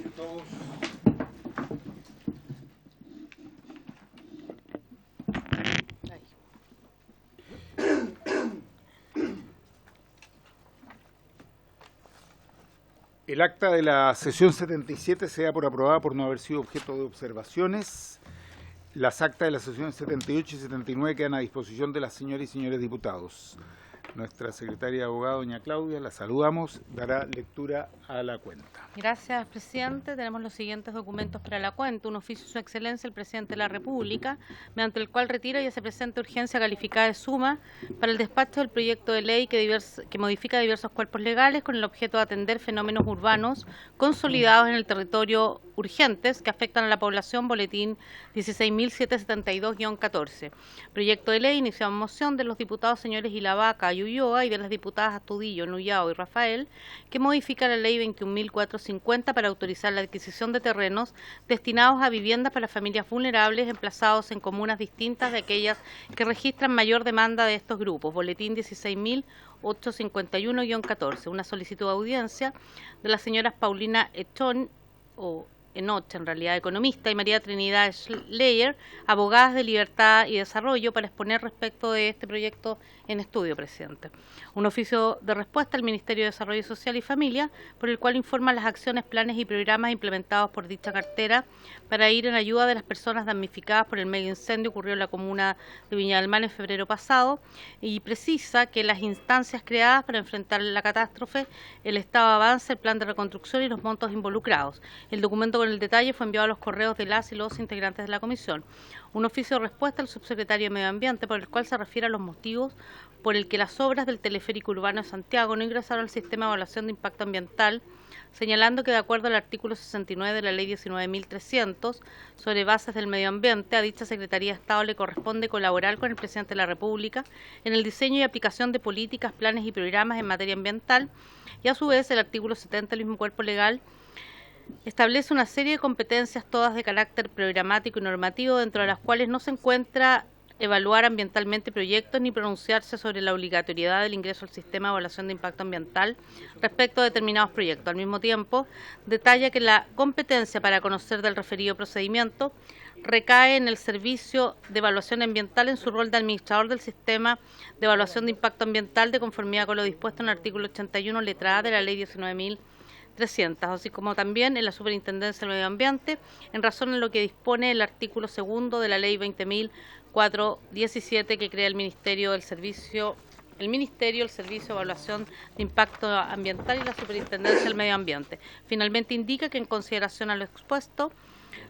a todos. El acta de la sesión 77 se da por aprobada por no haber sido objeto de observaciones. Las actas de la sesión 78 y 79 quedan a disposición de las señoras y señores diputados. Nuestra secretaria de abogado, doña Claudia, la saludamos, dará lectura a la cuenta. Gracias, presidente. Tenemos los siguientes documentos para la cuenta. Un oficio de su excelencia, el presidente de la República, mediante el cual retira y hace presente urgencia calificada de suma para el despacho del proyecto de ley que modifica diversos cuerpos legales con el objeto de atender fenómenos urbanos consolidados en el territorio urgentes que afectan a la población, boletín 16.772-14. Proyecto de ley, iniciado en moción de los diputados señores Ilavaca y Ulloa y de las diputadas Astudillo, Nuyao y Rafael, que modifica la ley 21.450 para autorizar la adquisición de terrenos destinados a viviendas para familias vulnerables emplazados en comunas distintas de aquellas que registran mayor demanda de estos grupos, boletín 16.851-14. Una solicitud de audiencia de las señoras Paulina Echón, Enoch, en realidad, economista, y María Trinidad Schleyer, abogadas de Libertad y Desarrollo, para exponer respecto de este proyecto en estudio, presidente. Un oficio de respuesta al Ministerio de Desarrollo Social y Familia, por el cual informa las acciones, planes y programas implementados por dicha cartera para ir en ayuda de las personas damnificadas por el mega incendio ocurrido en la comuna de Viña del Mar en febrero pasado, y precisa que las instancias creadas para enfrentar la catástrofe, el estado de avance, el plan de reconstrucción y los montos involucrados. El documento con el detalle fue enviado a los correos de las y los integrantes de la comisión. Un oficio de respuesta al subsecretario de Medio Ambiente, por el cual se refiere a los motivos por el que las obras del teleférico urbano de Santiago no ingresaron al sistema de evaluación de impacto ambiental, señalando que de acuerdo al artículo 69 de la ley 19.300 sobre bases del medio ambiente, a dicha Secretaría de Estado le corresponde colaborar con el presidente de la República en el diseño y aplicación de políticas, planes y programas en materia ambiental, y a su vez el artículo 70 del mismo cuerpo legal establece una serie de competencias, todas de carácter programático y normativo, dentro de las cuales no se encuentra evaluar ambientalmente proyectos ni pronunciarse sobre la obligatoriedad del ingreso al sistema de evaluación de impacto ambiental respecto a determinados proyectos. Al mismo tiempo, detalla que la competencia para conocer del referido procedimiento recae en el Servicio de Evaluación Ambiental en su rol de administrador del sistema de evaluación de impacto ambiental de conformidad con lo dispuesto en el artículo 81, letra A de la ley 19.300, así como también en la Superintendencia del Medio Ambiente, en razón de lo que dispone el artículo 2 de la ley 20.417, que crea el Ministerio del Servicio el Servicio de Evaluación de Impacto Ambiental y la Superintendencia del Medio Ambiente. Finalmente indica que en consideración a lo expuesto,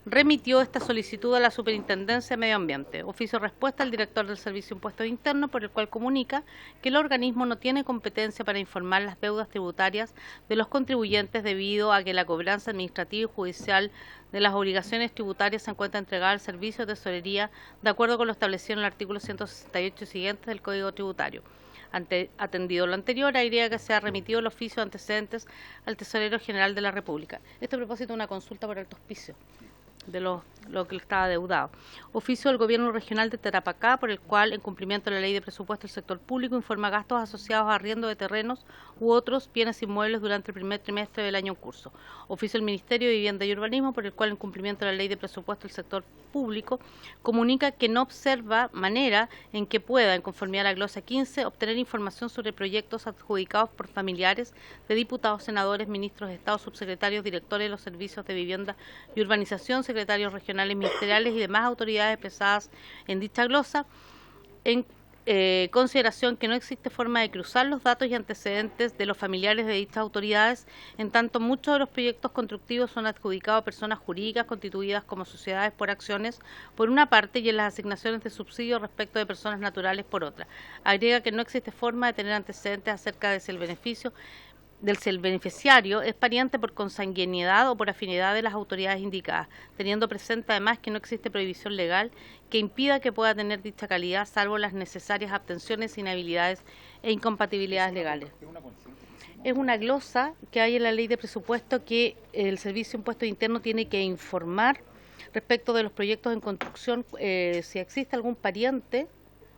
remitió esta solicitud a la Superintendencia de Medio Ambiente. Oficio de respuesta al director del Servicio de Impuestos Internos, por el cual comunica que el organismo no tiene competencia para informar las deudas tributarias de los contribuyentes debido a que la cobranza administrativa y judicial de las obligaciones tributarias se encuentra entregada al Servicio de Tesorería de acuerdo con lo establecido en el artículo 168 y siguientes del Código Tributario. Atendido lo anterior, agrega que se ha remitido el oficio de antecedentes al Tesorero General de la República. Esto a propósito de una consulta por alto auspicio de lo que estaba deudado. Oficio del Gobierno Regional de Tarapacá, por el cual, en cumplimiento de la Ley de Presupuesto del Sector Público, informa gastos asociados a arriendo de terrenos u otros bienes inmuebles durante el primer trimestre del año en curso. Oficio del Ministerio de Vivienda y Urbanismo, por el cual, en cumplimiento de la Ley de Presupuesto del Sector Público, comunica que no observa manera en que pueda, en conformidad a la glosa 15, obtener información sobre proyectos adjudicados por familiares de diputados, senadores, ministros de Estado, subsecretarios, directores de los servicios de vivienda y urbanización, secretarios regionales ministeriales y demás autoridades expresadas en dicha glosa, en consideración que no existe forma de cruzar los datos y antecedentes de los familiares de dichas autoridades, en tanto muchos de los proyectos constructivos son adjudicados a personas jurídicas constituidas como sociedades por acciones, por una parte, y en las asignaciones de subsidios respecto de personas naturales por otra. Agrega que no existe forma de tener antecedentes acerca de si el beneficiario es pariente por consanguinidad o por afinidad de las autoridades indicadas, teniendo presente además que no existe prohibición legal que impida que pueda tener dicha calidad, salvo las necesarias abstenciones, inhabilidades e incompatibilidades legales. Es una glosa que hay en la Ley de Presupuesto que el Servicio de Impuestos Internos tiene que informar respecto de los proyectos en construcción, si existe algún pariente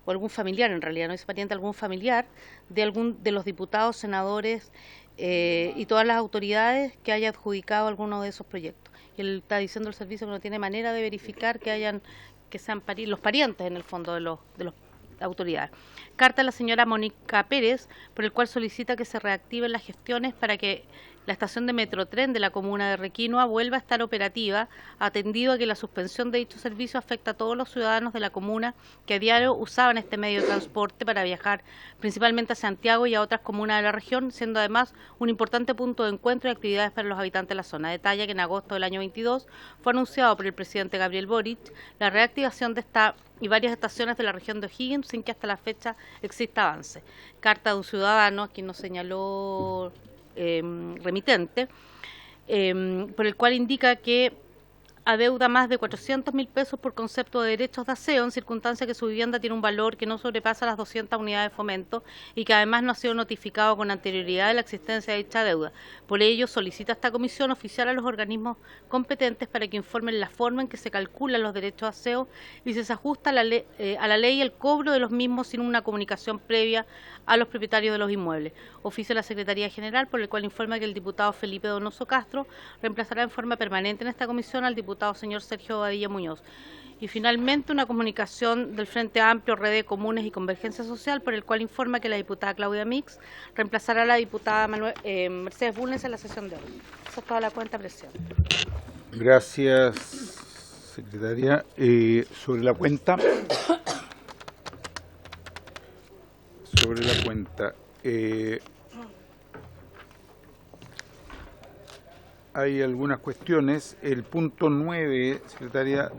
o algún familiar, en realidad no es pariente, algún familiar de los diputados, senadores y todas las autoridades que haya adjudicado alguno de esos proyectos. Y él está diciendo el servicio que no tiene manera de verificar que sean los parientes en el fondo de los autoridades. Carta a la señora Mónica Pérez, por el cual solicita que se reactiven las gestiones para que la estación de Metrotren de la comuna de Requinoa vuelva a estar operativa, atendido a que la suspensión de dicho servicio afecta a todos los ciudadanos de la comuna que a diario usaban este medio de transporte para viajar principalmente a Santiago y a otras comunas de la región, siendo además un importante punto de encuentro y actividades para los habitantes de la zona. Detalla que en agosto del año 22 fue anunciado por el presidente Gabriel Boric la reactivación de esta y varias estaciones de la región de O'Higgins sin que hasta la fecha exista avance. Carta de un ciudadano, a quien nos señaló remitente, por el cual indica que adeuda más de 400.000 pesos por concepto de derechos de aseo, en circunstancia que su vivienda tiene un valor que no sobrepasa las 200 unidades de fomento y que además no ha sido notificado con anterioridad de la existencia de dicha deuda. Por ello, solicita a esta comisión oficial a los organismos competentes para que informen la forma en que se calculan los derechos de aseo y si se ajusta a la ley el cobro de los mismos sin una comunicación previa a los propietarios de los inmuebles. Oficio de la Secretaría General, por el cual informa que el diputado Felipe Donoso Castro reemplazará en forma permanente en esta comisión al diputado señor Sergio Badilla Muñoz. Y finalmente una comunicación del Frente Amplio, Red de Comunes y Convergencia Social, por el cual informa que la diputada Claudia Mix reemplazará a la diputada Mercedes Bulnes en la sesión de hoy. Esa es toda la cuenta, presidente. Gracias, secretaria. Sobre la cuenta. Hay algunas cuestiones. El punto 9, secretaria,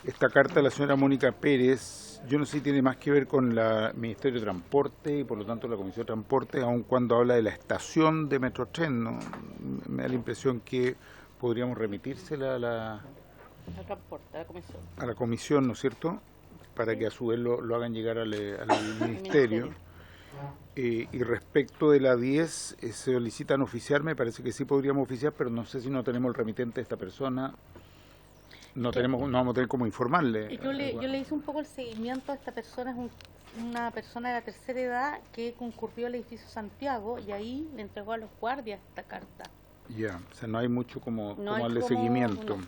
esta carta de la señora Mónica Pérez, yo no sé si tiene más que ver con el Ministerio de Transporte y por lo tanto la Comisión de Transporte, aun cuando habla de la estación de Metrotren, ¿no? Me da la impresión que podríamos remitírsela a la comisión, ¿no es cierto?, para que a su vez lo hagan llegar al Ministerio. Y respecto de la 10, se solicitan oficiar, me parece que sí podríamos oficiar, pero no sé si no tenemos el remitente de esta persona, no vamos a tener cómo informarle. Yo le hice un poco el seguimiento a esta persona, es una persona de la tercera edad que concurrió al edificio Santiago y ahí le entregó a los guardias esta carta. Ya, o sea, no hay mucho como darle seguimiento. No.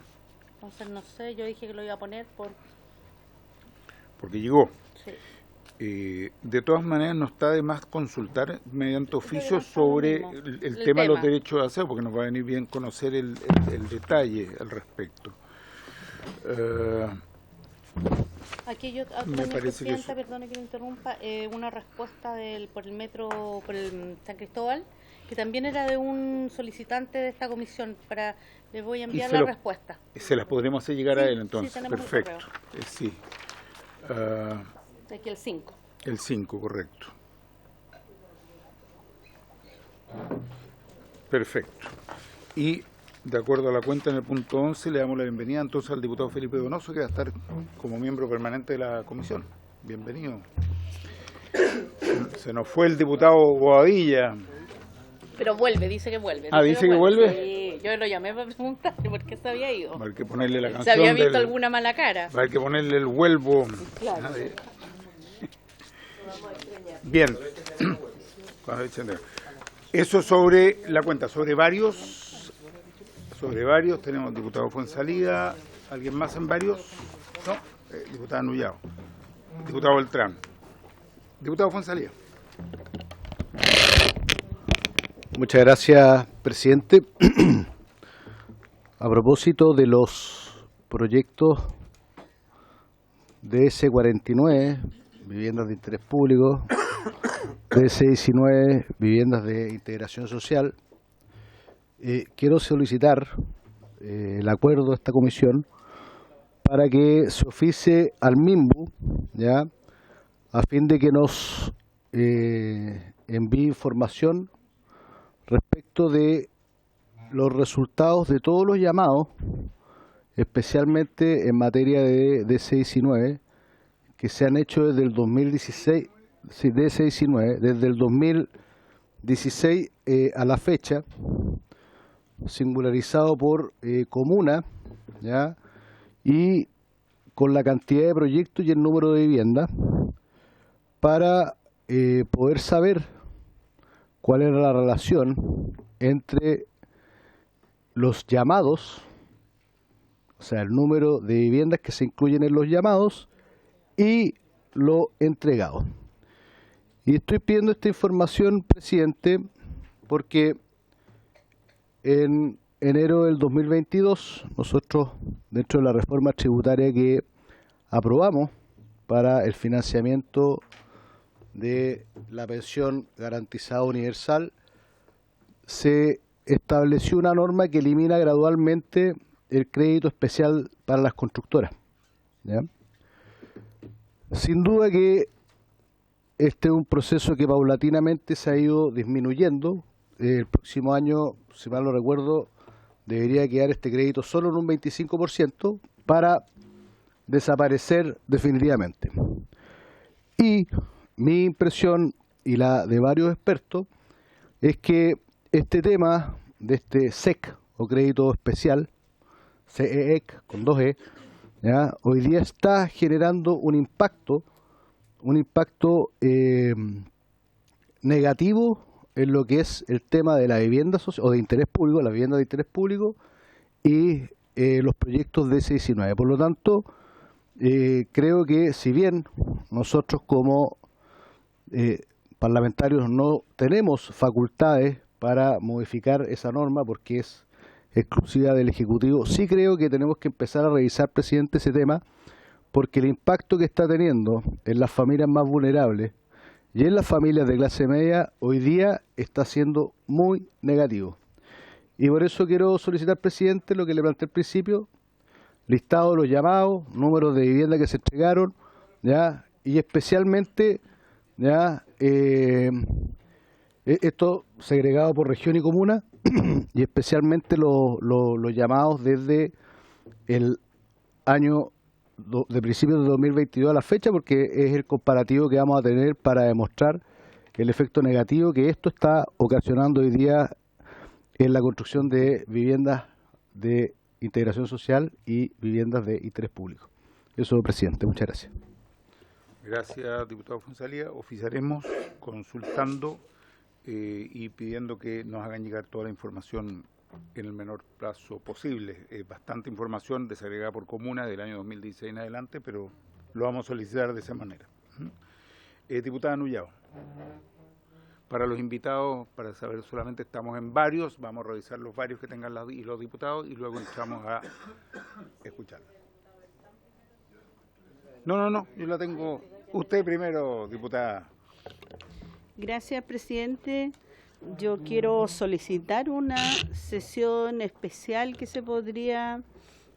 Entonces no sé, yo dije que lo iba a poner porque llegó. Sí. De todas maneras, no está de más consultar mediante oficio sobre el tema de los derechos de aseo, porque nos va a venir bien conocer el detalle al respecto. Aquí yo también, presidenta, perdone que me interrumpa, una respuesta por el metro, por el San Cristóbal, que también era de un solicitante de esta comisión. Le voy a enviar la respuesta. Se las podremos hacer llegar a él entonces. Sí, tenemos perfecto. Sí. Aquí el 5. El 5, correcto. Perfecto. Y de acuerdo a la cuenta en el punto 11, le damos la bienvenida entonces al diputado Felipe Donoso, que va a estar como miembro permanente de la comisión. Bienvenido. Se nos fue el diputado Boadilla. Pero vuelve, dice que vuelve. ¿Dice que vuelve? Sí, yo lo llamé para preguntarle por qué se había ido. Va a haber que ponerle la canción. ¿Se había visto alguna mala cara? Va a haber que ponerle el vuelvo. Claro. Bien. Eso sobre la cuenta. Sobre varios tenemos diputado Fuenzalida. ¿Alguien más en varios? No. Diputada Nullao. Diputado Beltrán. Diputado Fuenzalida. Muchas gracias, presidente. A propósito de los proyectos DS49, viviendas de interés público, DS19, viviendas de integración social, quiero solicitar el acuerdo de esta comisión para que se oficie al MIMBU, ¿ya?, a fin de que nos envíe información respecto de los resultados de todos los llamados, especialmente en materia de DC19, que se han hecho desde el 2016, DC19, desde el 2016 a la fecha, singularizado por comuna, ¿ya?, y con la cantidad de proyectos y el número de viviendas, para poder saber cuál era la relación entre los llamados, o sea, el número de viviendas que se incluyen en los llamados y lo entregado. Y estoy pidiendo esta información, presidente, porque en enero del 2022 nosotros, dentro de la reforma tributaria que aprobamos para el financiamiento de la pensión garantizada universal, se estableció una norma que elimina gradualmente el crédito especial para las constructoras, ¿ya? Sin duda que este es un proceso que paulatinamente se ha ido disminuyendo. El próximo año, si mal no recuerdo, debería quedar este crédito solo en un 25% para desaparecer definitivamente. Y mi impresión y la de varios expertos es que este tema de este SEC o crédito especial, CEEC con 2E, ¿ya?, hoy día está generando un impacto negativo en lo que es el tema de la vivienda social o de interés público, la vivienda de interés público y los proyectos de S19. Por lo tanto, creo que si bien nosotros como parlamentarios no tenemos facultades para modificar esa norma porque es exclusiva del Ejecutivo, sí creo que tenemos que empezar a revisar, presidente, ese tema, porque el impacto que está teniendo en las familias más vulnerables y en las familias de clase media hoy día está siendo muy negativo. Y por eso quiero solicitar, presidente, lo que le planteé al principio, listado de los llamados, números de viviendas que se entregaron, ¿ya?, y especialmente, ¿ya?, esto segregado por región y comuna, y especialmente los llamados desde el año de principios de 2022 a la fecha, porque es el comparativo que vamos a tener para demostrar el efecto negativo que esto está ocasionando hoy día en la construcción de viviendas de integración social y viviendas de interés público. Eso, presidente. Muchas gracias. Gracias, diputado Fonsalía. Oficiaremos consultando y pidiendo que nos hagan llegar toda la información en el menor plazo posible. Bastante información desagregada por comuna del año 2016 en adelante, pero lo vamos a solicitar de esa manera. Diputada Nullao, para los invitados, para saber, solamente estamos en varios, vamos a revisar los varios que tengan los diputados y luego entramos a escuchar. No, yo la tengo. Usted primero, diputada. Gracias, presidente. Yo quiero solicitar una sesión especial que se podría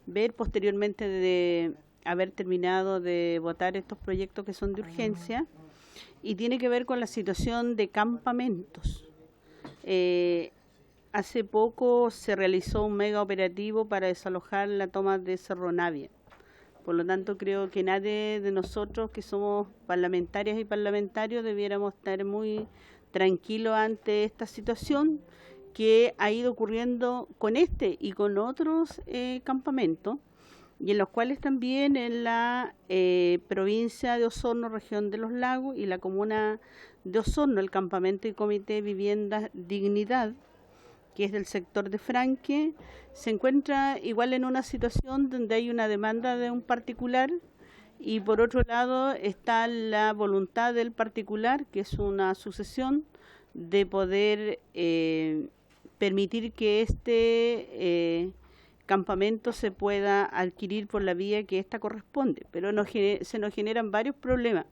ver posteriormente de haber terminado de votar estos proyectos que son de urgencia, y tiene que ver con la situación de campamentos. Hace poco se realizó un mega operativo para desalojar la toma de Cerro Navia. Por lo tanto, creo que nadie de nosotros que somos parlamentarias y parlamentarios debiéramos estar muy tranquilos ante esta situación que ha ido ocurriendo con este y con otros campamentos, y en los cuales también en la provincia de Osorno, región de los Lagos, y la comuna de Osorno, el campamento y comité Vivienda Dignidad, que es del sector de Franque, se encuentra igual en una situación donde hay una demanda de un particular y por otro lado está la voluntad del particular, que es una sucesión, de poder permitir que este campamento se pueda adquirir por la vía que ésta corresponde, pero se nos generan varios problemas.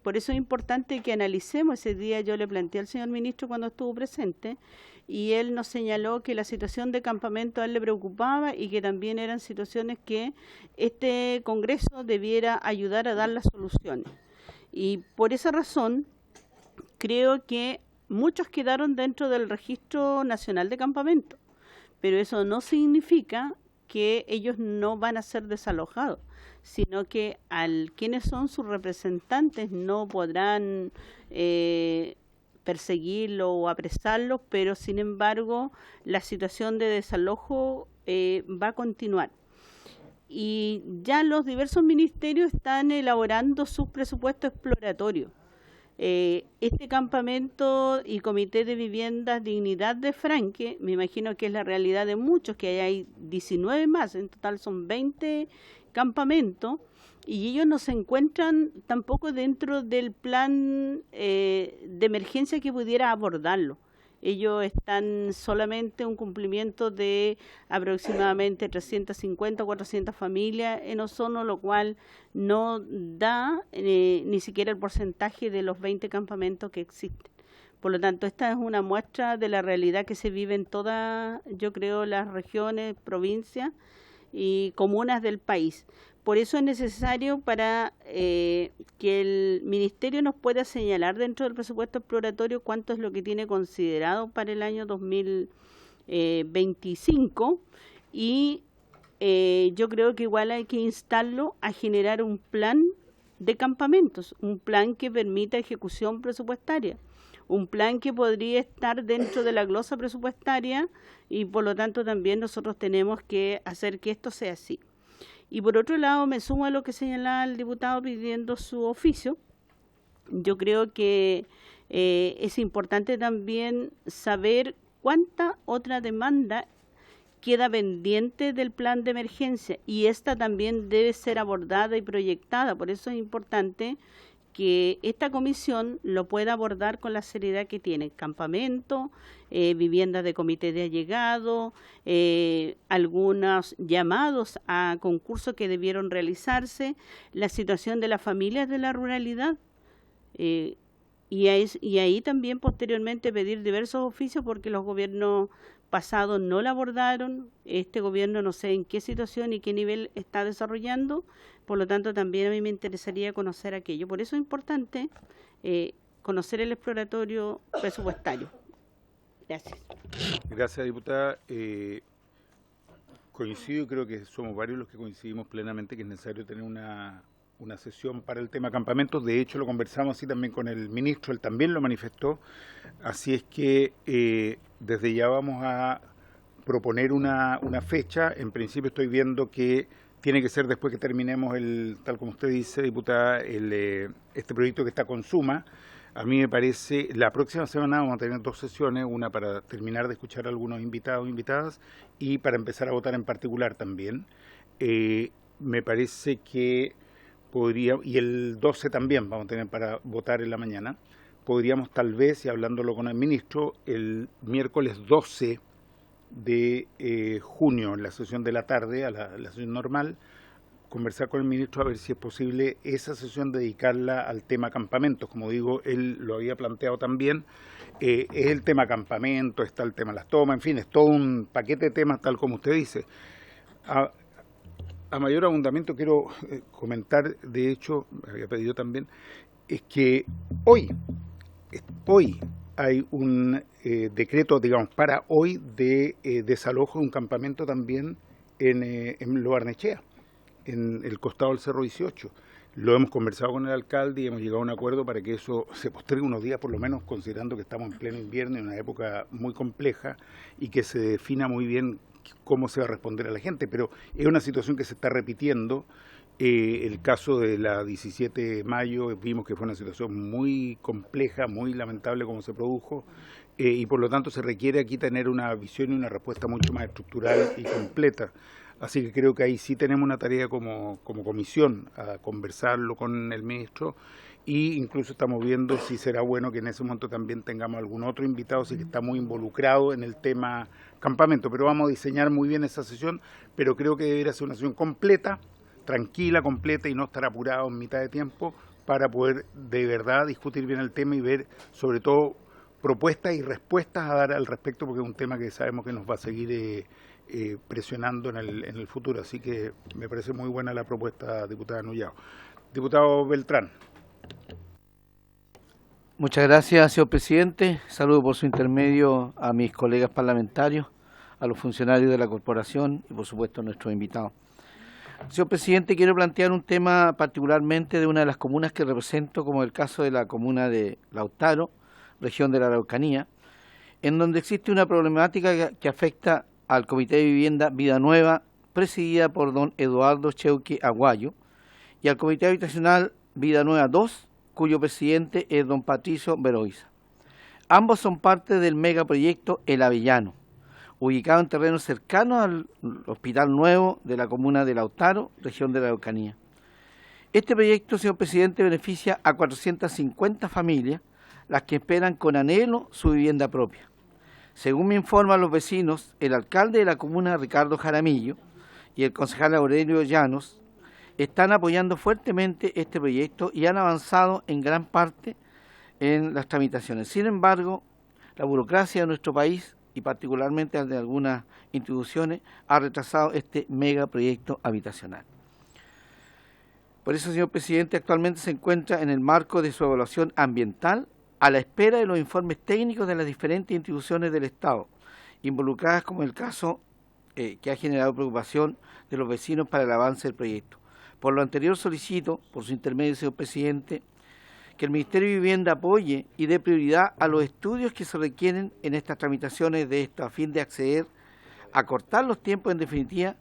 Por eso es importante que analicemos. Ese día yo le planteé al señor ministro cuando estuvo presente, y él nos señaló que la situación de campamento a él le preocupaba y que también eran situaciones que este Congreso debiera ayudar a dar las soluciones. Y por esa razón creo que muchos quedaron dentro del Registro Nacional de Campamentos, pero eso no significa que ellos no van a ser desalojados, sino que quienes son sus representantes no podrán perseguirlo o apresarlo, pero sin embargo la situación de desalojo va a continuar. Y ya los diversos ministerios están elaborando sus presupuestos exploratorios. este campamento y comité de viviendas Dignidad de Franque, me imagino que es la realidad de muchos, que hay 19 más, en total son 20 campamentos, y ellos no se encuentran tampoco dentro del plan de emergencia que pudiera abordarlo. Ellos están solamente un cumplimiento de aproximadamente 350 o 400 familias en Osorno, lo cual no da ni siquiera el porcentaje de los 20 campamentos que existen. Por lo tanto, esta es una muestra de la realidad que se vive en todas, yo creo, las regiones, provincias y comunas del país. Por eso es necesario para que el Ministerio nos pueda señalar dentro del presupuesto exploratorio cuánto es lo que tiene considerado para el año 2025 y yo creo que igual hay que instarlo a generar un plan de campamentos, un plan que permita ejecución presupuestaria, un plan que podría estar dentro de la glosa presupuestaria y por lo tanto también nosotros tenemos que hacer que esto sea así. Y por otro lado, me sumo a lo que señalaba el diputado pidiendo su oficio. Yo creo que es importante también saber cuánta otra demanda queda pendiente del plan de emergencia y esta también debe ser abordada y proyectada. Por eso es importante que esta comisión lo pueda abordar con la seriedad que tiene, campamento, viviendas de comité de allegado, algunos llamados a concursos que debieron realizarse, la situación de las familias de la ruralidad, y ahí también posteriormente pedir diversos oficios porque los gobiernos pasados no la abordaron, este gobierno no sé en qué situación y qué nivel está desarrollando, por lo tanto también a mí me interesaría conocer aquello. Por eso es importante conocer el exploratorio presupuestario. Gracias. Gracias, diputada. Coincido y creo que somos varios los que coincidimos plenamente que es necesario tener una sesión para el tema campamentos. De hecho, lo conversamos así también con el ministro, él también lo manifestó. Así es que desde ya vamos a proponer una fecha. En principio estoy viendo que tiene que ser después que terminemos tal como usted dice, diputada, este proyecto que está con Suma. A mí me parece, la próxima semana vamos a tener 2 sesiones, una para terminar de escuchar a algunos invitados e invitadas y para empezar a votar en particular también. Me parece que podría, y el 12 también vamos a tener para votar en la mañana, podríamos tal vez, y hablándolo con el ministro, el miércoles 12 de junio, en la sesión de la tarde, a la sesión normal, conversar con el ministro a ver si es posible esa sesión dedicarla al tema campamentos. Como digo, él lo había planteado también, es el tema campamento, está el tema de las tomas, en fin, es todo un paquete de temas tal como usted dice. A mayor abundamiento quiero comentar, de hecho, me había pedido también, es que hoy hay un decreto, digamos, para hoy de desalojo de un campamento también en Lo Barnechea, en el costado del Cerro 18. Lo hemos conversado con el alcalde y hemos llegado a un acuerdo para que eso se postergue unos días, por lo menos considerando que estamos en pleno invierno, en una época muy compleja, y que se defina muy bien cómo se va a responder a la gente. Pero es una situación que se está repitiendo. El caso de la 17 de mayo vimos que fue una situación muy compleja, muy lamentable como se produjo, y por lo tanto se requiere aquí tener una visión y una respuesta mucho más estructural y completa. Así que creo que ahí sí tenemos una tarea como comisión a conversarlo con el ministro, y incluso estamos viendo si será bueno que en ese momento también tengamos algún otro invitado, si que está muy involucrado en el tema campamento. Pero vamos a diseñar muy bien esa sesión, pero creo que debería ser una sesión completa, tranquila, completa, y no estar apurado en mitad de tiempo, para poder de verdad discutir bien el tema y ver sobre todo propuestas y respuestas a dar al respecto, porque es un tema que sabemos que nos va a seguir presionando en el futuro. Así que me parece muy buena la propuesta, diputada Nullao. Diputado Beltrán. Muchas gracias, señor presidente. Saludo por su intermedio a mis colegas parlamentarios, a los funcionarios de la corporación y por supuesto a nuestros invitados. Señor presidente, quiero plantear un tema particularmente de una de las comunas que represento, como el caso de la comuna de Lautaro, región de la Araucanía, en donde existe una problemática que afecta al Comité de Vivienda Vida Nueva, presidida por don Eduardo Cheuque Aguayo, y al Comité Habitacional Vida Nueva 2, cuyo presidente es don Patricio Beroiza. Ambos son parte del megaproyecto El Avellano, ubicado en terrenos cercanos al Hospital Nuevo de la comuna de Lautaro, región de la Araucanía. Este proyecto, señor presidente, beneficia a 450 familias, las que esperan con anhelo su vivienda propia. Según me informan los vecinos, el alcalde de la comuna, Ricardo Jaramillo, y el concejal Aurelio Llanos, están apoyando fuertemente este proyecto y han avanzado en gran parte en las tramitaciones. Sin embargo, la burocracia de nuestro país, y particularmente la de algunas instituciones, ha retrasado este megaproyecto habitacional. Por eso, señor presidente, actualmente se encuentra en el marco de su evaluación ambiental a la espera de los informes técnicos de las diferentes instituciones del Estado, involucradas como el caso que ha generado preocupación de los vecinos para el avance del proyecto. Por lo anterior solicito, por su intermedio, señor presidente, que el Ministerio de Vivienda apoye y dé prioridad a los estudios que se requieren en estas tramitaciones de esto, a fin de acceder a cortar los tiempos, en definitiva,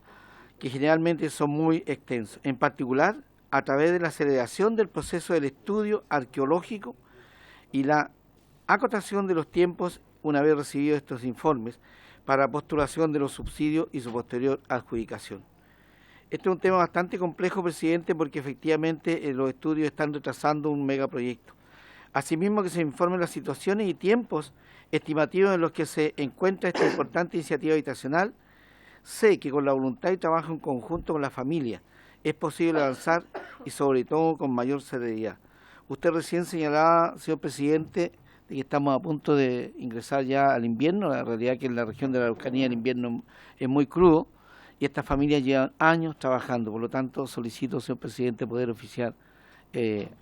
que generalmente son muy extensos, en particular a través de la aceleración del proceso del estudio arqueológico y la acotación de los tiempos una vez recibidos estos informes para postulación de los subsidios y su posterior adjudicación. Este es un tema bastante complejo, presidente, porque efectivamente los estudios están retrasando un megaproyecto. Asimismo, que se informen las situaciones y tiempos estimativos en los que se encuentra esta importante iniciativa habitacional. Sé que con la voluntad y trabajo en conjunto con la familia es posible avanzar y sobre todo con mayor celeridad. Usted recién señalaba, señor presidente, de que estamos a punto de ingresar ya al invierno. La realidad es que en la región de la Araucanía el invierno es muy crudo y estas familias llevan años trabajando. Por lo tanto, solicito, señor presidente, poder oficiar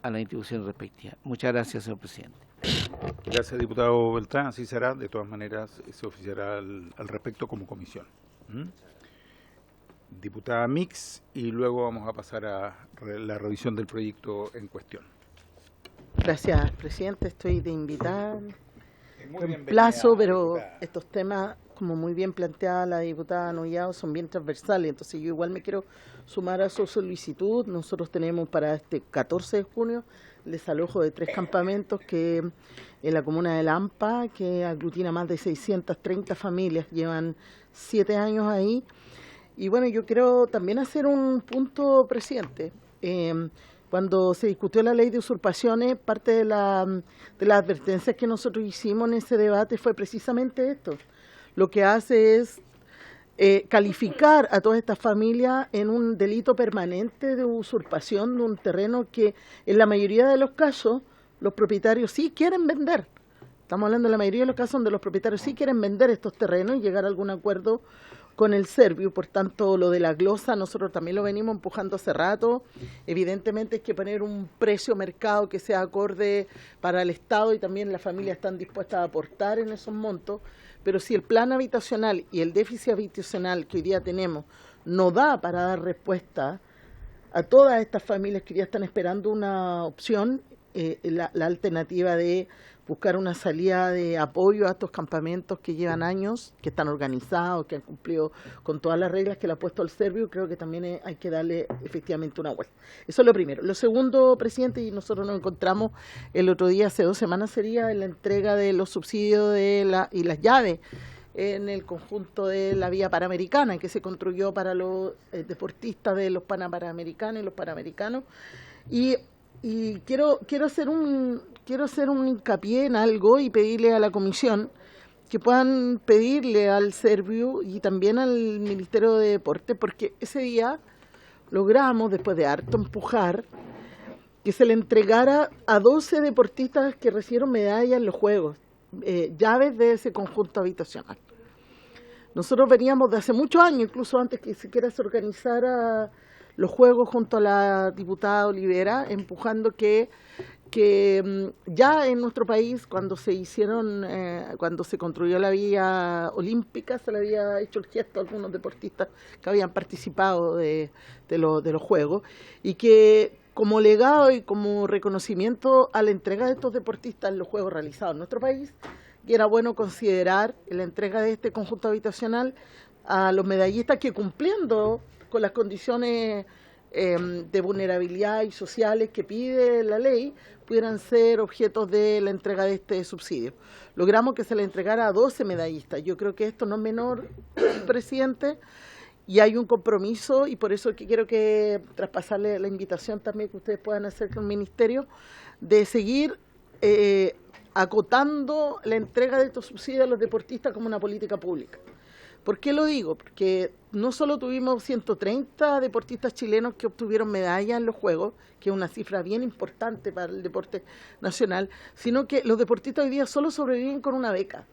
a la institución respectiva. Muchas gracias, señor presidente. Gracias, diputado Beltrán. Así será. De todas maneras, se oficiará al respecto como comisión. Diputada Mix, y luego vamos a pasar a la revisión del proyecto en cuestión. Gracias, presidente. Estoy de invitada en plazo, pero estos temas, como muy bien planteada la diputada Noyao, son bien transversales. Entonces yo igual me quiero sumar a su solicitud. Nosotros tenemos para este 14 de junio el desalojo de 3 campamentos que en la comuna de Lampa, que aglutina más de 630 familias, llevan 7 años ahí. Y bueno, yo quiero también hacer un punto, presidente. Cuando se discutió la ley de usurpaciones, parte de las advertencias que nosotros hicimos en ese debate fue precisamente esto. Lo que hace es calificar a todas estas familias en un delito permanente de usurpación de un terreno que en la mayoría de los casos los propietarios sí quieren vender. Estamos hablando de la mayoría de los casos donde los propietarios sí quieren vender estos terrenos y llegar a algún acuerdo con el Serviu. Por tanto, lo de la glosa nosotros también lo venimos empujando hace rato. Evidentemente hay que poner un precio mercado que sea acorde para el Estado y también las familias están dispuestas a aportar en esos montos, pero si el plan habitacional y el déficit habitacional que hoy día tenemos no da para dar respuesta a todas estas familias que ya están esperando una opción, la alternativa de buscar una salida de apoyo a estos campamentos que llevan años, que están organizados, que han cumplido con todas las reglas que le ha puesto el Serviu, creo que también hay que darle efectivamente una vuelta. Eso es lo primero. Lo segundo, presidente, y nosotros nos encontramos el otro día, hace 2 semanas sería, en la entrega de los subsidios y las llaves en el conjunto de la vía panamericana que se construyó para los deportistas de los panamericanos y los panamericanos. Y quiero hacer un hincapié en algo y pedirle a la comisión que puedan pedirle al Serviu y también al Ministerio de Deporte, porque ese día logramos, después de harto empujar, que se le entregara a 12 deportistas que recibieron medallas en los Juegos, llaves de ese conjunto habitacional. Nosotros veníamos de hace muchos años, incluso antes que siquiera se organizara los Juegos, junto a la diputada Olivera, empujando que ya en nuestro país, cuando se construyó la vía olímpica, se le había hecho el gesto a algunos deportistas que habían participado de los Juegos, y que como legado y como reconocimiento a la entrega de estos deportistas en los Juegos realizados en nuestro país, que era bueno considerar la entrega de este conjunto habitacional a los medallistas que, cumpliendo con las condiciones de vulnerabilidad y sociales que pide la ley pudieran ser objetos de la entrega de este subsidio. Logramos que se le entregara a 12 medallistas. Yo creo que esto no es menor, presidente, y hay un compromiso, y por eso que quiero que traspasarle la invitación también que ustedes puedan hacer con el Ministerio, de seguir acotando la entrega de estos subsidios a los deportistas como una política pública. ¿Por qué lo digo? Porque no solo tuvimos 130 deportistas chilenos que obtuvieron medallas en los Juegos, que es una cifra bien importante para el deporte nacional, sino que los deportistas hoy día solo sobreviven con una beca,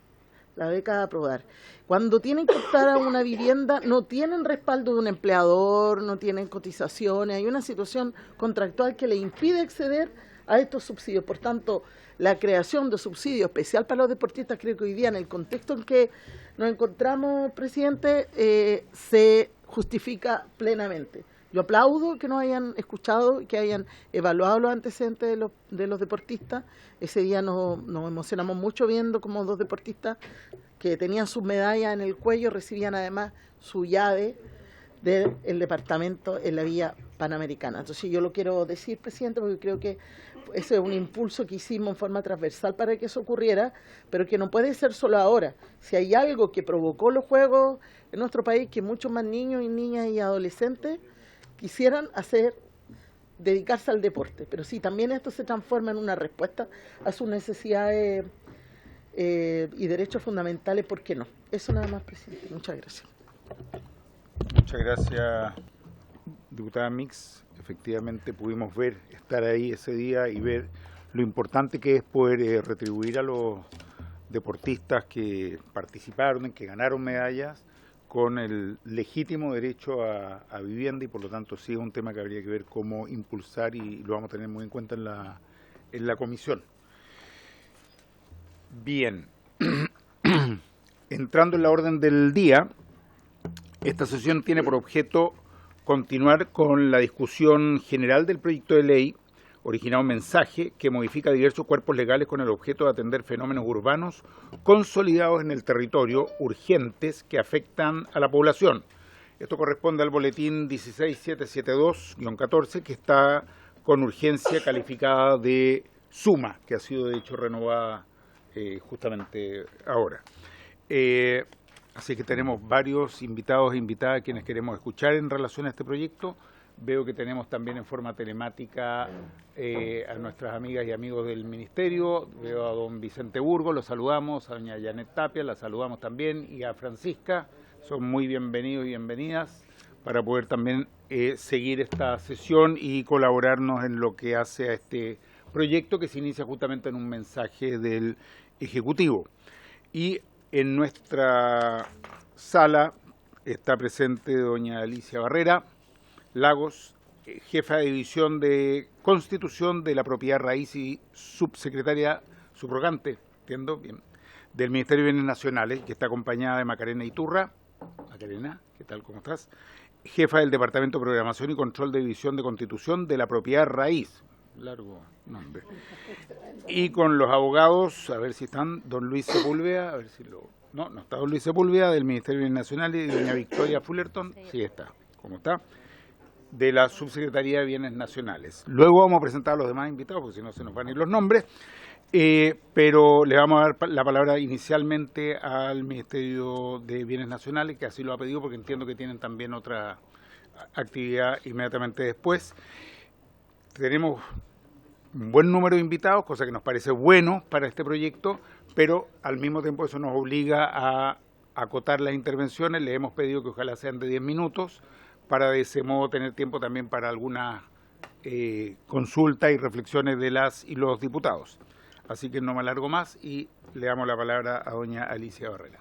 la beca Aprodar. Cuando tienen que optar a una vivienda, no tienen respaldo de un empleador, no tienen cotizaciones, hay una situación contractual que les impide acceder a estos subsidios. Por tanto, la creación de subsidio especial para los deportistas, creo que hoy día en el contexto en que nos encontramos, presidente, se justifica plenamente. Yo aplaudo que nos hayan escuchado y que hayan evaluado los antecedentes de los deportistas. Ese día nos emocionamos mucho viendo cómo 2 deportistas que tenían sus medallas en el cuello recibían además su llave del departamento en la vía panamericana. Entonces yo lo quiero decir, presidente, porque creo que ese es un impulso que hicimos en forma transversal para que eso ocurriera, pero que no puede ser solo ahora. Si hay algo que provocó los Juegos en nuestro país, que muchos más niños y niñas y adolescentes quisieran dedicarse al deporte. Pero si también esto se transforma en una respuesta a sus necesidades y derechos fundamentales, ¿por qué no? Eso nada más, presidente. Muchas gracias. Muchas gracias, diputada Mix. Efectivamente pudimos estar ahí ese día y ver lo importante que es poder retribuir a los deportistas que participaron, que ganaron medallas, con el legítimo derecho a vivienda, y por lo tanto sí es un tema que habría que ver cómo impulsar, y lo vamos a tener muy en cuenta en la comisión. Bien, entrando en la orden del día, esta sesión tiene por objeto continuar con la discusión general del proyecto de ley originado un mensaje que modifica diversos cuerpos legales con el objeto de atender fenómenos urbanos consolidados en el territorio, urgentes, que afectan a la población. Esto corresponde al boletín 16772-14, que está con urgencia calificada de suma, que ha sido de hecho renovada justamente ahora. Así que tenemos varios invitados e invitadas a quienes queremos escuchar en relación a este proyecto. Veo que tenemos también en forma telemática a nuestras amigas y amigos del Ministerio. Veo a don Vicente Burgos, lo saludamos, a doña Janet Tapia, la saludamos también, y a Francisca. Son muy bienvenidos y bienvenidas para poder también seguir esta sesión y colaborarnos en lo que hace a este proyecto, que se inicia justamente en un mensaje del Ejecutivo. Y en nuestra sala está presente doña Alicia Barrera Lagos, jefa de División de Constitución de la Propiedad Raíz y subsecretaria subrogante, entiendo bien, del Ministerio de Bienes Nacionales, que está acompañada de Macarena Iturra. Macarena, ¿qué tal? ¿Cómo estás? Jefa del Departamento de Programación y Control de División de Constitución de la Propiedad Raíz. Largo nombre. Y con los abogados, a ver si están, don Luis Sepúlveda, a ver si lo... No, no está don Luis Sepúlveda, del Ministerio de Bienes Nacionales, y doña Victoria Fullerton, sí está, ¿cómo está? De la Subsecretaría de Bienes Nacionales. Luego vamos a presentar a los demás invitados, porque si no se nos van a ir los nombres, pero le vamos a dar la palabra inicialmente al Ministerio de Bienes Nacionales, que así lo ha pedido, porque entiendo que tienen también otra actividad inmediatamente después. Tenemos un buen número de invitados, cosa que nos parece bueno para este proyecto, pero al mismo tiempo eso nos obliga a acotar las intervenciones. Le hemos pedido que ojalá sean de 10 minutos, para de ese modo tener tiempo también para algunas consultas y reflexiones de las y los diputados. Así que no me alargo más y le damos la palabra a doña Alicia Barrera.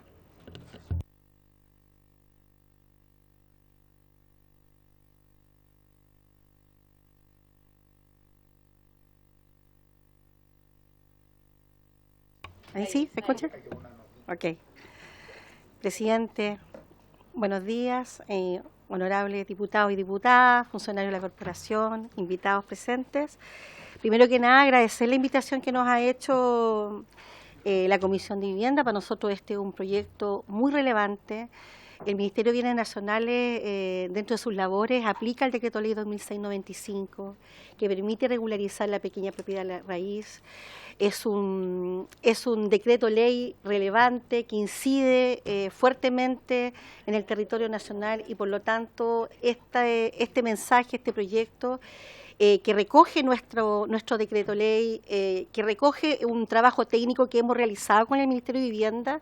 ¿Ahí sí? ¿Se escucha? Ok. Presidente, buenos días, honorables diputados y diputadas, funcionarios de la corporación, invitados presentes. Primero que nada, agradecer la invitación que nos ha hecho la Comisión de Vivienda. Para nosotros este es un proyecto muy relevante. el Ministerio de Bienes Nacionales, dentro de sus labores, aplica el Decreto Ley 2006-95, que permite regularizar la pequeña propiedad de la raíz. Es un decreto ley relevante que incide fuertemente en el territorio nacional y, por lo tanto, este mensaje, este proyecto, que recoge nuestro decreto ley, que recoge un trabajo técnico que hemos realizado con el Ministerio de Vivienda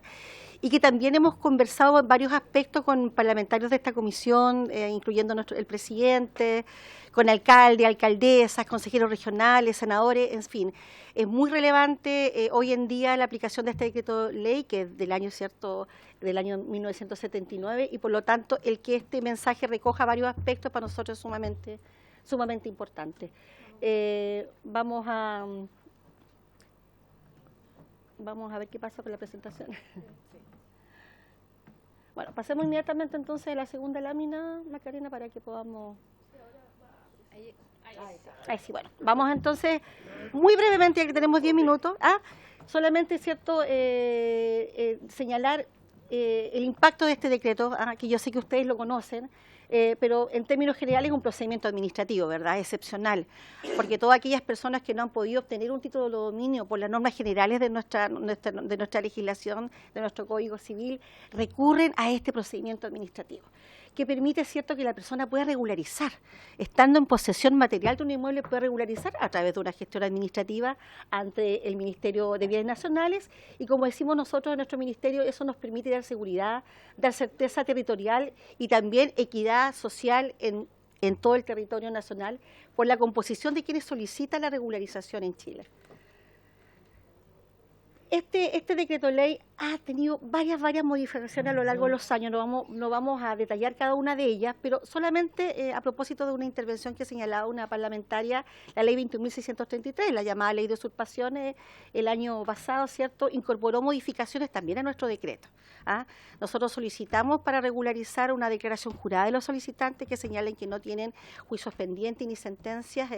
y que también hemos conversado en varios aspectos con parlamentarios de esta comisión, incluyendo el presidente, con alcaldes, alcaldesas, consejeros regionales, senadores, en fin. Es muy relevante hoy en día la aplicación de este decreto ley, que es del año 1979, y por lo tanto el que este mensaje recoja varios aspectos para nosotros es sumamente importante. Vamos a ver qué pasa con la presentación. Bueno, pasemos inmediatamente entonces a la segunda lámina, Macarena, para que podamos... Ahí sí, bueno, vamos entonces, muy brevemente, ya que tenemos 10 minutos, solamente, ¿cierto?, señalar el impacto de este decreto, que yo sé que ustedes lo conocen, pero en términos generales es un procedimiento administrativo, ¿verdad?, excepcional, porque todas aquellas personas que no han podido obtener un título de dominio por las normas generales de nuestra legislación, de nuestro Código Civil, recurren a este procedimiento administrativo, que permite, cierto, que la persona pueda regularizar, estando en posesión material de un inmueble, puede regularizar a través de una gestión administrativa ante el Ministerio de Bienes Nacionales, y como decimos nosotros en nuestro ministerio, eso nos permite dar seguridad, dar certeza territorial y también equidad social en todo el territorio nacional por la composición de quienes solicitan la regularización en Chile. Este decreto ley ha tenido varias modificaciones a lo largo de los años, no vamos a detallar cada una de ellas, pero solamente a propósito de una intervención que señalaba una parlamentaria, la ley 21.633, la llamada ley de usurpaciones, el año pasado, ¿cierto?, incorporó modificaciones también a nuestro decreto. Nosotros solicitamos para regularizar una declaración jurada de los solicitantes que señalen que no tienen juicios pendientes ni sentencias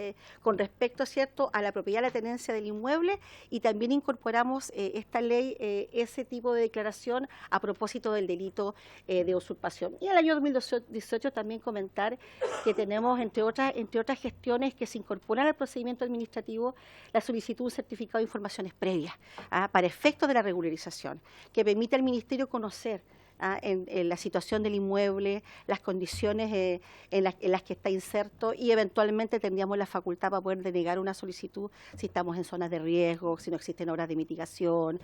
con respecto, ¿cierto?, a la propiedad de la tenencia del inmueble, y también incorporamos esta ley, ese tipo de declaración a propósito del delito de usurpación. Y en el año 2018 también comentar que tenemos, entre otras gestiones que se incorporan al procedimiento administrativo, la solicitud de un certificado de informaciones previas para efectos de la regularización, que permite al Ministerio conocer en la situación del inmueble, las condiciones en las que está inserto, y eventualmente tendríamos la facultad para poder denegar una solicitud si estamos en zonas de riesgo, si no existen obras de mitigación,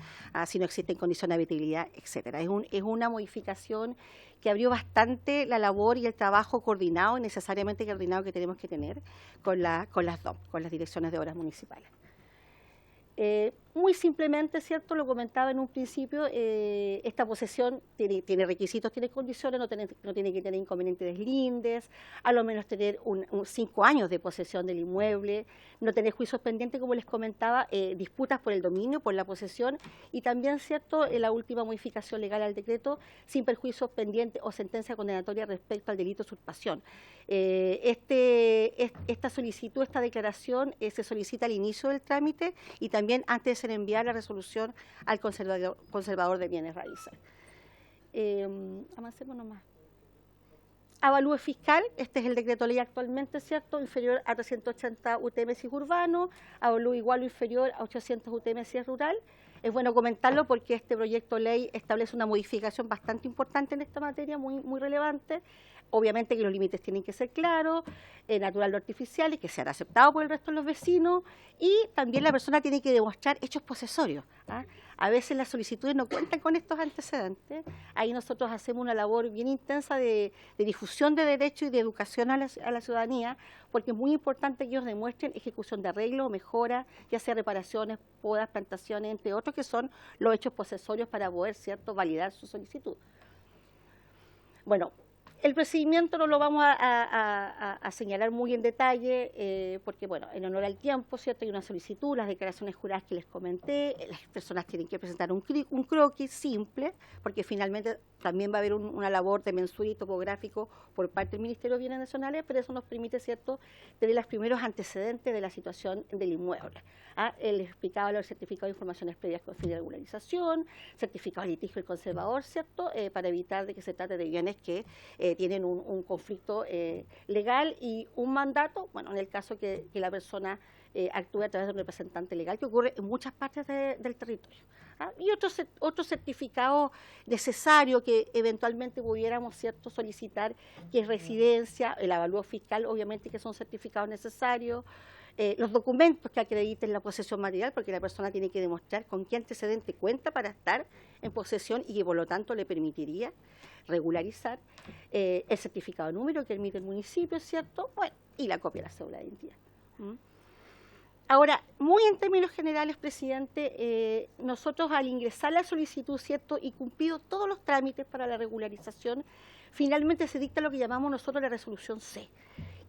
si no existen condiciones de habitabilidad, etcétera. Es una modificación que abrió bastante la labor y el trabajo coordinado y necesariamente coordinado que tenemos que tener con las DOM, con las direcciones de obras municipales. Muy simplemente, ¿cierto?, lo comentaba en un principio, esta posesión tiene requisitos, tiene condiciones, no tiene que tener inconvenientes deslindes, a lo menos tener 5 años de posesión del inmueble, no tener juicios pendientes, como les comentaba, disputas por el dominio, por la posesión, y también, ¿cierto?, la última modificación legal al decreto, sin perjuicios pendientes o sentencia condenatoria respecto al delito de usurpación. Esta solicitud, esta declaración, se solicita al inicio del trámite y también antes de ser enviar la resolución al conservador de bienes raíces. Avancemos nomás. Avalúo fiscal, este es el decreto ley actualmente, ¿cierto?, inferior a 380 UTM si es urbano, avalúo igual o inferior a 800 UTM si es rural. Es bueno comentarlo porque este proyecto ley establece una modificación bastante importante en esta materia, muy relevante. Obviamente que los límites tienen que ser claros, natural o artificiales, que sean aceptados por el resto de los vecinos, y también la persona tiene que demostrar hechos posesorios. A veces las solicitudes no cuentan con estos antecedentes. Ahí nosotros hacemos una labor bien intensa de difusión de derechos y de educación a la ciudadanía, porque es muy importante que ellos demuestren ejecución de arreglo, mejora, ya sea reparaciones, podas, plantaciones, entre otros, que son los hechos posesorios para poder, ¿cierto?, validar su solicitud. Bueno, El procedimiento no lo vamos a señalar muy en detalle, porque, bueno, en honor al tiempo, ¿cierto? Hay una solicitud, las declaraciones juradas que les comenté, las personas tienen que presentar un croquis simple, porque finalmente también va a haber una labor de mensura y topográfico por parte del Ministerio de Bienes Nacionales, pero eso nos permite, ¿cierto?, tener los primeros antecedentes de la situación del inmueble. Les explicaba los certificados de informaciones previas con fin de regularización, certificado de litigio del conservador, ¿cierto?, para evitar de que se trate de bienes que tienen un conflicto legal y un mandato, bueno, en el caso que la persona actúe a través de un representante legal, que ocurre en muchas partes del territorio. Y otro certificado necesario que eventualmente pudiéramos, ¿cierto?, solicitar, que es residencia, el avalúo fiscal, obviamente que son certificados necesarios, los documentos que acrediten la posesión material, porque la persona tiene que demostrar con qué antecedente cuenta para estar en posesión y que por lo tanto le permitiría regularizar, el certificado de número que emite el municipio, ¿cierto?, bueno, y la copia de la cédula de identidad. Ahora, muy en términos generales, presidente, nosotros al ingresar la solicitud, ¿cierto?, y cumplido todos los trámites para la regularización, finalmente se dicta lo que llamamos nosotros la resolución C,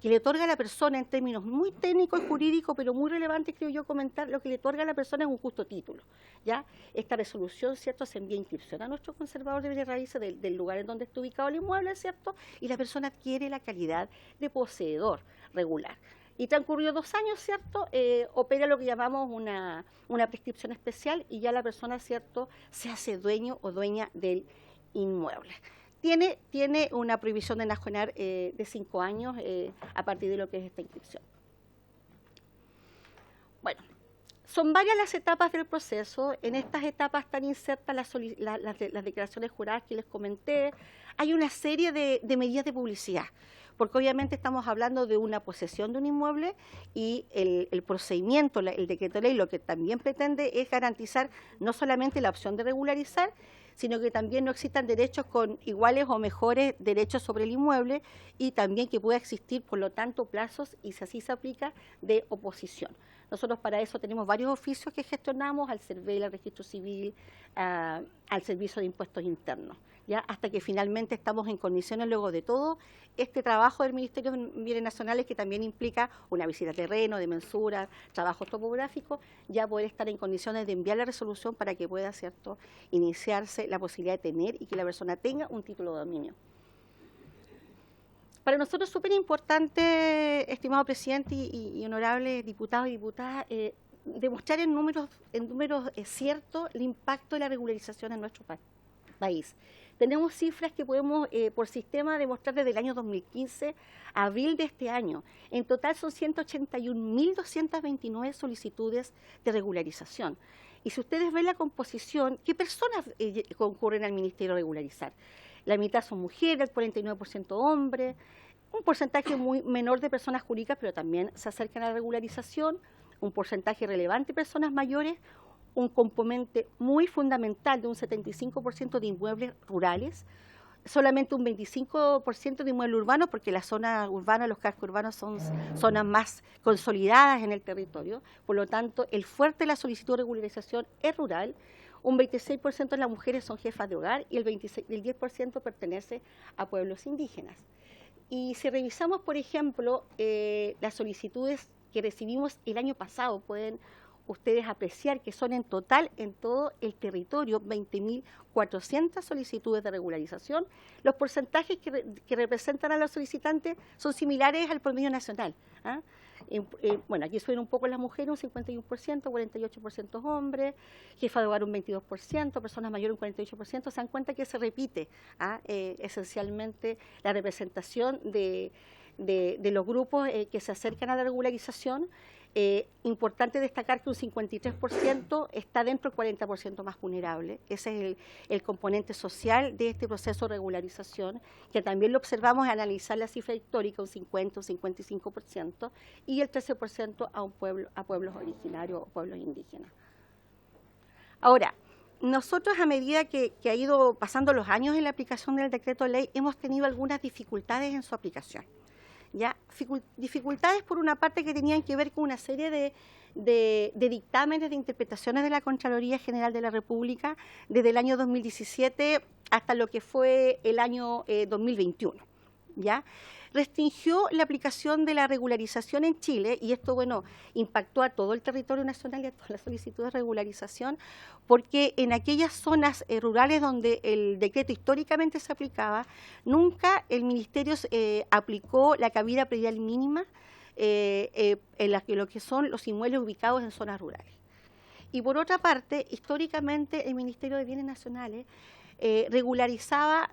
que le otorga a la persona en términos muy técnicos y jurídicos, pero muy relevantes, creo yo, comentar, lo que le otorga a la persona es un justo título, ¿ya? Esta resolución, ¿cierto?, se envía inscripción a nuestro conservador de bienes raíces del lugar en donde está ubicado el inmueble, ¿cierto?, y la persona adquiere la calidad de poseedor regular. Y transcurrido 2 años, ¿cierto?, opera lo que llamamos una prescripción especial y ya la persona, ¿cierto?, se hace dueño o dueña del inmueble. Tiene una prohibición de enajenar de 5 años a partir de lo que es esta inscripción. Bueno, son varias las etapas del proceso. En estas etapas están insertas las declaraciones juradas que les comenté. Hay una serie de medidas de publicidad, porque obviamente estamos hablando de una posesión de un inmueble y el procedimiento, el decreto ley, lo que también pretende es garantizar no solamente la opción de regularizar, sino que también no existan derechos con iguales o mejores derechos sobre el inmueble y también que pueda existir, por lo tanto, plazos, y si así se aplica, de oposición. Nosotros para eso tenemos varios oficios que gestionamos, al CERVEL, al Registro Civil, al Servicio de Impuestos Internos, ¿ya? Hasta que finalmente estamos en condiciones, luego de todo este trabajo del Ministerio de Bienes Nacionales, que también implica una visita a terreno, de mensura, trabajos topográficos, ya poder estar en condiciones de enviar la resolución para que pueda, ¿cierto?, iniciarse la posibilidad de tener y que la persona tenga un título de dominio. Para nosotros es súper importante, estimado presidente y honorables diputados y diputadas, demostrar en números ciertos el impacto de la regularización en nuestro país. Tenemos cifras que podemos, por sistema, demostrar desde el año 2015 a abril de este año. En total son 181.229 solicitudes de regularización. Y si ustedes ven la composición, ¿qué personas concurren al Ministerio a regularizar? La mitad son mujeres, el 49% hombres, un porcentaje muy menor de personas jurídicas, pero también se acercan a la regularización, un porcentaje relevante de personas mayores, un componente muy fundamental de un 75% de inmuebles rurales, solamente un 25% de inmuebles urbanos, porque las zonas urbanas, los cascos urbanos son zonas más consolidadas en el territorio, por lo tanto el fuerte de la solicitud de regularización es rural, un 26% de las mujeres son jefas de hogar y el 10% pertenece a pueblos indígenas. Y si revisamos, por ejemplo, las solicitudes que recibimos el año pasado, pueden ustedes apreciar que son en total en todo el territorio 20.400 solicitudes de regularización. Los porcentajes que representan a los solicitantes son similares al promedio nacional. Bueno, aquí suben un poco las mujeres, un 51%, 48% hombres, jefa de hogar un 22%, personas mayores un 48%. Se dan cuenta que se repite esencialmente la representación de los grupos que se acercan a la regularización. Importante destacar que un 53% está dentro del 40% más vulnerable. Ese es el componente social de este proceso de regularización, que también lo observamos al analizar la cifra histórica, un 50, un 55%, y el 13% a pueblos originarios o pueblos indígenas. Ahora, nosotros a medida que ha ido pasando los años en la aplicación del decreto ley, hemos tenido algunas dificultades en su aplicación. ¿Ya? Dificultades por una parte que tenían que ver con una serie de dictámenes, de interpretaciones de la Contraloría General de la República desde el año 2017 hasta lo que fue el año 2021. ¿ya? Restringió la aplicación de la regularización en Chile, y esto, bueno, impactó a todo el territorio nacional y a todas las solicitudes de regularización, porque en aquellas zonas rurales donde el decreto históricamente se aplicaba, nunca el Ministerio aplicó la cabida predial mínima en lo que son los inmuebles ubicados en zonas rurales. Y por otra parte, históricamente el Ministerio de Bienes Nacionales regularizaba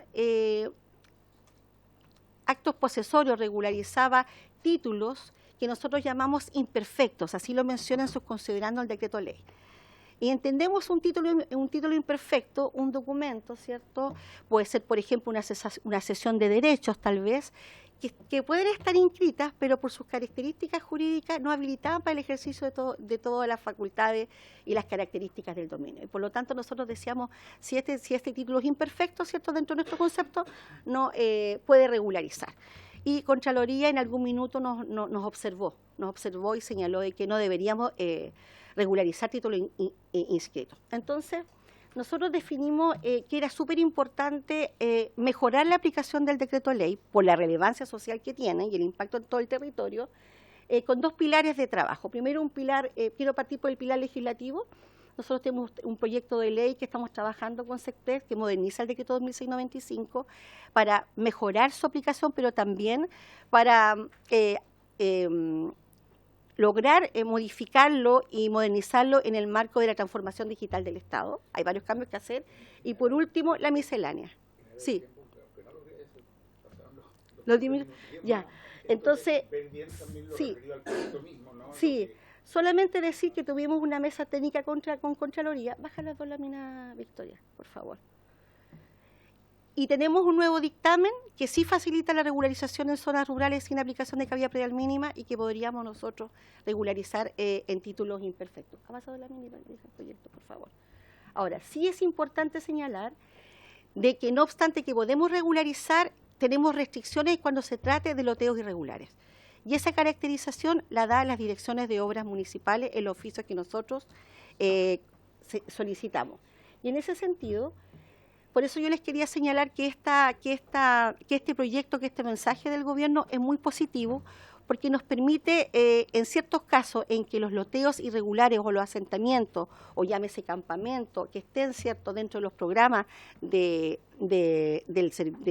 actos posesorios, regularizaba títulos que nosotros llamamos imperfectos, así lo mencionan sus considerando el decreto ley. Y entendemos un título imperfecto, un documento, ¿cierto? Puede ser, por ejemplo, una cesión de derechos, tal vez, que pueden estar inscritas, pero por sus características jurídicas no habilitaban para el ejercicio de todas las facultades y las características del dominio. Y por lo tanto, nosotros decíamos, si este título es imperfecto, ¿cierto?, dentro de nuestro concepto, no puede regularizar. Y Contraloría en algún minuto nos observó y señaló de que no deberíamos regularizar títulos inscritos. Entonces, nosotros definimos que era súper importante mejorar la aplicación del decreto ley por la relevancia social que tiene y el impacto en todo el territorio, con dos pilares de trabajo. Primero, un pilar, quiero partir por el pilar legislativo. Nosotros tenemos un proyecto de ley que estamos trabajando con SECTES que moderniza el decreto 2695 para mejorar su aplicación, pero también para lograr modificarlo y modernizarlo en el marco de la transformación digital del Estado. Hay varios cambios que hacer. Y por último, la miscelánea. Sí. Los 10 minutos. Ya. Entonces, sí. Sí. Solamente decir que tuvimos una mesa técnica con Contraloría. Baja las dos láminas, Victoria, por favor. Y tenemos un nuevo dictamen que sí facilita la regularización en zonas rurales sin aplicación de cabida predial mínima y que podríamos nosotros regularizar en títulos imperfectos. ¿Ha pasado la mínima del proyecto, por favor? Ahora, sí es importante señalar de que no obstante que podemos regularizar, tenemos restricciones cuando se trate de loteos irregulares. Y esa caracterización la da las direcciones de obras municipales, el oficio que nosotros solicitamos. Y en ese sentido, por eso yo les quería señalar que este proyecto, que este mensaje del gobierno es muy positivo, porque nos permite, en ciertos casos en que los loteos irregulares o los asentamientos, o llámese campamento, que estén cierto dentro de los programas del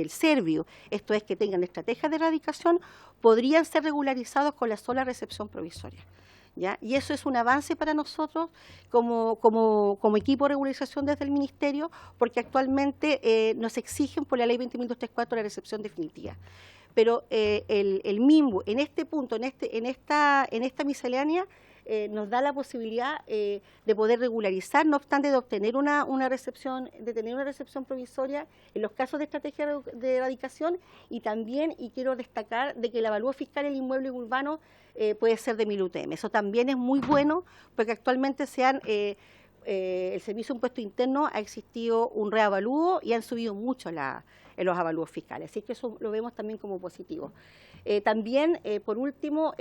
Servio, esto es que tengan estrategias de erradicación, podrían ser regularizados con la sola recepción provisoria. ¿Ya? Y eso es un avance para nosotros como equipo de regularización desde el Ministerio, porque actualmente nos exigen por la Ley 20.234 la recepción definitiva. Pero el MIMBU en este punto, en esta miscelánea, nos da la posibilidad de poder regularizar, no obstante de obtener una recepción, de tener una recepción provisoria en los casos de estrategia de erradicación, y también, y quiero destacar, de que el avalúo fiscal en el inmueble urbano puede ser de 1000 UTM. Eso también es muy bueno, porque actualmente el Servicio de Impuesto Interno ha existido un reavalúo y han subido mucho en los avalúos fiscales, así que eso lo vemos también como positivo. También, por último,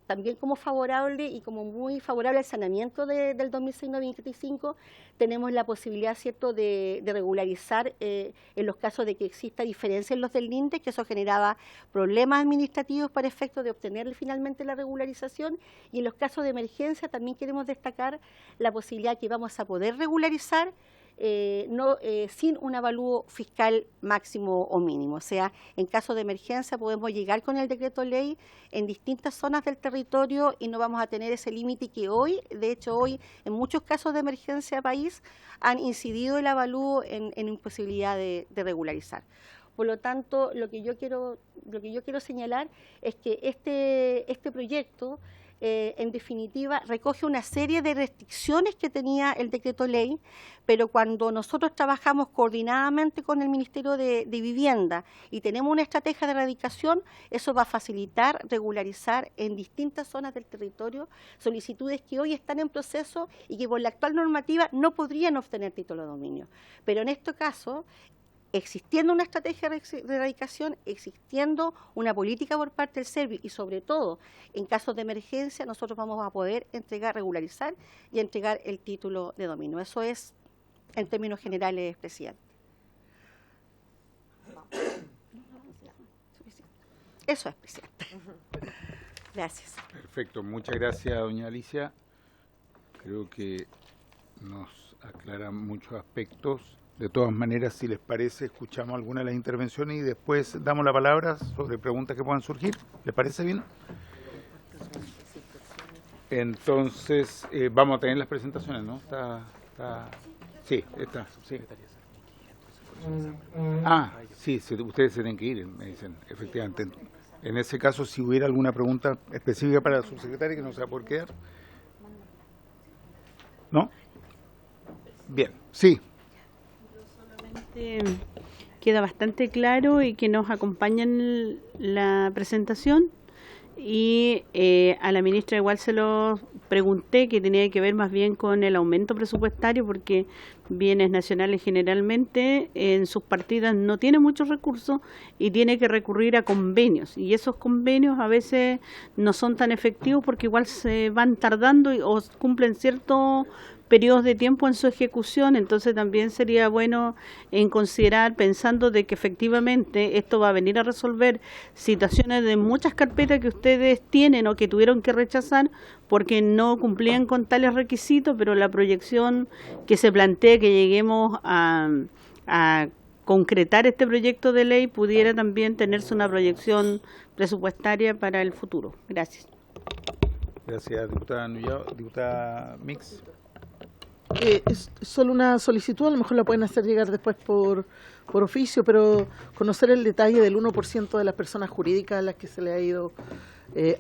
también como favorable y como muy favorable al saneamiento del 2695, tenemos la posibilidad, ¿cierto?, de regularizar en los casos de que exista diferencia en los del INDE, que eso generaba problemas administrativos para efecto de obtener finalmente la regularización, y en los casos de emergencia también queremos destacar la posibilidad que vamos a poder regularizar sin un avalúo fiscal máximo o mínimo. O sea, en caso de emergencia podemos llegar con el decreto ley en distintas zonas del territorio y no vamos a tener ese límite que hoy, de hecho hoy, en muchos casos de emergencia país, han incidido el avalúo en imposibilidad de regularizar. Por lo tanto, lo que yo quiero señalar es que este proyecto, en definitiva, recoge una serie de restricciones que tenía el decreto ley, pero cuando nosotros trabajamos coordinadamente con el Ministerio de Vivienda y tenemos una estrategia de erradicación, eso va a facilitar regularizar en distintas zonas del territorio solicitudes que hoy están en proceso y que por la actual normativa no podrían obtener título de dominio. Pero en este caso, existiendo una estrategia de erradicación, existiendo una política por parte del Servio y sobre todo en casos de emergencia, nosotros vamos a poder regularizar y entregar el título de dominio. Eso es en términos generales, presidente. Eso es, presidente. Gracias. Perfecto, muchas gracias, doña Alicia. Creo que nos aclara muchos aspectos. De todas maneras, si les parece, escuchamos algunas de las intervenciones y después damos la palabra sobre preguntas que puedan surgir. ¿Les parece bien? Entonces, vamos a tener las presentaciones, ¿no? Sí, está. Sí. Sí, ustedes se tienen que ir, me dicen, efectivamente. En ese caso, si hubiera alguna pregunta específica para la subsecretaria que no se va a poder quedar. ¿No? Bien, sí. Queda bastante claro y que nos acompañan en la presentación. Y a la ministra igual se lo pregunté, que tenía que ver más bien con el aumento presupuestario, porque bienes nacionales generalmente en sus partidas no tiene muchos recursos y tiene que recurrir a convenios, y esos convenios a veces no son tan efectivos porque igual se van tardando o cumplen ciertos periodos de tiempo en su ejecución. Entonces también sería bueno en considerar, pensando de que efectivamente esto va a venir a resolver situaciones de muchas carpetas que ustedes tienen o que tuvieron que rechazar porque no cumplían con tales requisitos, pero la proyección que se plantea que lleguemos a concretar este proyecto de ley pudiera también tenerse una proyección presupuestaria para el futuro. Gracias. Gracias, diputada Nullao. Diputada Mix. Es solo una solicitud, a lo mejor la pueden hacer llegar después por oficio, pero conocer el detalle del 1% de las personas jurídicas a las que se le ha ido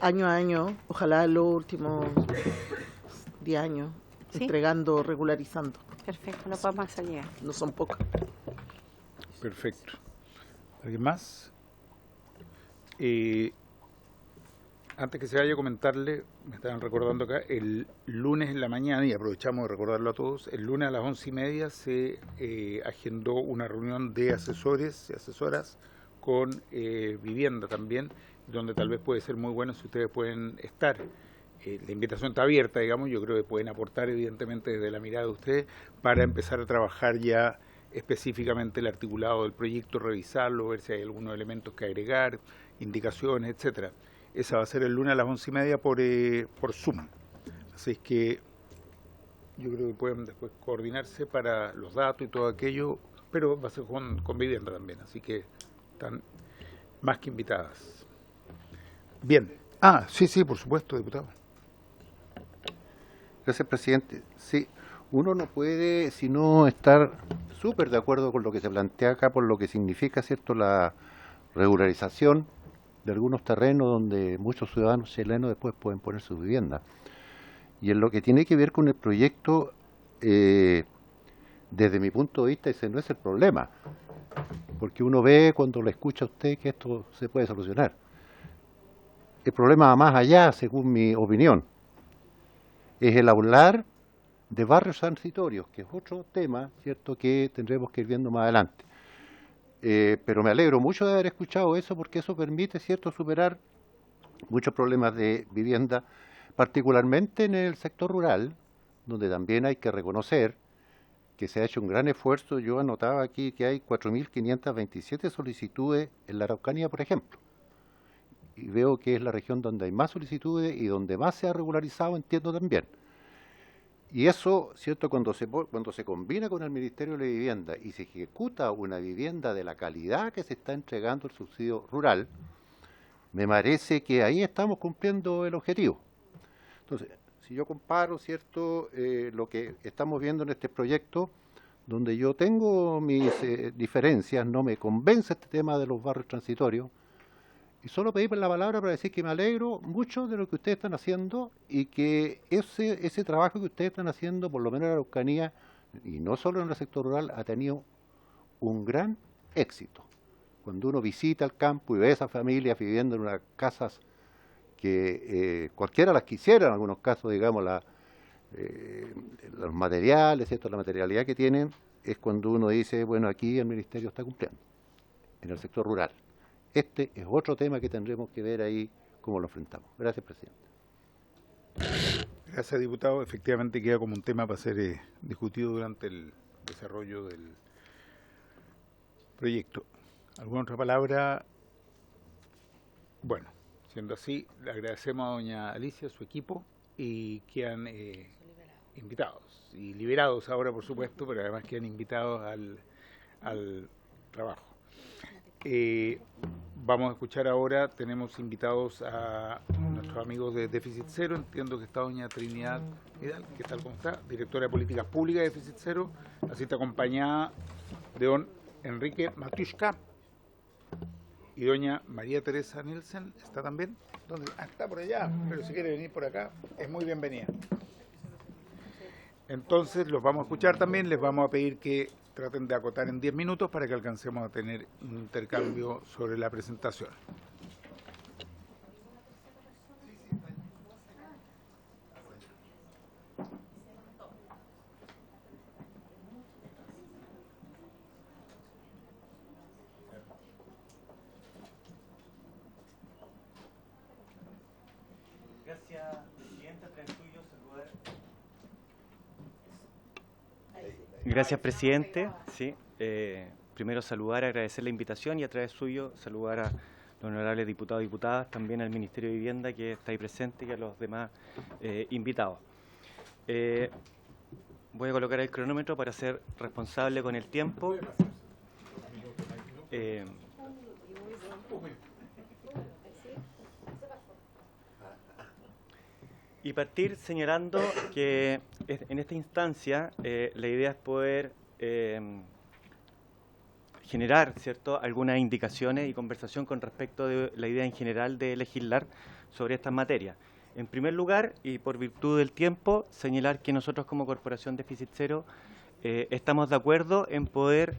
año a año, ojalá en los últimos 10 años, ¿Sí? entregando, regularizando. Perfecto, lo vamos a hacer llegar. No son pocas. Perfecto. ¿Alguien más? Antes que se vaya a comentarle, me estaban recordando acá, el lunes en la mañana, y aprovechamos de recordarlo a todos, el lunes a las 11:30 se agendó una reunión de asesores y asesoras con vivienda también, donde tal vez puede ser muy bueno si ustedes pueden estar. La invitación está abierta, digamos, yo creo que pueden aportar evidentemente desde la mirada de ustedes para empezar a trabajar ya específicamente el articulado del proyecto, revisarlo, ver si hay algunos elementos que agregar, indicaciones, etcétera. Esa va a ser el lunes a las 11:30 por Zoom. Así es que yo creo que pueden después coordinarse para los datos y todo aquello, pero va a ser con vivienda también, así que están más que invitadas. Bien. Sí, por supuesto, diputado. Gracias, presidente. Sí, uno no puede sino estar súper de acuerdo con lo que se plantea acá, por lo que significa, ¿cierto?, la regularización de algunos terrenos donde muchos ciudadanos chilenos después pueden poner sus viviendas. Y en lo que tiene que ver con el proyecto, desde mi punto de vista ese no es el problema, porque uno ve cuando le escucha a usted que esto se puede solucionar. El problema va más allá, según mi opinión, es el hablar de barrios transitorios, que es otro tema, ¿cierto?, que tendremos que ir viendo más adelante. Pero me alegro mucho de haber escuchado eso, porque eso permite, ¿cierto?, superar muchos problemas de vivienda, particularmente en el sector rural, donde también hay que reconocer que se ha hecho un gran esfuerzo. Yo anotaba aquí que hay 4.527 solicitudes en la Araucanía, por ejemplo, y veo que es la región donde hay más solicitudes y donde más se ha regularizado, entiendo también. Y eso, ¿cierto?, cuando se combina con el Ministerio de la Vivienda y se ejecuta una vivienda de la calidad que se está entregando el subsidio rural, me parece que ahí estamos cumpliendo el objetivo. Entonces, si yo comparo, ¿cierto?, lo que estamos viendo en este proyecto, donde yo tengo mis diferencias, no me convence este tema de los barrios transitorios, y solo pedí la palabra para decir que me alegro mucho de lo que ustedes están haciendo y que ese trabajo que ustedes están haciendo, por lo menos en la Araucanía, y no solo en el sector rural, ha tenido un gran éxito. Cuando uno visita el campo y ve a esas familias viviendo en unas casas que cualquiera las quisiera, en algunos casos, digamos, los materiales, ¿cierto?, la materialidad que tienen, es cuando uno dice, bueno, aquí el Ministerio está cumpliendo, en el sector rural. Este es otro tema que tendremos que ver ahí cómo lo enfrentamos. Gracias, presidente. Gracias, diputado. Efectivamente queda como un tema para ser discutido durante el desarrollo del proyecto. ¿Alguna otra palabra? Bueno, siendo así, le agradecemos a doña Alicia, a su equipo, y quedan invitados y liberados ahora, por supuesto, pero además quedan invitados al trabajo. Vamos a escuchar ahora, tenemos invitados a nuestros amigos de Déficit Cero. Entiendo que está doña Trinidad Vidal, ¿qué tal? ¿Cómo está? Directora de Políticas Públicas de Déficit Cero, así está acompañada de don Enrique Matuszka y doña María Teresa Nielsen. ¿Está también? ¿Dónde? Ah, está por allá, pero si quiere venir por acá, es muy bienvenida. Entonces los vamos a escuchar también, les vamos a pedir que traten de acotar en 10 minutos para que alcancemos a tener un intercambio sobre la presentación. Gracias, presidente. Gracias, presidente. Sí, primero saludar, agradecer la invitación y a través suyo saludar a los honorables diputados y diputadas, también al Ministerio de Vivienda que está ahí presente y a los demás invitados. Voy a colocar el cronómetro para ser responsable con el tiempo. Y partir señalando que en esta instancia la idea es poder generar, ¿cierto?, algunas indicaciones y conversación con respecto de la idea en general de legislar sobre estas materias. En primer lugar, y por virtud del tiempo, señalar que nosotros como Corporación Déficit Cero estamos de acuerdo en poder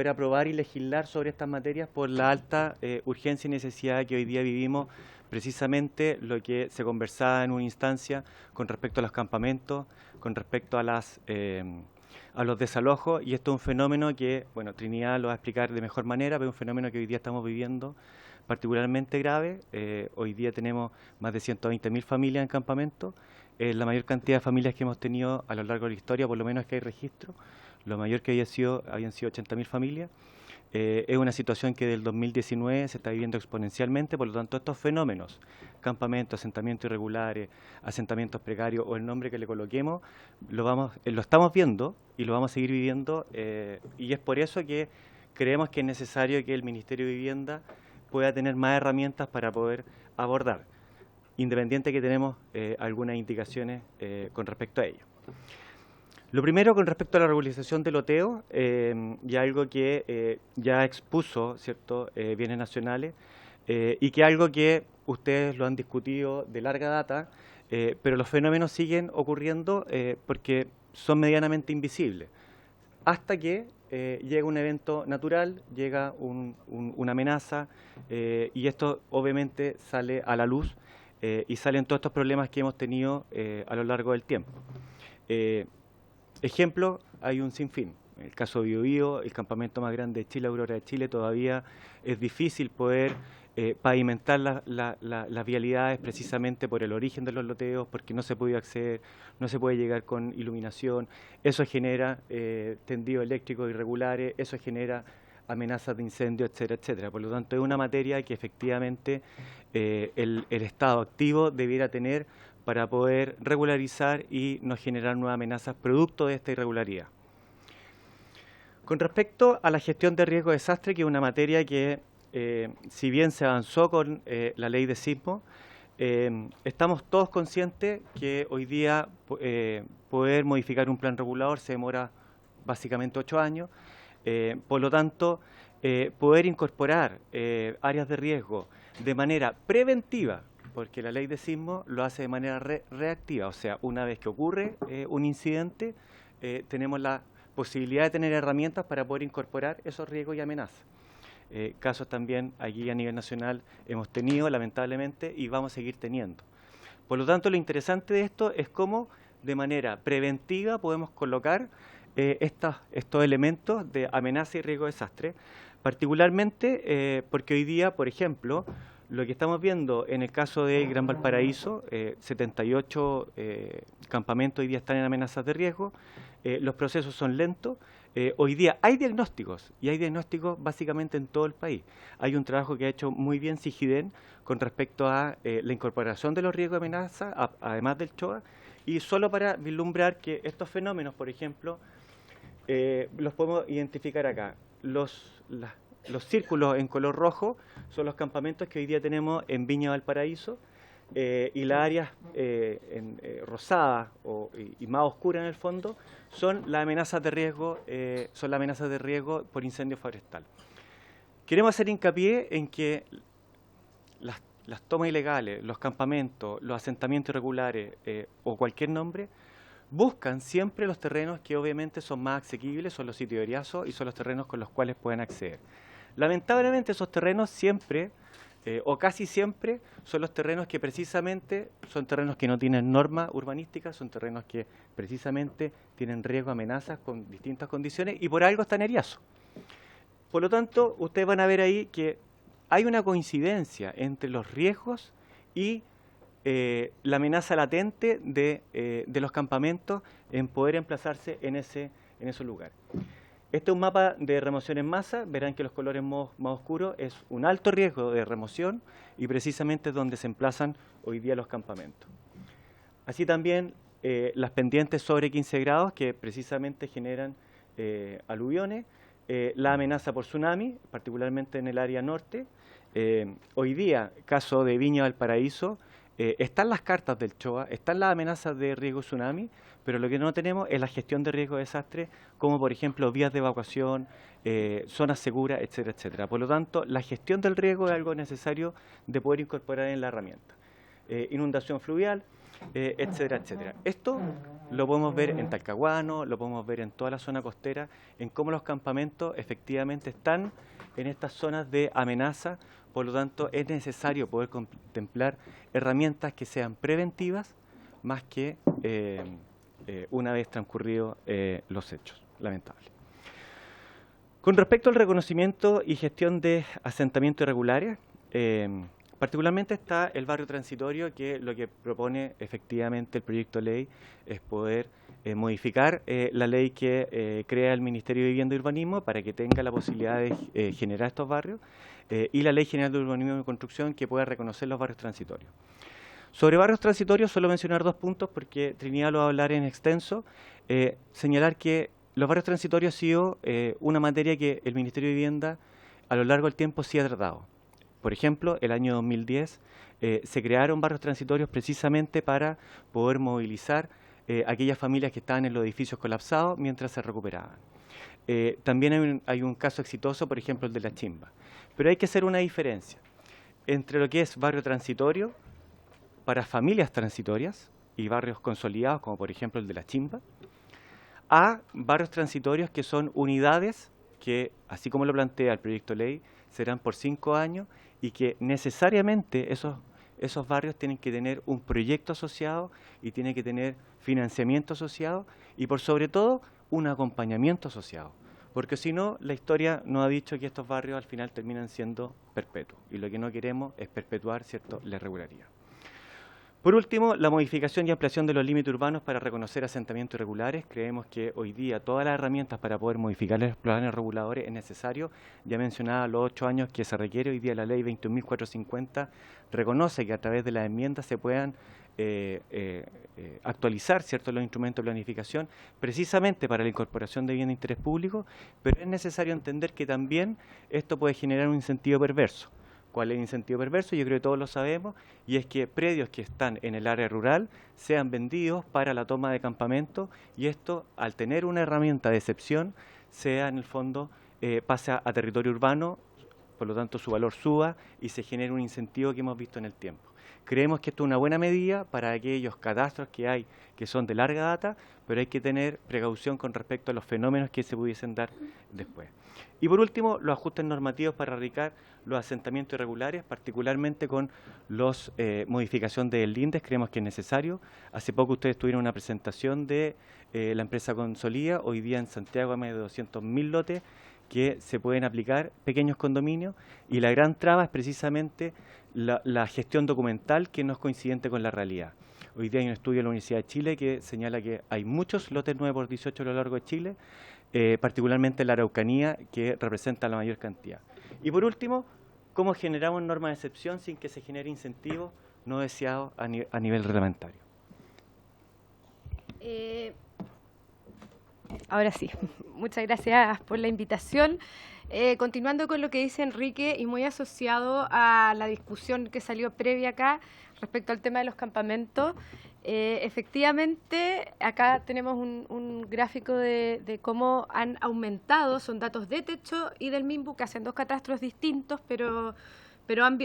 aprobar y legislar sobre estas materias por la alta urgencia y necesidad que hoy día vivimos, precisamente lo que se conversaba en una instancia con respecto a los campamentos, con respecto a los desalojos, y esto es un fenómeno que, bueno, Trinidad lo va a explicar de mejor manera, pero es un fenómeno que hoy día estamos viviendo particularmente grave. Hoy día tenemos más de 120.000 familias en campamento, la mayor cantidad de familias que hemos tenido a lo largo de la historia, por lo menos que hay registro, lo mayor que habían sido 80.000 familias. Es una situación que del 2019 se está viviendo exponencialmente, por lo tanto estos fenómenos, campamentos, asentamientos irregulares, asentamientos precarios o el nombre que le coloquemos, lo estamos viendo y lo vamos a seguir viviendo, y es por eso que creemos que es necesario que el Ministerio de Vivienda pueda tener más herramientas para poder abordar, independiente que tenemos algunas indicaciones con respecto a ello. Lo primero, con respecto a la regularización del loteo, y algo que ya expuso, ¿cierto?, bienes nacionales, y que algo que ustedes lo han discutido de larga data, pero los fenómenos siguen ocurriendo porque son medianamente invisibles, hasta que llega un evento natural, llega una amenaza, y esto obviamente sale a la luz, y salen todos estos problemas que hemos tenido a lo largo del tiempo. Ejemplo, hay un sinfín. En el caso de Biobío, el campamento más grande de Chile, Aurora de Chile, todavía es difícil poder pavimentar las vialidades precisamente por el origen de los loteos, porque no se puede acceder, no se puede llegar con iluminación. Eso genera tendidos eléctricos irregulares, eso genera amenazas de incendio, etcétera, etcétera. Por lo tanto, es una materia que efectivamente el Estado activo debiera tener para poder regularizar y no generar nuevas amenazas producto de esta irregularidad. Con respecto a la gestión de riesgo de desastre, que es una materia que, si bien se avanzó con la ley de sismo, estamos todos conscientes que hoy día poder modificar un plan regulador se demora básicamente 8 años. Por lo tanto, poder incorporar áreas de riesgo de manera preventiva, porque la ley de sismo lo hace de manera reactiva, o sea, una vez que ocurre un incidente, tenemos la posibilidad de tener herramientas para poder incorporar esos riesgos y amenazas. Casos también aquí a nivel nacional hemos tenido, lamentablemente, y vamos a seguir teniendo. Por lo tanto, lo interesante de esto es cómo de manera preventiva podemos colocar estos elementos de amenaza y riesgo de desastre, particularmente porque hoy día, por ejemplo, lo que estamos viendo en el caso de Gran Valparaíso, 78 campamentos hoy día están en amenazas de riesgo, los procesos son lentos, hoy día hay diagnósticos, y hay diagnósticos básicamente en todo el país. Hay un trabajo que ha hecho muy bien Sigiden con respecto a la incorporación de los riesgos de amenaza, además del CHOA, y solo para vislumbrar que estos fenómenos, por ejemplo, los podemos identificar acá. Los círculos en color rojo son los campamentos que hoy día tenemos en Viña Valparaíso, y las áreas rosadas y más oscuras en el fondo son las amenazas de riesgo, por incendio forestal. Queremos hacer hincapié en que las tomas ilegales, los campamentos, los asentamientos irregulares o cualquier nombre buscan siempre los terrenos que obviamente son más asequibles, son los sitios de Eriazo y son los terrenos con los cuales pueden acceder. Lamentablemente esos terrenos siempre o casi siempre son los terrenos que precisamente son terrenos que no tienen norma urbanística, son terrenos que precisamente tienen riesgo, amenazas con distintas condiciones y por algo están en Eriazo. Por lo tanto, ustedes van a ver ahí que hay una coincidencia entre los riesgos y la amenaza latente de los campamentos en poder emplazarse en esos lugares. Este es un mapa de remoción en masa, verán que los colores más oscuros es un alto riesgo de remoción y precisamente es donde se emplazan hoy día los campamentos. Así también las pendientes sobre 15 grados que precisamente generan aluviones, la amenaza por tsunami, particularmente en el área norte. Hoy día, caso de Viña Valparaíso, están las cartas del CHOA, están las amenazas de riesgo tsunami, pero lo que no tenemos es la gestión de riesgo de desastre, como por ejemplo vías de evacuación, zonas seguras, etcétera, etcétera. Por lo tanto, la gestión del riesgo es algo necesario de poder incorporar en la herramienta. Inundación fluvial, etcétera, etcétera. Esto lo podemos ver en Talcahuano, lo podemos ver en toda la zona costera, en cómo los campamentos efectivamente están en estas zonas de amenaza. Por lo tanto, es necesario poder contemplar herramientas que sean preventivas más que una vez transcurridos los hechos lamentables. Con respecto al reconocimiento y gestión de asentamientos irregulares, particularmente está el barrio transitorio, que lo que propone efectivamente el proyecto de ley es poder modificar la ley que crea el Ministerio de Vivienda y Urbanismo para que tenga la posibilidad de generar estos barrios, y la Ley General de Urbanismo y Construcción que pueda reconocer los barrios transitorios. Sobre barrios transitorios, solo mencionar 2 puntos porque Trinidad lo va a hablar en extenso. Señalar que los barrios transitorios ha sido una materia que el Ministerio de Vivienda a lo largo del tiempo sí ha tratado. Por ejemplo, el año 2010 se crearon barrios transitorios precisamente para poder movilizar aquellas familias que estaban en los edificios colapsados mientras se recuperaban. También hay un caso exitoso, por ejemplo, el de La Chimba. Pero hay que hacer una diferencia entre lo que es barrio transitorio para familias transitorias y barrios consolidados, como por ejemplo el de La Chimba, a barrios transitorios que son unidades que, así como lo plantea el proyecto de ley, serán por 5 años y que necesariamente esos barrios tienen que tener un proyecto asociado y tienen que tener financiamiento asociado y por sobre todo un acompañamiento asociado. Porque si no, la historia nos ha dicho que estos barrios al final terminan siendo perpetuos y lo que no queremos es perpetuar, ¿cierto?, la irregularidad. Por último, la modificación y ampliación de los límites urbanos para reconocer asentamientos irregulares. Creemos que hoy día todas las herramientas para poder modificar los planes reguladores es necesario. Ya mencionaba los 8 años que se requiere. Hoy día la ley 21.450 reconoce que a través de las enmiendas se puedan actualizar, ¿cierto?, los instrumentos de planificación precisamente para la incorporación de bien de interés público, pero es necesario entender que también esto puede generar un incentivo perverso. ¿Cuál es el incentivo perverso? Yo creo que todos lo sabemos, y es que predios que están en el área rural sean vendidos para la toma de campamentos, y esto, al tener una herramienta de excepción, sea en el fondo, pasa a territorio urbano, por lo tanto su valor suba y se genera un incentivo que hemos visto en el tiempo. Creemos que esto es una buena medida para aquellos catastros que hay que son de larga data, pero hay que tener precaución con respecto a los fenómenos que se pudiesen dar después. Y por último, los ajustes normativos para erradicar los asentamientos irregulares, particularmente con los modificación del INDES, creemos que es necesario. Hace poco ustedes tuvieron una presentación de la empresa Consolida, hoy día en Santiago hay más de 200.000 lotes que se pueden aplicar, pequeños condominios, y la gran traba es precisamente la gestión documental que no es coincidente con la realidad. Hoy día hay un estudio de la Universidad de Chile que señala que hay muchos lotes 9x18 a lo largo de Chile, particularmente en la Araucanía, que representa la mayor cantidad. Y por último, ¿cómo generamos normas de excepción sin que se genere incentivos no deseados a nivel reglamentario? Ahora sí, muchas gracias por la invitación. Continuando con lo que dice Enrique y muy asociado a la discusión que salió previa acá respecto al tema de los campamentos, efectivamente acá tenemos un gráfico de cómo han aumentado, son datos de Techo y del MIMBU, que hacen dos catastros distintos, pero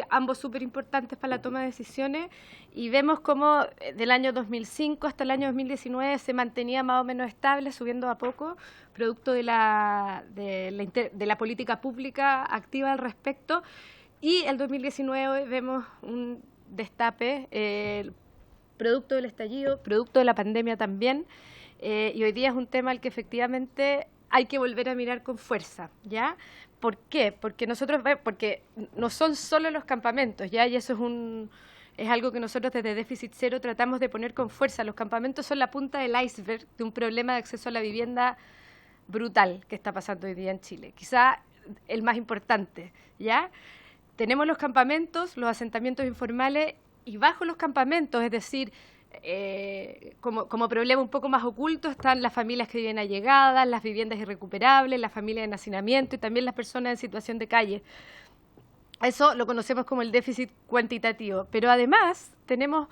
ambos súper importantes para la toma de decisiones, y vemos cómo del año 2005 hasta el año 2019 se mantenía más o menos estable, subiendo a poco, producto de la política pública activa al respecto, y el 2019 vemos un destape, producto del estallido, producto de la pandemia también, y hoy día es un tema al que efectivamente hay que volver a mirar con fuerza, ¿ya? ¿Por qué? Porque no son solo los campamentos, ¿ya? Y eso es algo que nosotros desde Déficit Cero tratamos de poner con fuerza. Los campamentos son la punta del iceberg de un problema de acceso a la vivienda brutal que está pasando hoy día en Chile. Quizá el más importante, ¿ya? Tenemos los campamentos, los asentamientos informales, y bajo los campamentos, es decir, como problema un poco más oculto, están las familias que viven allegadas, las viviendas irrecuperables, las familias en hacinamiento y también las personas en situación de calle. Eso lo conocemos como el déficit cuantitativo. Pero además tenemos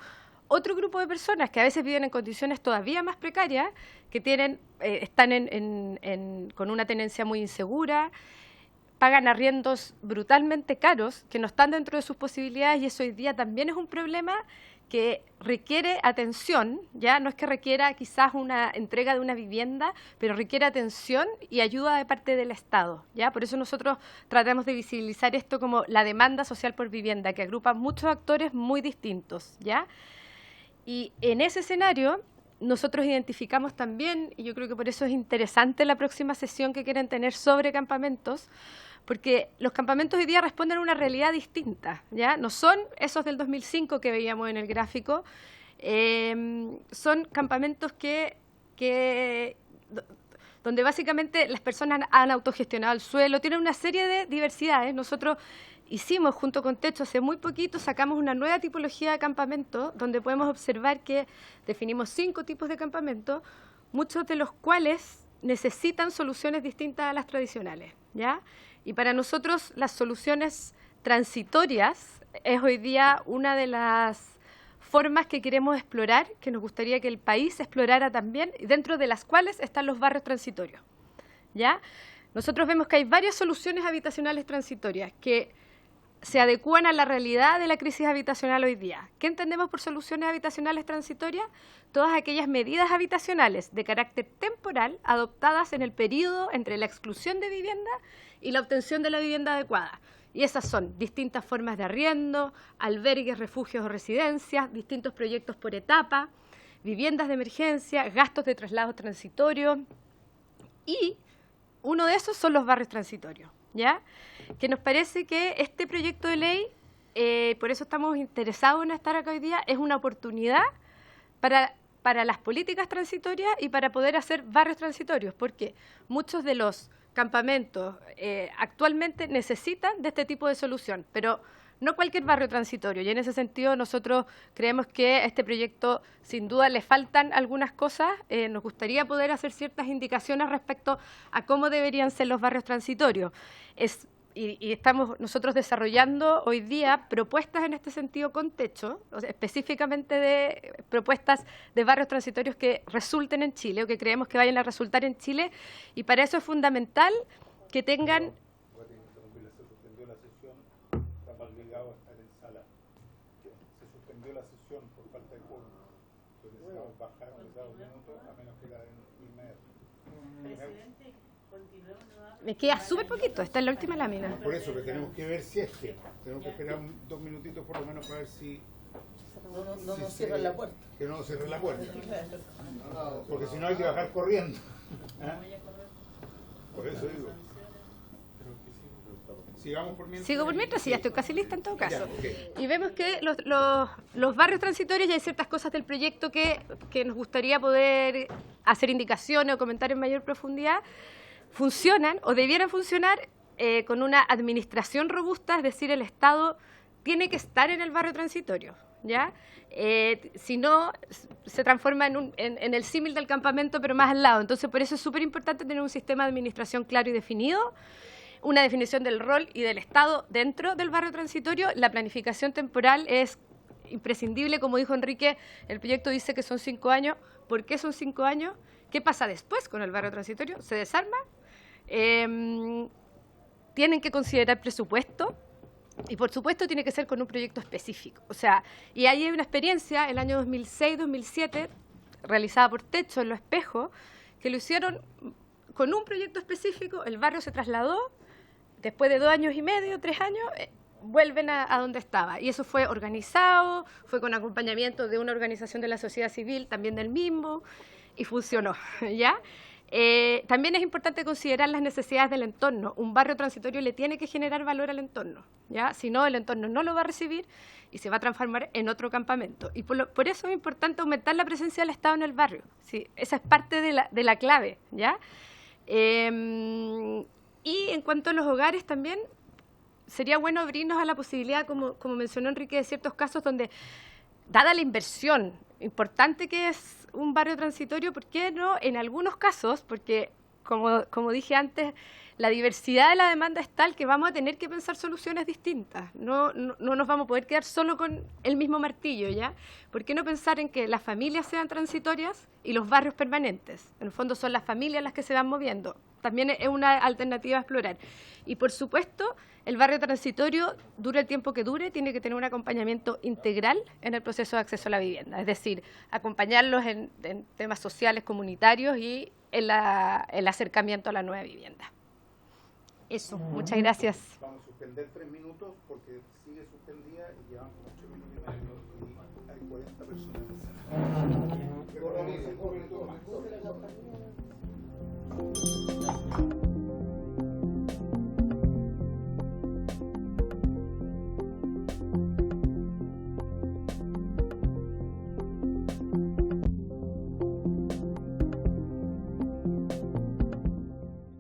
otro grupo de personas que a veces viven en condiciones todavía más precarias, que están con una tenencia muy insegura, pagan arriendos brutalmente caros, que no están dentro de sus posibilidades, y eso hoy día también es un problema que requiere atención, ya no es que requiera quizás una entrega de una vivienda, pero requiere atención y ayuda de parte del Estado, ya. Por eso nosotros tratamos de visibilizar esto como la demanda social por vivienda, que agrupa muchos actores muy distintos, ya. Y en ese escenario nosotros identificamos también, y yo creo que por eso es interesante la próxima sesión que quieren tener sobre campamentos, porque los campamentos hoy día responden a una realidad distinta, ¿ya? No son esos del 2005 que veíamos en el gráfico, son campamentos donde básicamente las personas han autogestionado el suelo, tienen una serie de diversidades. Nosotros hicimos, junto con Techo, hace muy poquito, sacamos una nueva tipología de campamento, donde podemos observar que definimos 5 tipos de campamentos, muchos de los cuales necesitan soluciones distintas a las tradicionales, ¿ya? Y para nosotros las soluciones transitorias es hoy día una de las formas que queremos explorar, que nos gustaría que el país explorara también, dentro de las cuales están los barrios transitorios, ¿ya? Nosotros vemos que hay varias soluciones habitacionales transitorias que se adecúan a la realidad de la crisis habitacional hoy día. ¿Qué entendemos por soluciones habitacionales transitorias? Todas aquellas medidas habitacionales de carácter temporal adoptadas en el periodo entre la exclusión de vivienda y la obtención de la vivienda adecuada. Y esas son distintas formas de arriendo, albergues, refugios o residencias, distintos proyectos por etapa, viviendas de emergencia, gastos de traslado transitorio, y uno de esos son los barrios transitorios, ¿ya? Que nos parece que este proyecto de ley, por eso estamos interesados en estar acá hoy día, es una oportunidad para las políticas transitorias y para poder hacer barrios transitorios, porque muchos de los campamentos actualmente necesitan de este tipo de solución, pero no cualquier barrio transitorio, y en ese sentido nosotros creemos que a este proyecto sin duda le faltan algunas cosas. Nos gustaría poder hacer ciertas indicaciones respecto a cómo deberían ser los barrios transitorios. Y estamos nosotros desarrollando hoy día propuestas en este sentido con Techo, o sea, específicamente de propuestas de barrios transitorios que resulten en Chile o que creemos que vayan a resultar en Chile, y para eso es fundamental que tengan... Me queda súper poquito, esta es la última lámina. Por eso que tenemos que ver si es que tenemos que esperar 2 minutitos por lo menos para ver si no nos cierran la puerta. Que no nos cierren la puerta. Porque si no hay que bajar corriendo. Por eso digo. Sigamos por mientras. Sigo por mientras, sí, ya estoy casi lista en todo caso. Ya, okay. Y vemos que los barrios transitorios, ya hay ciertas cosas del proyecto que nos gustaría poder hacer indicaciones o comentar en mayor profundidad. funcionan o debieran funcionar con una administración robusta, es decir, el Estado tiene que estar en el barrio transitorio, ¿ya? Si no, se transforma en el símil del campamento, pero más al lado. Entonces, por eso es súper importante tener un sistema de administración claro y definido, una definición del rol y del Estado dentro del barrio transitorio. La planificación temporal es imprescindible, como dijo Enrique, el proyecto dice que son 5 años. ¿Por qué son 5 años? ¿Qué pasa después con el barrio transitorio? ¿Se desarma? Tienen que considerar presupuesto y, por supuesto, tiene que ser con un proyecto específico. O sea, y ahí hay una experiencia, el año 2006-2007, realizada por Techo en Los Espejos, que lo hicieron con un proyecto específico. El barrio se trasladó, después de 2 años y medio, 3 años, vuelven a donde estaba. Y eso fue organizado, fue con acompañamiento de una organización de la sociedad civil, también del mismo, y funcionó, ¿ya? También es importante considerar las necesidades del entorno. Un barrio transitorio le tiene que generar valor al entorno, ¿ya? Si no, el entorno no lo va a recibir y se va a transformar en otro campamento. Y por eso es importante aumentar la presencia del Estado en el barrio. ¿Sí? Esa es parte de la clave, ¿ya? Y en cuanto a los hogares también, sería bueno abrirnos a la posibilidad, como mencionó Enrique, de ciertos casos donde, dada la inversión importante que es un barrio transitorio, ¿por qué no? En algunos casos, porque como dije antes, la diversidad de la demanda es tal que vamos a tener que pensar soluciones distintas. No nos vamos a poder quedar solo con el mismo martillo, ¿ya? ¿Por qué no pensar en que las familias sean transitorias y los barrios permanentes? En el fondo son las familias las que se van moviendo. También es una alternativa a explorar. Y por supuesto, el barrio transitorio, dure el tiempo que dure, tiene que tener un acompañamiento integral en el proceso de acceso a la vivienda. Es decir, acompañarlos en temas sociales, comunitarios y el acercamiento a la nueva vivienda. Eso, muchas gracias. Vamos a suspender 3 minutos porque sigue suspendida y llevamos 8 minutos y medio y hay 40 personas. Recordamos 5 minutos más.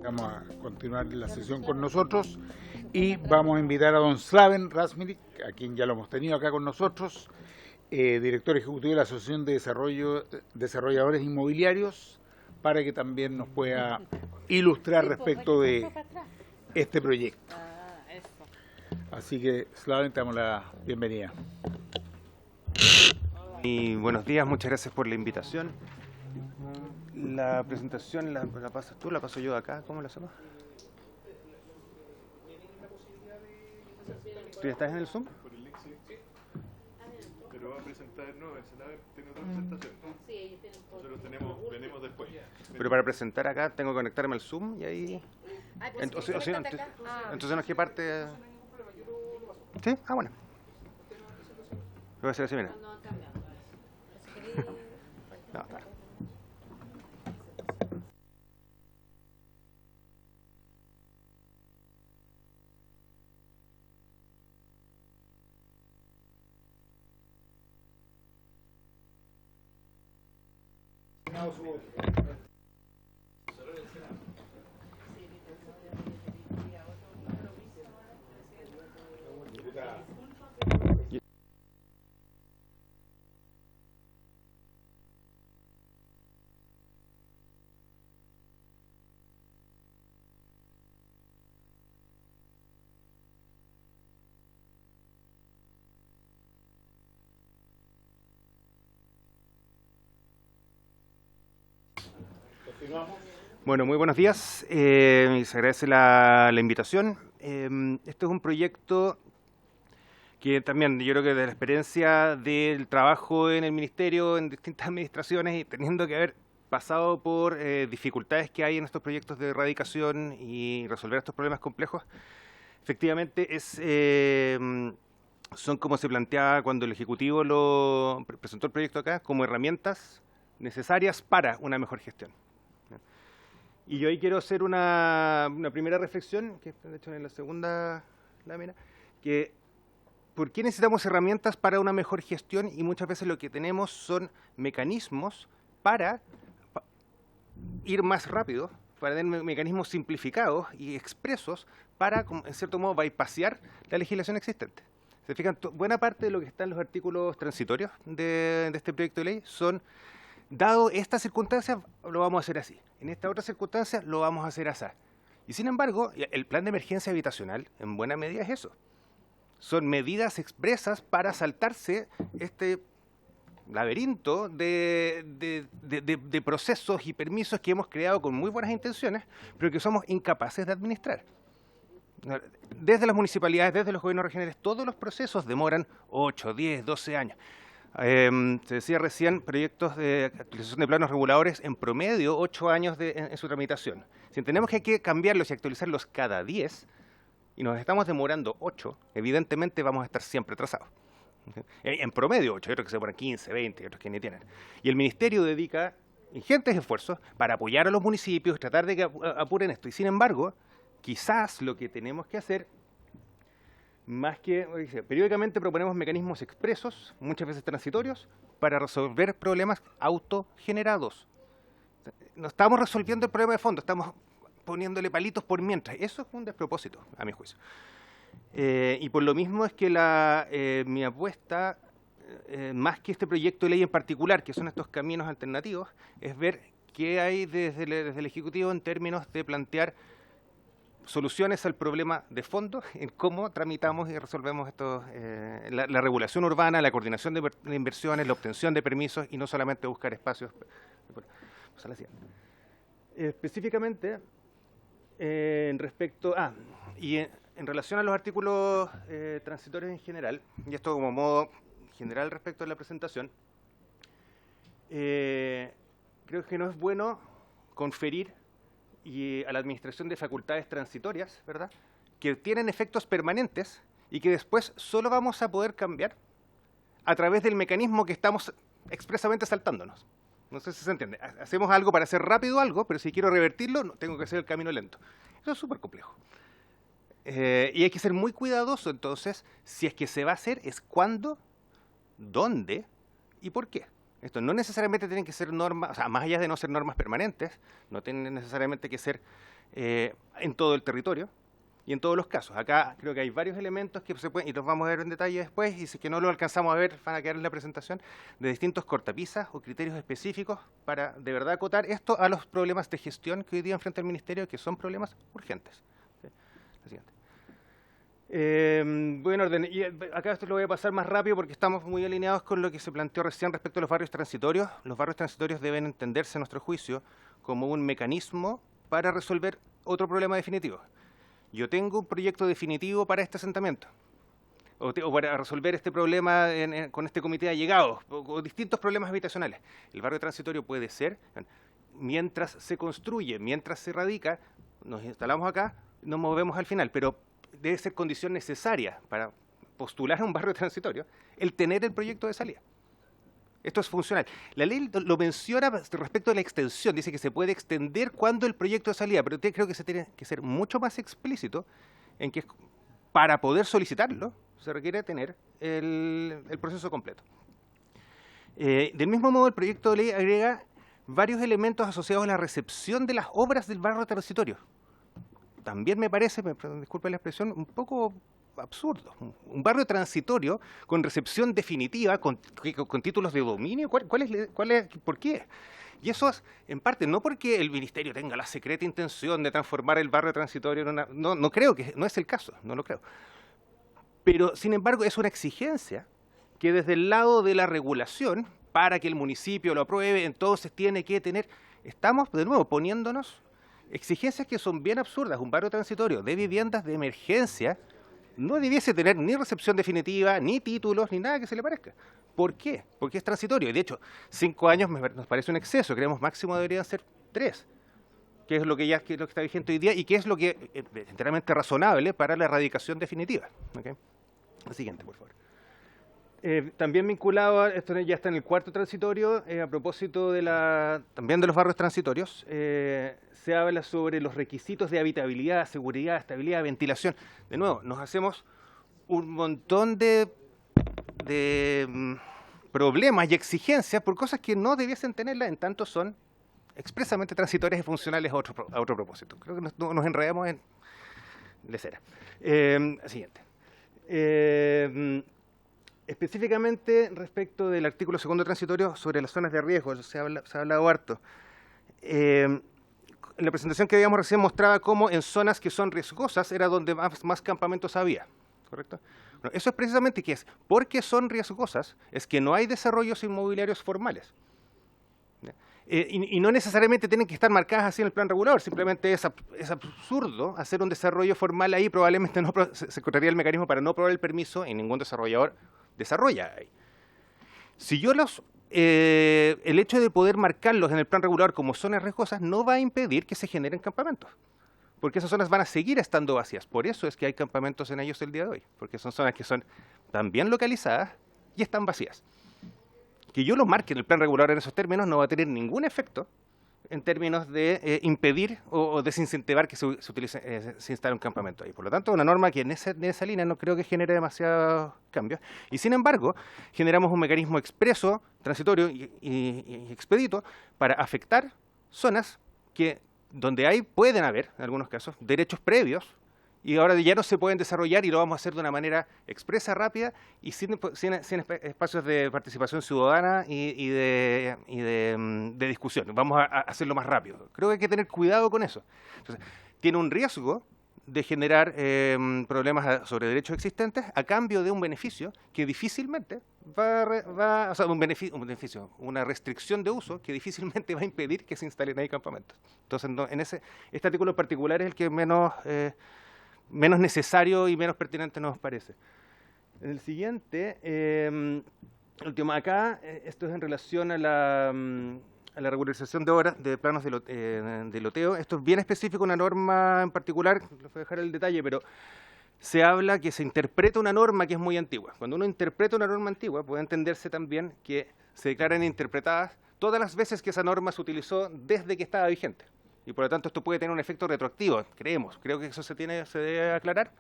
Vamos a continuar la sesión con nosotros y vamos a invitar a don Slaven Razmiric, a quien ya lo hemos tenido acá con nosotros, director ejecutivo de la Asociación de Desarrolladores Inmobiliarios, para que también nos pueda ilustrar respecto de este proyecto. Así que, Slaven, te damos la bienvenida. Y buenos días, muchas gracias por la invitación. La presentación la pasas tú, la paso yo acá, ¿cómo la hacemos? ¿Tú ya estás en el Zoom? Pero va a presentar, no, el Senado tiene otra presentación. Sí, ellos tienen todo. Nosotros venimos después. Pero para presentar acá tengo que conectarme al Zoom y ahí... Entonces, ¿no es que parte...? ¿Sí? Ah, bueno. Lo voy a hacer así, mira. No, claro. Bueno, muy buenos días. Se agradece la invitación. Este es un proyecto que también yo creo que de la experiencia del trabajo en el Ministerio, en distintas administraciones y teniendo que haber pasado por dificultades que hay en estos proyectos de erradicación y resolver estos problemas complejos, efectivamente son como se planteaba cuando el Ejecutivo lo presentó el proyecto acá, como herramientas necesarias para una mejor gestión. Y yo ahí quiero hacer una primera reflexión, que de hecho en la segunda lámina, que ¿por qué necesitamos herramientas para una mejor gestión? Y muchas veces lo que tenemos son mecanismos para ir más rápido para tener mecanismos simplificados y expresos para, en cierto modo, bypassear la legislación existente. Se fijan, buena parte de lo que está en los artículos transitorios de este proyecto de ley son, dado estas circunstancias, lo vamos a hacer así. En esta otra circunstancia, lo vamos a hacer así. Y sin embargo, el plan de emergencia habitacional, en buena medida, es eso. Son medidas expresas para saltarse este laberinto de procesos y permisos que hemos creado con muy buenas intenciones, pero que somos incapaces de administrar. Desde las municipalidades, desde los gobiernos regionales, todos los procesos demoran 8, 10, 12 años. Se decía recién, proyectos de actualización de planos reguladores en promedio 8 años en su tramitación. Si entendemos que hay que cambiarlos y actualizarlos cada 10, y nos estamos demorando 8, evidentemente vamos a estar siempre atrasados. En promedio 8, hay otros que se demoran 15, 20, otros que ni tienen. Y el Ministerio dedica ingentes esfuerzos para apoyar a los municipios, tratar de que apuren esto. Y sin embargo, quizás lo que tenemos que hacer, más que periódicamente proponemos mecanismos expresos, muchas veces transitorios, para resolver problemas autogenerados. No estamos resolviendo el problema de fondo, estamos poniéndole palitos por mientras. Eso es un despropósito, a mi juicio. Y por lo mismo es que mi apuesta, más que este proyecto de ley en particular, que son estos caminos alternativos, es ver qué hay desde el Ejecutivo en términos de plantear soluciones al problema de fondo, en cómo tramitamos y resolvemos esto, la regulación urbana, la coordinación de inversiones, la obtención de permisos y no solamente buscar espacios. Vamos a la siguiente. Específicamente, en relación a los artículos transitorios en general, y esto como modo general respecto a la presentación, creo que no es bueno conferir a la administración de facultades transitorias, ¿verdad?, que tienen efectos permanentes y que después solo vamos a poder cambiar a través del mecanismo que estamos expresamente saltándonos. No sé si se entiende. Hacemos algo para hacer rápido algo, pero si quiero revertirlo, tengo que hacer el camino lento. Eso es súper complejo. Y hay que ser muy cuidadoso, entonces, si es que se va a hacer, es cuándo, dónde y por qué. Esto no necesariamente tienen que ser normas, o sea, más allá de no ser normas permanentes, no tienen necesariamente que ser en todo el territorio y en todos los casos. Acá creo que hay varios elementos que se pueden, y los vamos a ver en detalle después, y si es que no lo alcanzamos a ver, van a quedar en la presentación, de distintos cortapisas o criterios específicos para de verdad acotar esto a los problemas de gestión que hoy día enfrenta el Ministerio, que son problemas urgentes. ¿Sí? La siguiente. Buen orden. Y acá esto lo voy a pasar más rápido porque estamos muy alineados con lo que se planteó recién respecto a los barrios transitorios. Los barrios transitorios deben entenderse, a nuestro juicio, como un mecanismo para resolver otro problema definitivo. Yo tengo un proyecto definitivo para este asentamiento, o para resolver este problema con este comité de allegados, o distintos problemas habitacionales. El barrio transitorio puede ser, mientras se construye, mientras se radica, nos instalamos acá, nos movemos al final, pero debe ser condición necesaria para postular a un barrio transitorio el tener el proyecto de salida. Esto es funcional. La ley lo menciona respecto a la extensión, dice que se puede extender cuando el proyecto de salida, pero creo que se tiene que ser mucho más explícito en que para poder solicitarlo se requiere tener el proceso completo. Del mismo modo, el proyecto de ley agrega varios elementos asociados a la recepción de las obras del barrio transitorio. También me parece, disculpe la expresión, un poco absurdo. Un barrio transitorio con recepción definitiva, con títulos de dominio, ¿cuál es, ¿por qué? Y eso es, en parte, no porque el Ministerio tenga la secreta intención de transformar el barrio transitorio en una... No creo que... No es el caso, no lo creo. Pero, sin embargo, es una exigencia que desde el lado de la regulación, para que el municipio lo apruebe, entonces tiene que tener... Estamos, de nuevo, poniéndonos exigencias que son bien absurdas. Un barrio transitorio de viviendas de emergencia no debiese tener ni recepción definitiva, ni títulos, ni nada que se le parezca. ¿Por qué? Porque es transitorio. Y de hecho, 5 años nos parece un exceso. Creemos máximo deberían ser 3, que es lo que está vigente hoy día y que es lo que es enteramente razonable para la erradicación definitiva. ¿Okay? La siguiente, por favor. También vinculado, esto ya está en el cuarto transitorio, a propósito también de los barrios transitorios, se habla sobre los requisitos de habitabilidad, seguridad, estabilidad, ventilación. De nuevo, nos hacemos un montón de problemas y exigencias por cosas que no debiesen tenerlas, en tanto son expresamente transitorias y funcionales a otro propósito. Creo que nos enredamos en lecera. Siguiente. Específicamente respecto del artículo segundo transitorio sobre las zonas de riesgo, se ha hablado harto. En la presentación que habíamos recién mostraba cómo en zonas que son riesgosas era donde más campamentos había, ¿correcto? Bueno, eso es precisamente que es, porque son riesgosas, es que no hay desarrollos inmobiliarios formales. Y no necesariamente tienen que estar marcadas así en el plan regulador, simplemente es absurdo hacer un desarrollo formal ahí, probablemente no se encontraría el mecanismo para no aprobar el permiso y ningún desarrollador desarrolla ahí. Si yo el hecho de poder marcarlos en el plan regulador como zonas riesgosas no va a impedir que se generen campamentos, porque esas zonas van a seguir estando vacías. Por eso es que hay campamentos en ellos el día de hoy, porque son zonas que son tan bien localizadas y están vacías. Que yo los marque en el plan regulador en esos términos no va a tener ningún efecto en términos de impedir o desincentivar que se instale un campamento ahí. Por lo tanto, una norma que en esa línea no creo que genere demasiados cambios. Y sin embargo, generamos un mecanismo expreso, transitorio y expedito para afectar zonas donde pueden haber, en algunos casos, derechos previos y ahora ya no se pueden desarrollar y lo vamos a hacer de una manera expresa, rápida y sin espacios de participación ciudadana y de discusión. Vamos a hacerlo más rápido. Creo que hay que tener cuidado con eso. Entonces, tiene un riesgo de generar problemas sobre derechos existentes a cambio de un beneficio que difícilmente o sea, una restricción de uso que difícilmente va a impedir que se instalen ahí campamentos. Entonces, este artículo en particular es el que menos necesario y menos pertinente nos parece. En el siguiente, último acá, esto es en relación a la regularización de obras de planos de loteo. Esto es bien específico, una norma en particular, les voy a dejar el detalle, pero se habla que se interpreta una norma que es muy antigua. Cuando uno interpreta una norma antigua, puede entenderse también que se declaran interpretadas todas las veces que esa norma se utilizó desde que estaba vigente. Y por lo tanto esto puede tener un efecto retroactivo, creo que eso se debe aclarar,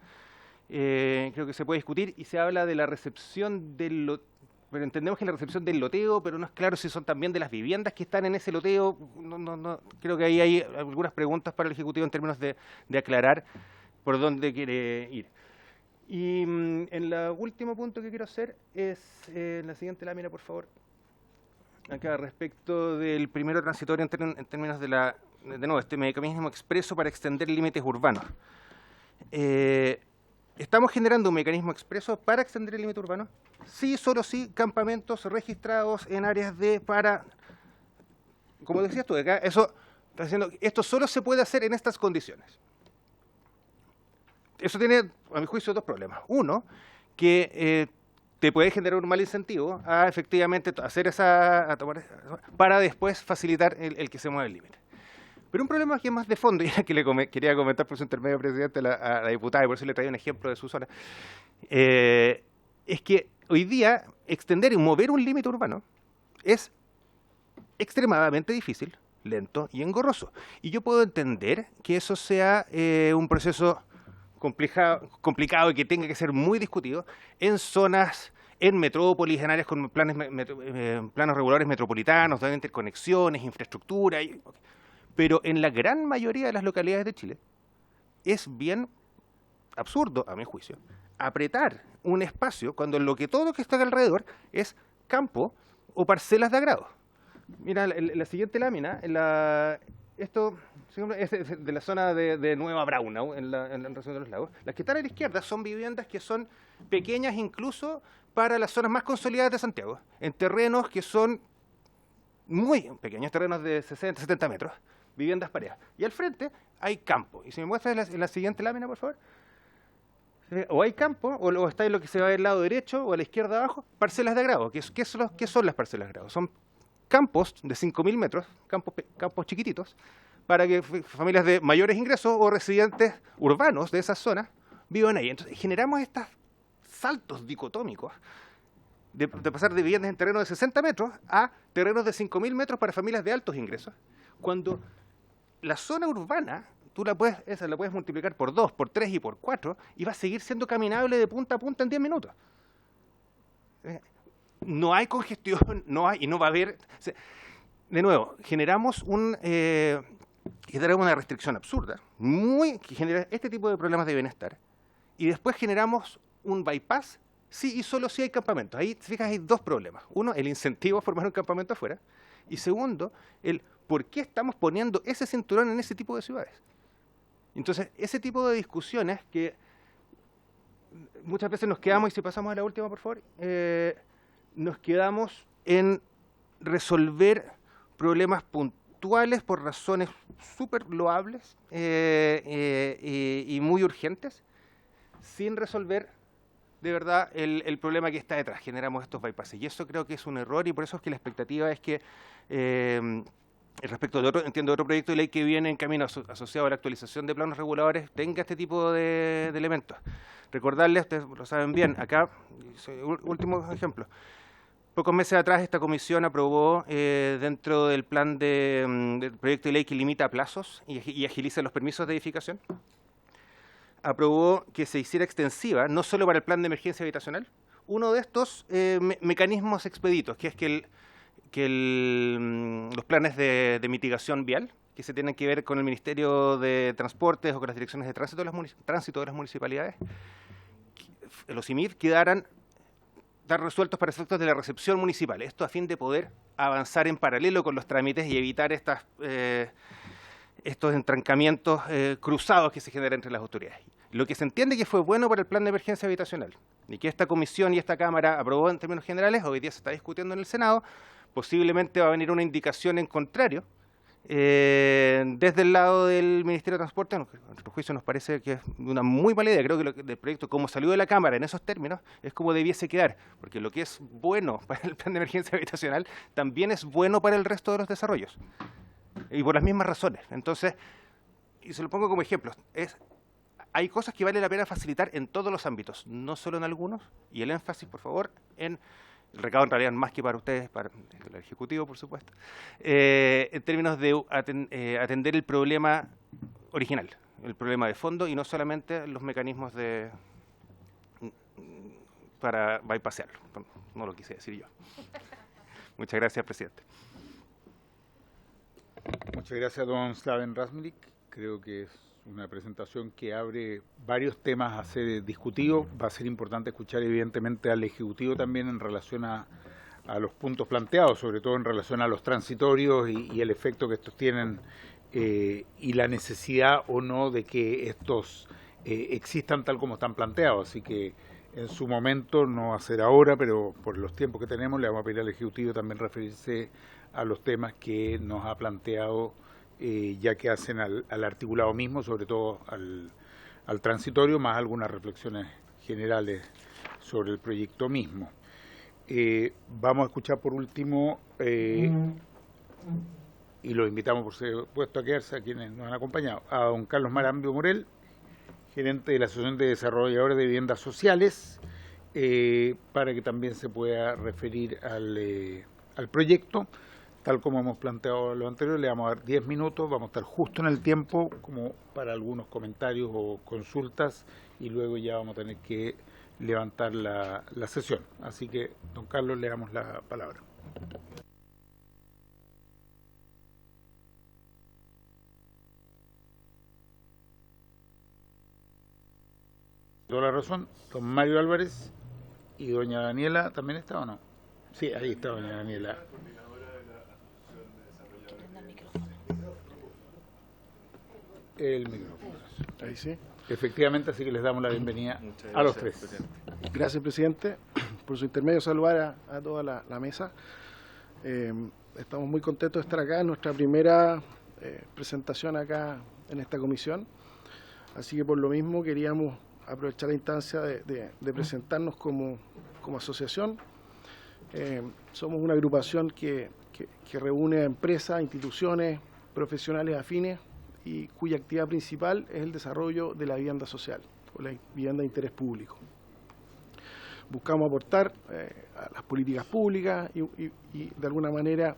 creo que se puede discutir y se habla de la recepción del loteo, pero entendemos que es la recepción del loteo, pero no es claro si son también de las viviendas que están en ese loteo, creo que ahí hay algunas preguntas para el Ejecutivo en términos de aclarar por dónde quiere ir. Y en el último punto que quiero hacer es, la siguiente lámina por favor, acá respecto del primero transitorio en términos de nuevo, este mecanismo expreso para extender límites urbanos. ¿Estamos generando un mecanismo expreso para extender el límite urbano? Sí, solo sí, campamentos registrados en áreas como decías tú, acá, eso está diciendo, esto solo se puede hacer en estas condiciones. Eso tiene, a mi juicio, dos problemas. Uno, que te puede generar un mal incentivo a efectivamente hacer para después facilitar el que se mueva el límite. Pero un problema que es más de fondo, y era que quería comentar por su intermedio, presidente, a la diputada, y por eso le traía un ejemplo de su zona, es que hoy día extender y mover un límite urbano es extremadamente difícil, lento y engorroso. Y yo puedo entender que eso sea un proceso complicado y que tenga que ser muy discutido en zonas, en metrópolis, en áreas con planos reguladores metropolitanos, donde hay interconexiones, infraestructura. Pero en la gran mayoría de las localidades de Chile es bien absurdo, a mi juicio, apretar un espacio cuando todo lo que está alrededor es campo o parcelas de agrado. Mira, la siguiente lámina, esto es de la zona de Nueva Braunau, en la región de los lagos. Las que están a la izquierda son viviendas que son pequeñas incluso para las zonas más consolidadas de Santiago, en terrenos que son muy pequeños, terrenos de 60, 70 metros, viviendas parejas. Y al frente hay campo. Y si me muestras en la siguiente lámina, por favor. O hay campo, o está en lo que se va del lado derecho, o a la izquierda abajo, parcelas de agrado. ¿Qué son las parcelas de agrado? Son campos de 5.000 metros, campos chiquititos, para que familias de mayores ingresos o residentes urbanos de esas zonas vivan ahí. Entonces generamos estos saltos dicotómicos de pasar de viviendas en terrenos de 60 metros a terrenos de 5.000 metros para familias de altos ingresos, cuando la zona urbana tú la puedes multiplicar por 2, por 3 y por 4 y va a seguir siendo caminable de punta a punta en 10 minutos. No hay congestión, y no va a haber... de nuevo, generamos una restricción absurda, que genera este tipo de problemas de bienestar, y después generamos un bypass, sí y solo si hay campamentos. Ahí, si fijas, hay dos problemas. Uno, el incentivo a formar un campamento afuera, y segundo, el por qué estamos poniendo ese cinturón en ese tipo de ciudades. Entonces, ese tipo de discusiones que muchas veces nos quedamos, y si pasamos a la última, por favor, nos quedamos en resolver problemas puntuales por razones súper loables y muy urgentes, sin resolver de verdad el problema que está detrás. Generamos estos bypasses. Y eso creo que es un error, y por eso es que la expectativa es que, respecto de otro proyecto de ley que viene en camino asociado a la actualización de planos reguladores, tenga este tipo de elementos. Recordarles, ustedes lo saben bien, acá, último ejemplo. Pocos meses atrás esta comisión aprobó dentro del plan del proyecto de ley que limita plazos y agiliza los permisos de edificación, aprobó que se hiciera extensiva, no solo para el plan de emergencia habitacional, uno de estos mecanismos expeditos, que es que los planes de mitigación vial, que se tienen que ver con el Ministerio de Transportes o con las direcciones de tránsito de las municipalidades, los IMID quedaran resueltos para efectos de la recepción municipal. Esto a fin de poder avanzar en paralelo con los trámites y evitar estos entrancamientos cruzados que se generan entre las autoridades. Lo que se entiende que fue bueno para el plan de emergencia habitacional y que esta comisión y esta Cámara aprobó en términos generales, hoy día se está discutiendo en el Senado, posiblemente va a venir una indicación en contrario desde el lado del Ministerio de Transporte. A nuestro juicio nos parece que es una muy mala idea. Creo que el proyecto, como salió de la Cámara en esos términos, es como debiese quedar, porque lo que es bueno para el plan de emergencia habitacional también es bueno para el resto de los desarrollos, y por las mismas razones. Entonces, y se lo pongo como ejemplo, hay cosas que vale la pena facilitar en todos los ámbitos, no solo en algunos, y el énfasis, por favor, en el recado en realidad más que para ustedes, para el Ejecutivo, por supuesto, en términos de atender el problema original, el problema de fondo, y no solamente los mecanismos para bypassearlo. No lo quise decir yo. Muchas gracias, presidente. Muchas gracias, don Slaven Rasmulik. Creo que es una presentación que abre varios temas a ser discutidos. Va a ser importante escuchar evidentemente al Ejecutivo también en relación a los puntos planteados, sobre todo en relación a los transitorios y el efecto que estos tienen y la necesidad o no de que estos existan tal como están planteados. Así que en su momento, no va a ser ahora, pero por los tiempos que tenemos, le vamos a pedir al Ejecutivo también referirse a los temas que nos ha planteado, ya que hacen al articulado mismo, sobre todo al transitorio, más algunas reflexiones generales sobre el proyecto mismo. Vamos a escuchar por último, y los invitamos por supuesto a quedarse, a quienes nos han acompañado, a don Carlos Marambio Morel, gerente de la Asociación de Desarrolladores de Viviendas Sociales, para que también se pueda referir al proyecto. Tal como hemos planteado lo anterior, le vamos a dar 10 minutos, vamos a estar justo en el tiempo como para algunos comentarios o consultas, y luego ya vamos a tener que levantar la sesión. Así que, don Carlos, le damos la palabra. Toda la razón. Don Mario Álvarez y doña Daniela, ¿también está o no? Sí, ahí está doña Daniela. El micrófono. Ahí sí. Efectivamente, así que les damos la bienvenida a los tres. Presidente. Gracias, presidente. Por su intermedio, saludar a toda la mesa. Estamos muy contentos de estar acá, en nuestra primera presentación acá en esta comisión. Así que por lo mismo queríamos aprovechar la instancia de presentarnos como asociación. Somos una agrupación que reúne a empresas, instituciones, profesionales afines, y cuya actividad principal es el desarrollo de la vivienda social o la vivienda de interés público. Buscamos aportar a las políticas públicas y de alguna manera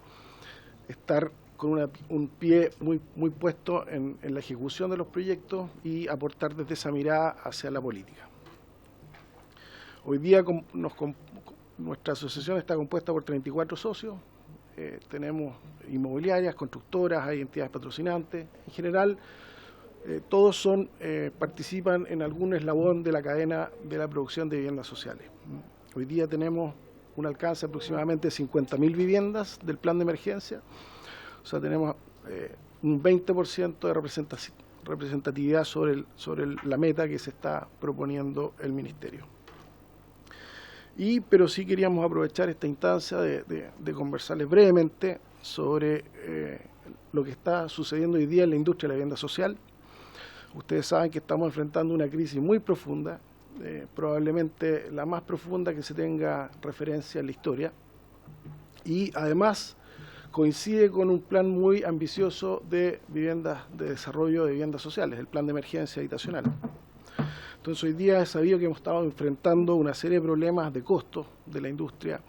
estar con un pie muy puesto en la ejecución de los proyectos y aportar desde esa mirada hacia la política. Hoy día nuestra asociación está compuesta por 34 socios, tenemos inmobiliarias, constructoras, hay entidades patrocinantes. En general, todos participan en algún eslabón de la cadena de la producción de viviendas sociales. Hoy día tenemos un alcance de aproximadamente 50.000 viviendas del plan de emergencia, o sea, tenemos un 20% de representatividad sobre la meta que se está proponiendo el Ministerio. Pero sí queríamos aprovechar esta instancia de conversarles brevemente sobre lo que está sucediendo hoy día en la industria de la vivienda social. Ustedes saben que estamos enfrentando una crisis muy profunda, probablemente la más profunda que se tenga referencia en la historia, y además coincide con un plan muy ambicioso de viviendas, de desarrollo de viviendas sociales, el plan de emergencia habitacional. Entonces hoy día es sabido que hemos estado enfrentando una serie de problemas de costos de la industria,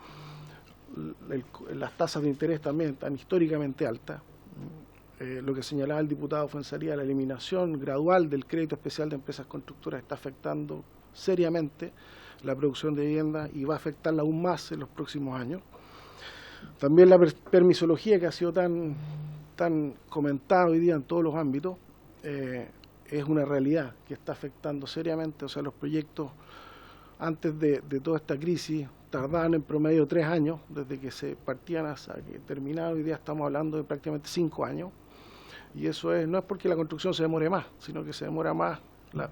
las tasas de interés también están históricamente altas. Lo que señalaba el diputado Fuenzalía, la eliminación gradual del crédito especial de empresas constructoras está afectando seriamente la producción de viviendas y va a afectarla aún más en los próximos años. También la permisología, que ha sido tan comentada hoy día en todos los ámbitos, es una realidad que está afectando seriamente. O sea, los proyectos antes de toda esta crisis tardaban en promedio 3 años, desde que se partían hasta que terminaban. Hoy día estamos hablando de prácticamente 5 años. Y eso no es porque la construcción se demore más, sino que se demora más la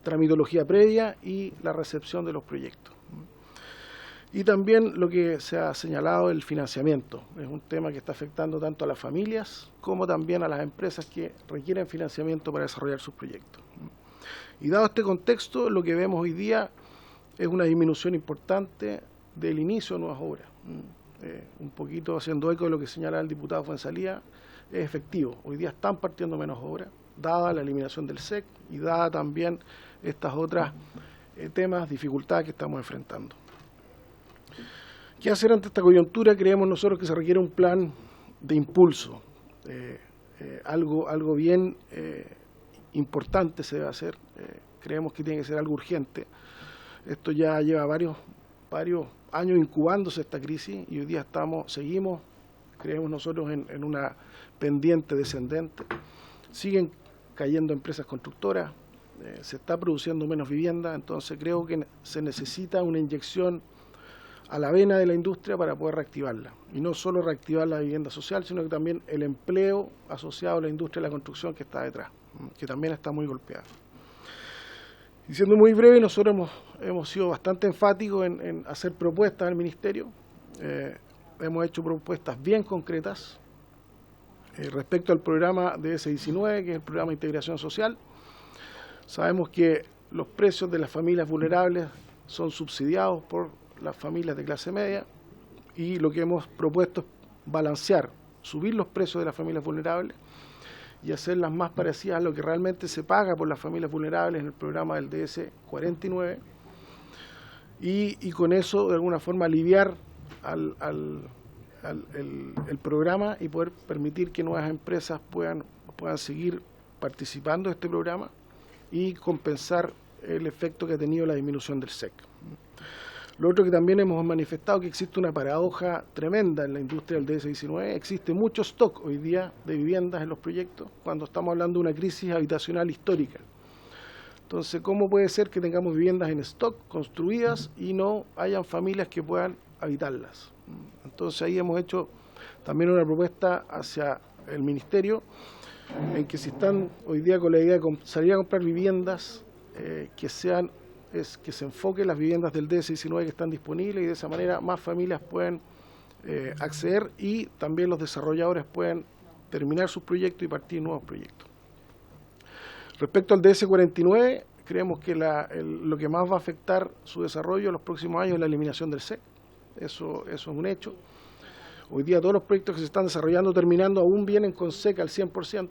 tramitología previa y la recepción de los proyectos. Y también lo que se ha señalado, el financiamiento. Es un tema que está afectando tanto a las familias como también a las empresas que requieren financiamiento para desarrollar sus proyectos. Y dado este contexto, lo que vemos hoy día es una disminución importante del inicio de nuevas obras. Un poquito haciendo eco de lo que señala el diputado Fuenzalía, es efectivo. Hoy día están partiendo menos obras, dada la eliminación del SEC y dada también estas otras dificultades que estamos enfrentando. ¿Qué hacer ante esta coyuntura? Creemos nosotros que se requiere un plan de impulso. Algo bien importante se debe hacer. Creemos que tiene que ser algo urgente. Esto ya lleva varios años incubándose esta crisis y hoy día seguimos, creemos nosotros, en una pendiente descendente. Siguen cayendo empresas constructoras, se está produciendo menos vivienda, entonces creo que se necesita una inyección a la vena de la industria para poder reactivarla. Y no solo reactivar la vivienda social, sino que también el empleo asociado a la industria de la construcción que está detrás, que también está muy golpeada. Y siendo muy breve, nosotros hemos sido bastante enfáticos en hacer propuestas al Ministerio. Hemos hecho propuestas bien concretas respecto al programa DS-19, que es el programa de integración social. Sabemos que los precios de las familias vulnerables son subsidiados por las familias de clase media y lo que hemos propuesto es balancear, subir los precios de las familias vulnerables y hacerlas más parecidas a lo que realmente se paga por las familias vulnerables en el programa del DS-49 y con eso de alguna forma aliviar el programa y poder permitir que nuevas empresas puedan seguir participando de este programa y compensar el efecto que ha tenido la disminución del SEC. Lo otro que también hemos manifestado, que existe una paradoja tremenda en la industria del DS-19, existe mucho stock hoy día de viviendas en los proyectos cuando estamos hablando de una crisis habitacional histórica. Entonces, ¿cómo puede ser que tengamos viviendas en stock construidas y no hayan familias que puedan habitarlas? Entonces ahí hemos hecho también una propuesta hacia el Ministerio en que si están hoy día con la idea de salir a comprar viviendas que se enfoquen las viviendas del DS-19 que están disponibles y de esa manera más familias pueden acceder y también los desarrolladores pueden terminar sus proyectos y partir nuevos proyectos. Respecto al DS-49, creemos que lo que más va a afectar su desarrollo en los próximos años es la eliminación del SEC. Eso es un hecho. Hoy día todos los proyectos que se están desarrollando, terminando, aún vienen con SEC al 100%,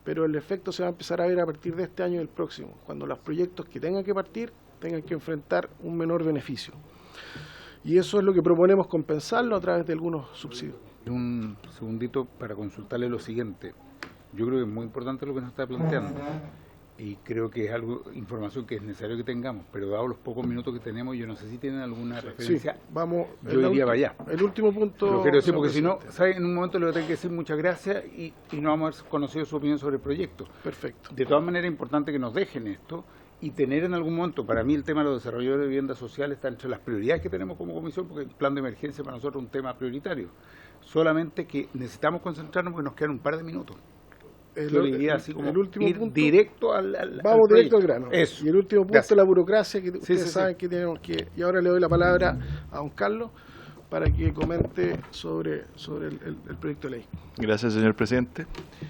pero el efecto se va a empezar a ver a partir de este año y el próximo, cuando los proyectos que tengan que partir tengan que enfrentar un menor beneficio. Y eso es lo que proponemos compensarlo a través de algunos subsidios. Un segundito para consultarle lo siguiente. Yo creo que es muy importante lo que nos está planteando. y creo que es información que es necesario que tengamos, pero dado los pocos minutos que tenemos, yo no sé si tienen alguna referencia. Sí, vamos. Yo iría para allá. El último punto. Lo quiero decir porque si no, ¿sabe? En un momento le voy a tener que decir muchas gracias y no vamos a haber conocido su opinión sobre el proyecto. Perfecto. De todas maneras, es importante que nos dejen esto y tener en algún momento, para mí el tema de los desarrolladores de vivienda social está entre las prioridades que tenemos como comisión, porque el plan de emergencia para nosotros es un tema prioritario. Solamente que necesitamos concentrarnos porque nos quedan un par de minutos. Yo le diría así como el último ir punto, directo al vamos proyecto. directo al grano. Eso. Y el último punto, Gracias. la burocracia, que ustedes sí, saben que tenemos que... Y ahora le doy la palabra a don Carlos para que comente sobre el proyecto de ley. Gracias, señor presidente.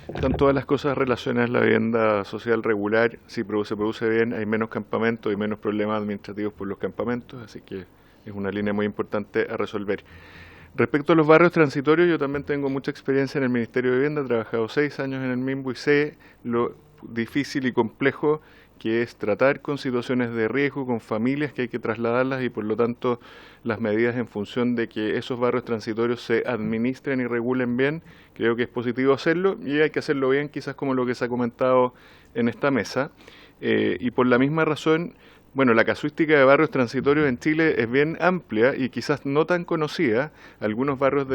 Están todas las cosas relacionadas a la vivienda social regular. Si se produce bien, hay menos campamentos y menos problemas administrativos por los campamentos, así que es una línea muy importante a resolver. Respecto a los barrios transitorios, yo también tengo mucha experiencia en el Ministerio de Vivienda, he trabajado 6 años en el MIMBU y sé lo difícil y complejo que es tratar con situaciones de riesgo, con familias que hay que trasladarlas y por lo tanto las medidas en función de que esos barrios transitorios se administren y regulen bien, creo que es positivo hacerlo y hay que hacerlo bien, quizás como lo que se ha comentado en esta mesa. Y por la misma razón, bueno, la casuística de barrios transitorios en Chile es bien amplia y quizás no tan conocida. Algunos barrios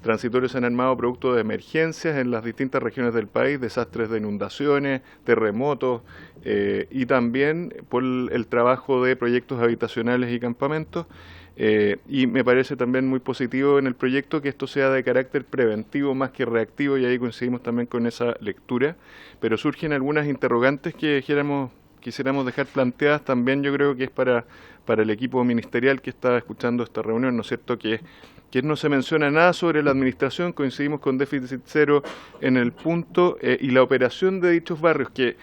transitorios se han armado producto de emergencias en las distintas regiones del país, desastres de inundaciones, terremotos y también por el trabajo de proyectos habitacionales y campamentos. Y me parece también muy positivo en el proyecto que esto sea de carácter preventivo más que reactivo y ahí coincidimos también con esa lectura. Pero surgen algunas interrogantes que quisiéramos dejar planteadas también, yo creo que es para el equipo ministerial que está escuchando esta reunión, ¿no es cierto?, que no se menciona nada sobre la administración, coincidimos con déficit cero en el punto, y la operación de dichos barrios, que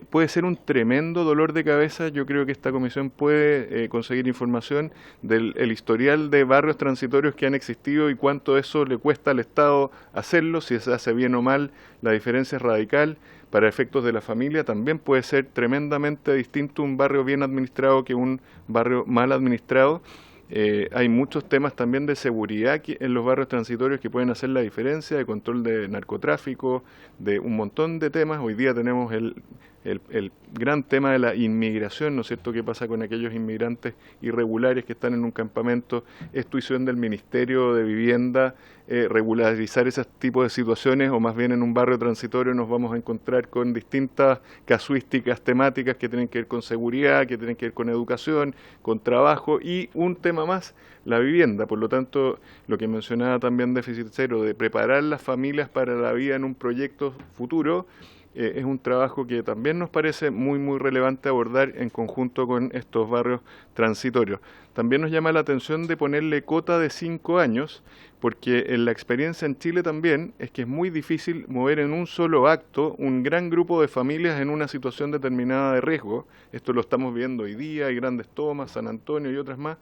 puede ser un tremendo dolor de cabeza. Yo creo que esta comisión puede conseguir información del historial de barrios transitorios que han existido y cuánto eso le cuesta al Estado hacerlo, si se hace bien o mal, la diferencia es radical. Para efectos de la familia también puede ser tremendamente distinto un barrio bien administrado que un barrio mal administrado. Hay muchos temas también de seguridad en los barrios transitorios que pueden hacer la diferencia, de control de narcotráfico, de un montón de temas. Hoy día tenemos el gran tema de la inmigración, ¿no es cierto?, qué pasa con aquellos inmigrantes irregulares que están en un campamento. Es tuición del Ministerio de Vivienda regularizar ese tipo de situaciones, o más bien en un barrio transitorio nos vamos a encontrar con distintas casuísticas temáticas que tienen que ver con seguridad, que tienen que ver con educación, con trabajo y un tema más, la vivienda. Por lo tanto, lo que mencionaba también déficit cero, de preparar las familias para la vida en un proyecto futuro, es un trabajo que también nos parece muy relevante abordar en conjunto con estos barrios transitorios. También nos llama la atención de ponerle cota de 5 años, porque en la experiencia en Chile también es que es muy difícil mover en un solo acto un gran grupo de familias en una situación determinada de riesgo. Esto lo estamos viendo hoy día, hay Grandes Tomas, San Antonio y otras más,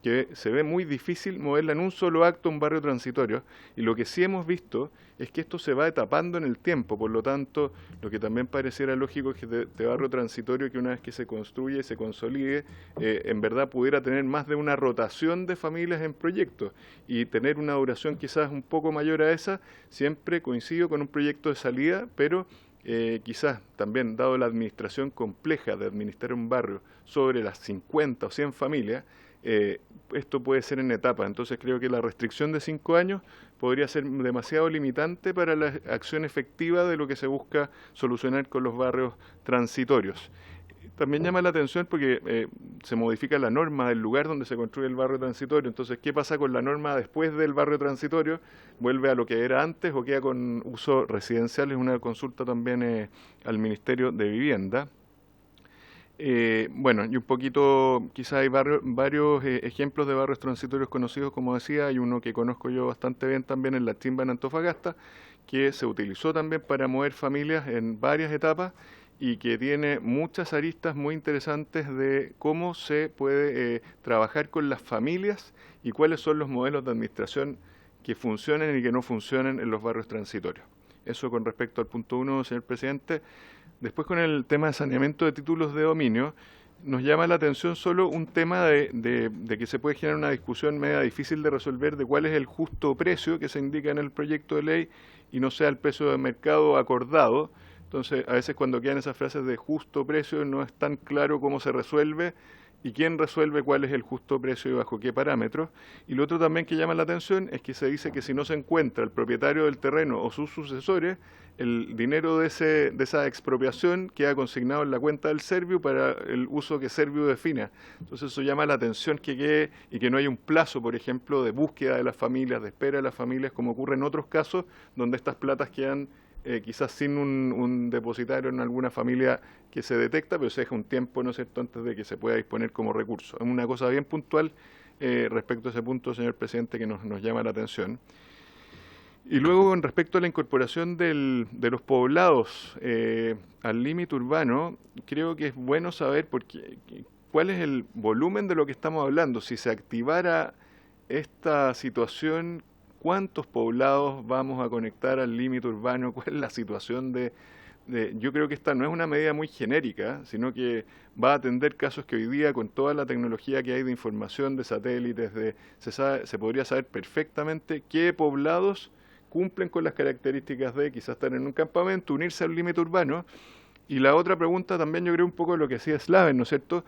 que se ve muy difícil moverla en un solo acto un barrio transitorio, y lo que sí hemos visto es que esto se va etapando en el tiempo. Por lo tanto, lo que también pareciera lógico es que de barrio transitorio, que una vez que se construye y se consolide, en verdad pudiera tener más de una rotación de familias en proyectos y tener una duración quizás un poco mayor a esa. Siempre coincido con un proyecto de salida, pero quizás también, dado la administración compleja de administrar un barrio sobre las 50 o 100 familias, esto puede ser en etapas. Entonces creo que la restricción de 5 años podría ser demasiado limitante para la acción efectiva de lo que se busca solucionar con los barrios transitorios. También llama la atención porque se modifica la norma del lugar donde se construye el barrio transitorio. Entonces, ¿qué pasa con la norma después del barrio transitorio? ¿Vuelve a lo que era antes o queda con uso residencial? Es una consulta también al Ministerio de Vivienda. Bueno, y un poquito, quizás hay varios ejemplos de barrios transitorios conocidos, como decía. Hay uno que conozco yo bastante bien también en La Chimba, en Antofagasta, que se utilizó también para mover familias en varias etapas y que tiene muchas aristas muy interesantes de cómo se puede trabajar con las familias y cuáles son los modelos de administración que funcionen y que no funcionen en los barrios transitorios. Eso con respecto al punto 1, señor presidente. Después, con el tema de saneamiento de títulos de dominio, nos llama la atención solo un tema de que se puede generar una discusión media difícil de resolver de cuál es el justo precio que se indica en el proyecto de ley y no sea el precio de mercado acordado. Entonces, a veces cuando quedan esas frases de justo precio no es tan claro cómo se resuelve y quién resuelve cuál es el justo precio y bajo qué parámetros. Y lo otro también que llama la atención es que se dice que si no se encuentra el propietario del terreno o sus sucesores, el dinero de esa expropiación queda consignado en la cuenta del Serviu para el uso que Serviu defina. Entonces eso llama la atención que quede y que no haya un plazo, por ejemplo, de búsqueda de las familias, de espera de las familias, como ocurre en otros casos donde estas platas quedan quizás sin un depositario en alguna familia que se detecta, pero se deja un tiempo, ¿no es cierto?, antes de que se pueda disponer como recurso. Es una cosa bien puntual respecto a ese punto, señor presidente, que nos llama la atención. Y luego, con respecto a la incorporación de los poblados al límite urbano, creo que es bueno saber cuál es el volumen de lo que estamos hablando. Si se activara esta situación, ¿cuántos poblados vamos a conectar al límite urbano? ¿Cuál es la situación yo creo que esta no es una medida muy genérica, sino que va a atender casos que hoy día, con toda la tecnología que hay de información, de satélites, se podría saber perfectamente qué poblados cumplen con las características de quizás estar en un campamento, unirse al límite urbano. Y la otra pregunta también, yo creo un poco lo que hacía Slaven, ¿no es cierto?,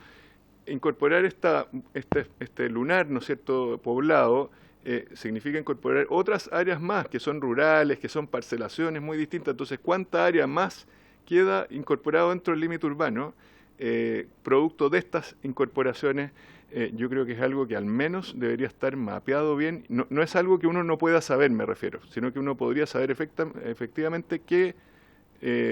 incorporar este lunar, ¿no es cierto?, poblado, significa incorporar otras áreas más que son rurales, que son parcelaciones muy distintas. Entonces, ¿cuánta área más queda incorporado dentro del límite urbano? Producto de estas incorporaciones, yo creo que es algo que al menos debería estar mapeado bien. No es algo que uno no pueda saber, me refiero, sino que uno podría saber efectivamente qué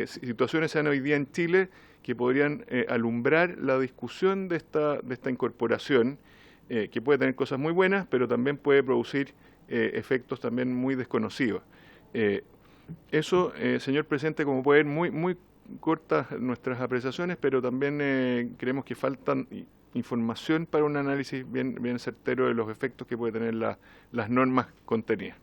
situaciones sean hoy día en Chile que podrían alumbrar la discusión de esta incorporación, que puede tener cosas muy buenas, pero también puede producir efectos también muy desconocidos. Eso, señor presidente, como puede ver, muy cortas nuestras apreciaciones, pero también creemos que faltan información para un análisis bien certero de los efectos que puede tener las normas contenidas.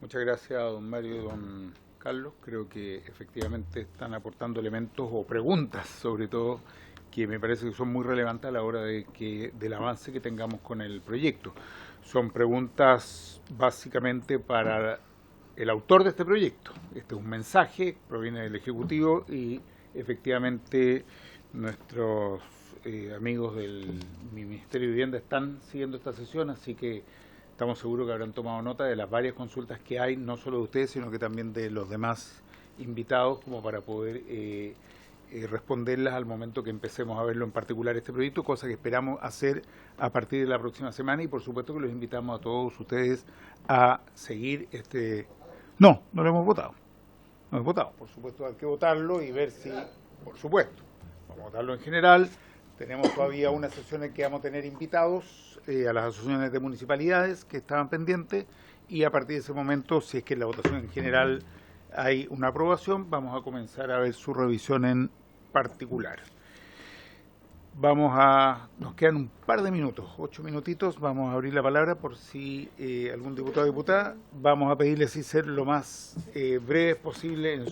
Muchas gracias, don Mario y don Carlos. Creo que efectivamente están aportando elementos o preguntas, sobre todo, que me parece que son muy relevantes a la hora del avance que tengamos con el proyecto. Son preguntas básicamente para el autor de este proyecto. Este es un mensaje, proviene del Ejecutivo y efectivamente nuestros amigos del Ministerio de Vivienda están siguiendo esta sesión, así que estamos seguros que habrán tomado nota de las varias consultas que hay, no solo de ustedes, sino que también de los demás invitados, como para poder responderlas al momento que empecemos a verlo en particular este proyecto, cosa que esperamos hacer a partir de la próxima semana, y por supuesto que los invitamos a todos ustedes a seguir No lo hemos votado. No hemos votado. Por supuesto hay que votarlo y ver si, por supuesto, vamos a votarlo en general. Tenemos todavía una sesión en que vamos a tener invitados a las asociaciones de municipalidades que estaban pendientes, y a partir de ese momento, si es que en la votación en general hay una aprobación, vamos a comenzar a ver su revisión en particular. Nos quedan un par de minutos, 8 minutitos, vamos a abrir la palabra por si algún diputado o diputada. Vamos a pedirle si ser lo más breves posible en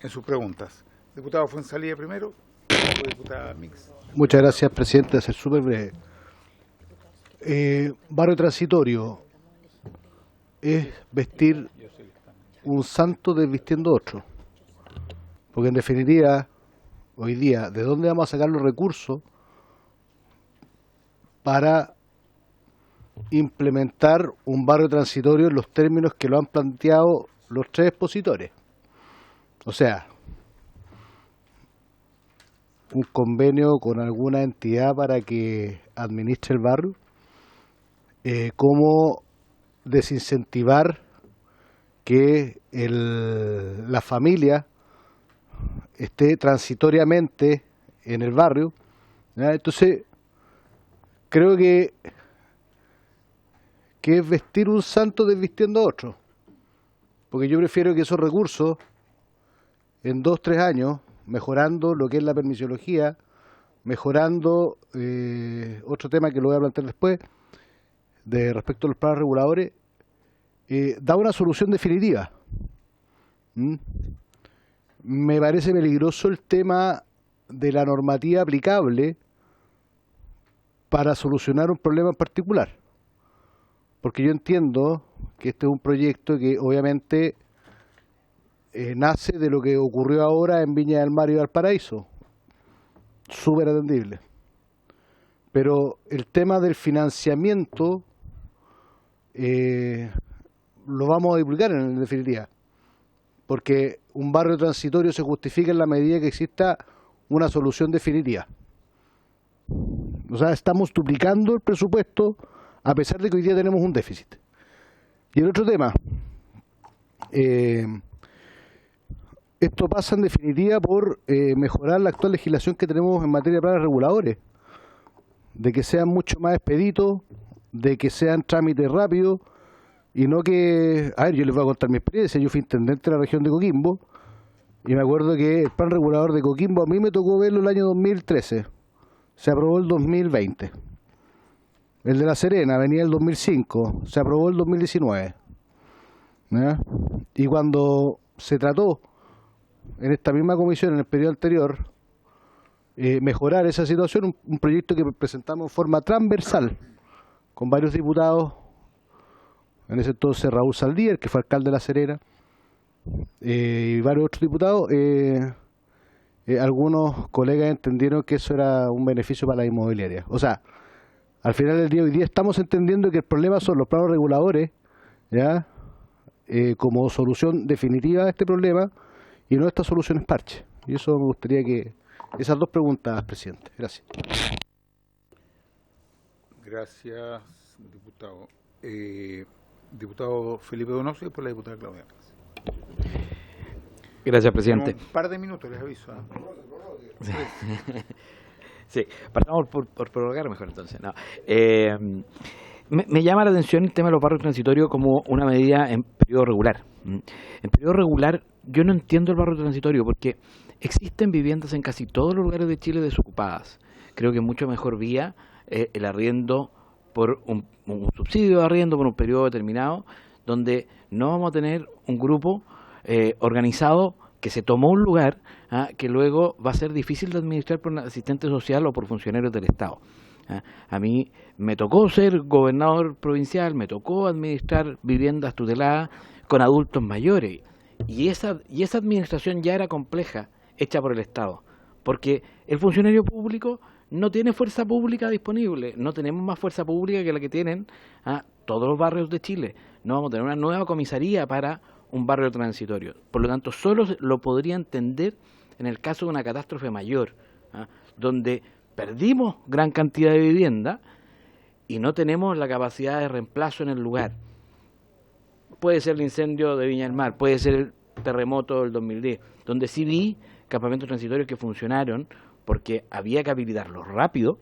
sus preguntas. Diputado Fuenzalía primero, diputada Mix. Muchas gracias, presidente. A ser súper breve. Barrio transitorio es vestir un santo desvistiendo otro, porque en definitiva hoy día, ¿de dónde vamos a sacar los recursos para implementar un barrio transitorio en los términos que lo han planteado los tres expositores? O sea, un convenio con alguna entidad para que administre el barrio, cómo desincentivar que la familia esté transitoriamente en el barrio, ¿ya? Entonces, creo que es vestir un santo desvistiendo a otro, porque yo prefiero que esos recursos, en 2 o 3 años, mejorando lo que es la permisología, mejorando otro tema que lo voy a plantear después, respecto a los planes reguladores, da una solución definitiva. Me parece peligroso el tema de la normativa aplicable para solucionar un problema en particular. porque yo entiendo que este es un proyecto que obviamente nace de lo que ocurrió ahora en Viña del Mar y Valparaíso, súper atendible. Pero el tema del financiamiento lo vamos a divulgar en definitiva, porque un barrio transitorio se justifica en la medida que exista una solución definitiva. O sea, estamos duplicando el presupuesto a pesar de que hoy día tenemos un déficit. Y el otro tema, esto pasa en definitiva por mejorar la actual legislación que tenemos en materia de planes reguladores, de que sean mucho más expeditos, de que sean trámites rápidos, y no que... A ver, yo les voy a contar mi experiencia. Yo fui intendente de la región de Coquimbo, y me acuerdo que el plan regulador de Coquimbo a mí me tocó verlo el año 2013, se aprobó el 2020. El de La Serena venía el 2005, se aprobó el 2019. ¿Ya? Y cuando se trató en esta misma comisión, en el periodo anterior, mejorar esa situación, un proyecto que presentamos en forma transversal, con varios diputados, en ese entonces Raúl Saldíer, que fue alcalde de La Serena, y varios otros diputados, algunos colegas entendieron que eso era un beneficio para la inmobiliaria. O sea, al final del día, hoy día estamos entendiendo que el problema son los planos reguladores, ¿ya? Como solución definitiva de este problema, y no estas soluciones parche. Y eso me gustaría que... Esas dos preguntas, presidente. Gracias. Gracias, diputado. Diputado Felipe Donoso y después la diputada Claudia. Gracias, presidente. Un par de minutos, les aviso. Sí, partamos por prorrogar mejor entonces. No. Me llama la atención el tema de los barrios transitorios como una medida en periodo regular. En periodo regular yo no entiendo el barrio transitorio porque existen viviendas en casi todos los lugares de Chile desocupadas. Creo que es mucho mejor vía el arriendo por un subsidio de arriendo por un periodo determinado, donde no vamos a tener un grupo organizado que se tomó un lugar que luego va a ser difícil de administrar por un asistente social o por funcionarios del Estado. A mí me tocó ser gobernador provincial, me tocó administrar viviendas tuteladas con adultos mayores, y esa administración ya era compleja, hecha por el Estado, porque el funcionario público no tiene fuerza pública disponible, no tenemos más fuerza pública que la que tienen todos los barrios de Chile. No vamos a tener una nueva comisaría para un barrio transitorio. Por lo tanto, solo lo podría entender en el caso de una catástrofe mayor, donde perdimos gran cantidad de vivienda y no tenemos la capacidad de reemplazo en el lugar. Puede ser el incendio de Viña del Mar, puede ser el terremoto del 2010, donde sí vi campamentos transitorios que funcionaron porque había que habilitarlos rápido,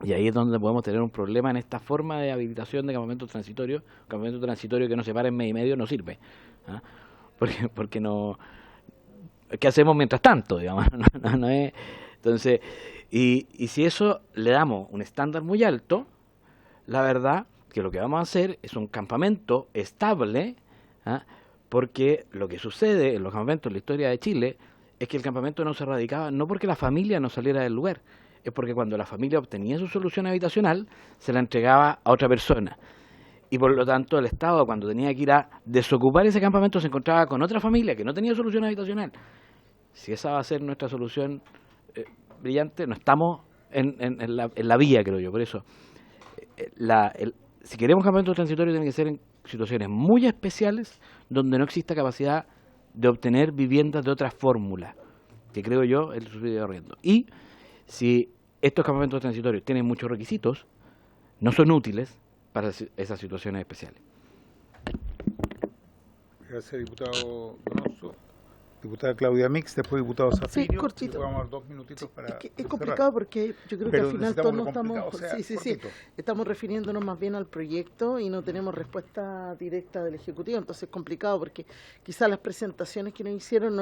y ahí es donde podemos tener un problema en esta forma de habilitación de campamentos transitorios. Un campamento transitorio que no se para en mes y medio no sirve, porque no... ¿Qué hacemos mientras tanto? Digamos? No es... Entonces, y si eso le damos un estándar muy alto, la verdad que lo que vamos a hacer es un campamento estable, porque lo que sucede en los campamentos en la historia de Chile es que el campamento no se radicaba no porque la familia no saliera del lugar, es porque cuando la familia obtenía su solución habitacional se la entregaba a otra persona, y por lo tanto el Estado, cuando tenía que ir a desocupar ese campamento, se encontraba con otra familia que no tenía solución habitacional. Si esa va a ser nuestra solución brillante, no estamos en la vía, creo yo. Por eso si queremos campamentos transitorios, tienen que ser en situaciones muy especiales donde no exista capacidad de obtener viviendas de otra fórmula, que creo yo el subsidio de arriendo. Y si estos campamentos transitorios tienen muchos requisitos, no son útiles para esas situaciones especiales. Gracias, diputado Donoso. Diputada Claudia Mix, después diputado Zafirio. Sí, cortito. Vamos a dar 2 minutitos para es complicado porque yo creo que al final todos no estamos... O sea, estamos refiriéndonos más bien al proyecto y no tenemos respuesta directa del Ejecutivo, entonces es complicado porque quizás las presentaciones que nos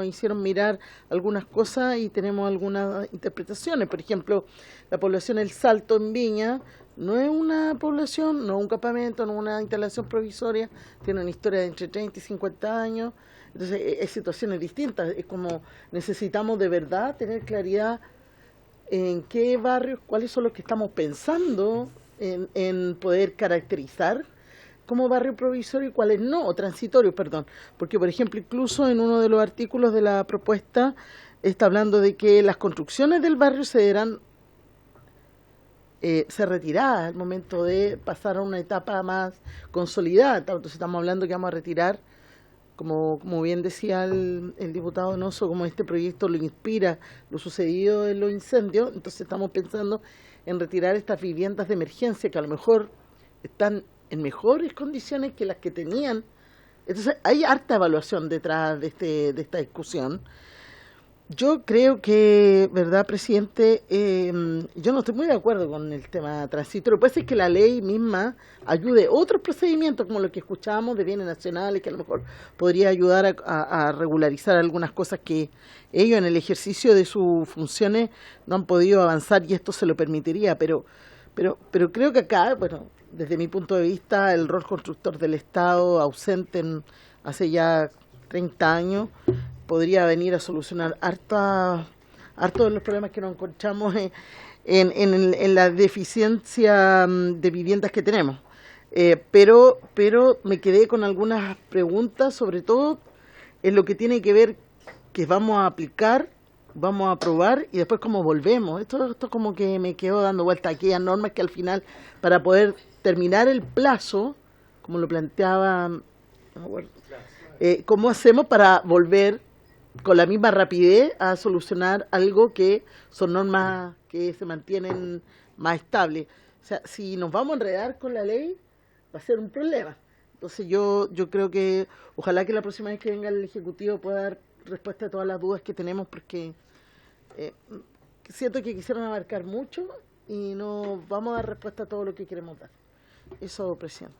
hicieron mirar algunas cosas y tenemos algunas interpretaciones. Por ejemplo, la población El Salto en Viña no es una población, no es un campamento, no es una instalación provisoria, tiene una historia de entre 30 y 50 años. Entonces, es situaciones distintas. Es como necesitamos de verdad tener claridad en qué barrios, cuáles son los que estamos pensando en poder caracterizar como barrio provisorio y cuáles no, o transitorios, perdón. Porque, por ejemplo, incluso en uno de los artículos de la propuesta está hablando de que las construcciones del barrio se deberán ser retiradas al momento de pasar a una etapa más consolidada. Entonces estamos hablando que vamos a retirar, como bien decía el diputado Donoso, como este proyecto lo inspira lo sucedido en los incendios, entonces estamos pensando en retirar estas viviendas de emergencia que a lo mejor están en mejores condiciones que las que tenían. Entonces hay harta evaluación detrás de esta discusión. Yo creo que, ¿verdad, presidente? Yo no estoy muy de acuerdo con el tema transitorio. Puede ser que la ley misma ayude otros procedimientos, como lo que escuchábamos de bienes nacionales, que a lo mejor podría ayudar a regularizar algunas cosas que ellos en el ejercicio de sus funciones no han podido avanzar y esto se lo permitiría. Pero creo que acá, bueno, desde mi punto de vista, el rol constructor del Estado ausente hace ya 30 años, podría venir a solucionar hartos de los problemas que nos encontramos en la deficiencia de viviendas que tenemos. Pero me quedé con algunas preguntas, sobre todo en lo que tiene que ver que vamos a aplicar, vamos a aprobar y después cómo volvemos. Esto como que me quedó dando vuelta a aquellas normas que al final, para poder terminar el plazo, como lo planteaba, no me acuerdo, ¿cómo hacemos para volver con la misma rapidez a solucionar algo que son normas que se mantienen más estables? O sea, si nos vamos a enredar con la ley, va a ser un problema. Entonces yo creo que ojalá que la próxima vez que venga el Ejecutivo pueda dar respuesta a todas las dudas que tenemos, porque siento que quisieron abarcar mucho y no vamos a dar respuesta a todo lo que queremos dar. Eso, presidente.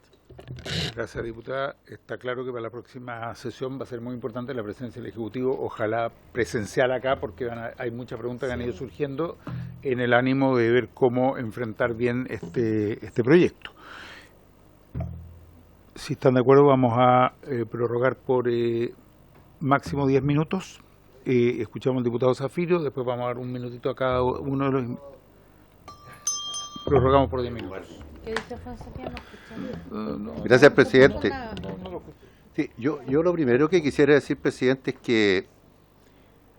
Gracias, diputada. Está claro que para la próxima sesión va a ser muy importante la presencia del Ejecutivo, ojalá presencial acá, porque hay muchas preguntas que han ido surgiendo en el ánimo de ver cómo enfrentar bien este proyecto. Si están de acuerdo, vamos a prorrogar por máximo 10 minutos. Escuchamos al diputado Zafirio, después vamos a dar un minutito a cada uno de los... Prorrogamos por 10 minutos. Gracias, presidente. Sí, yo lo primero que quisiera decir, presidente, es que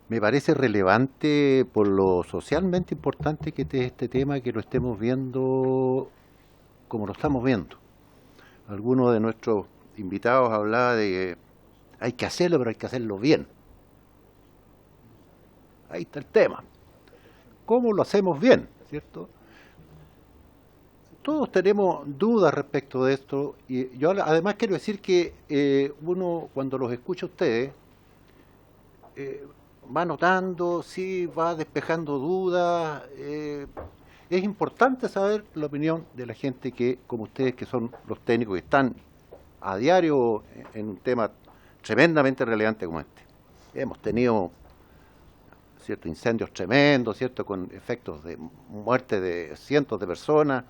me parece relevante por lo socialmente importante que es este tema, que lo estemos viendo como lo estamos viendo. Algunos de nuestros invitados hablaba de que hay que hacerlo, pero hay que hacerlo bien. Ahí está el tema. ¿Cómo lo hacemos bien? ¿Cierto? Todos tenemos dudas respecto de esto, y yo además quiero decir que uno, cuando los escucha a ustedes, va notando, sí, va despejando dudas. Es importante saber la opinión de la gente que, como ustedes, que son los técnicos que están a diario en un tema tremendamente relevante como este. Hemos tenido ciertos incendios tremendos, cierto, con efectos de muerte de cientos de personas.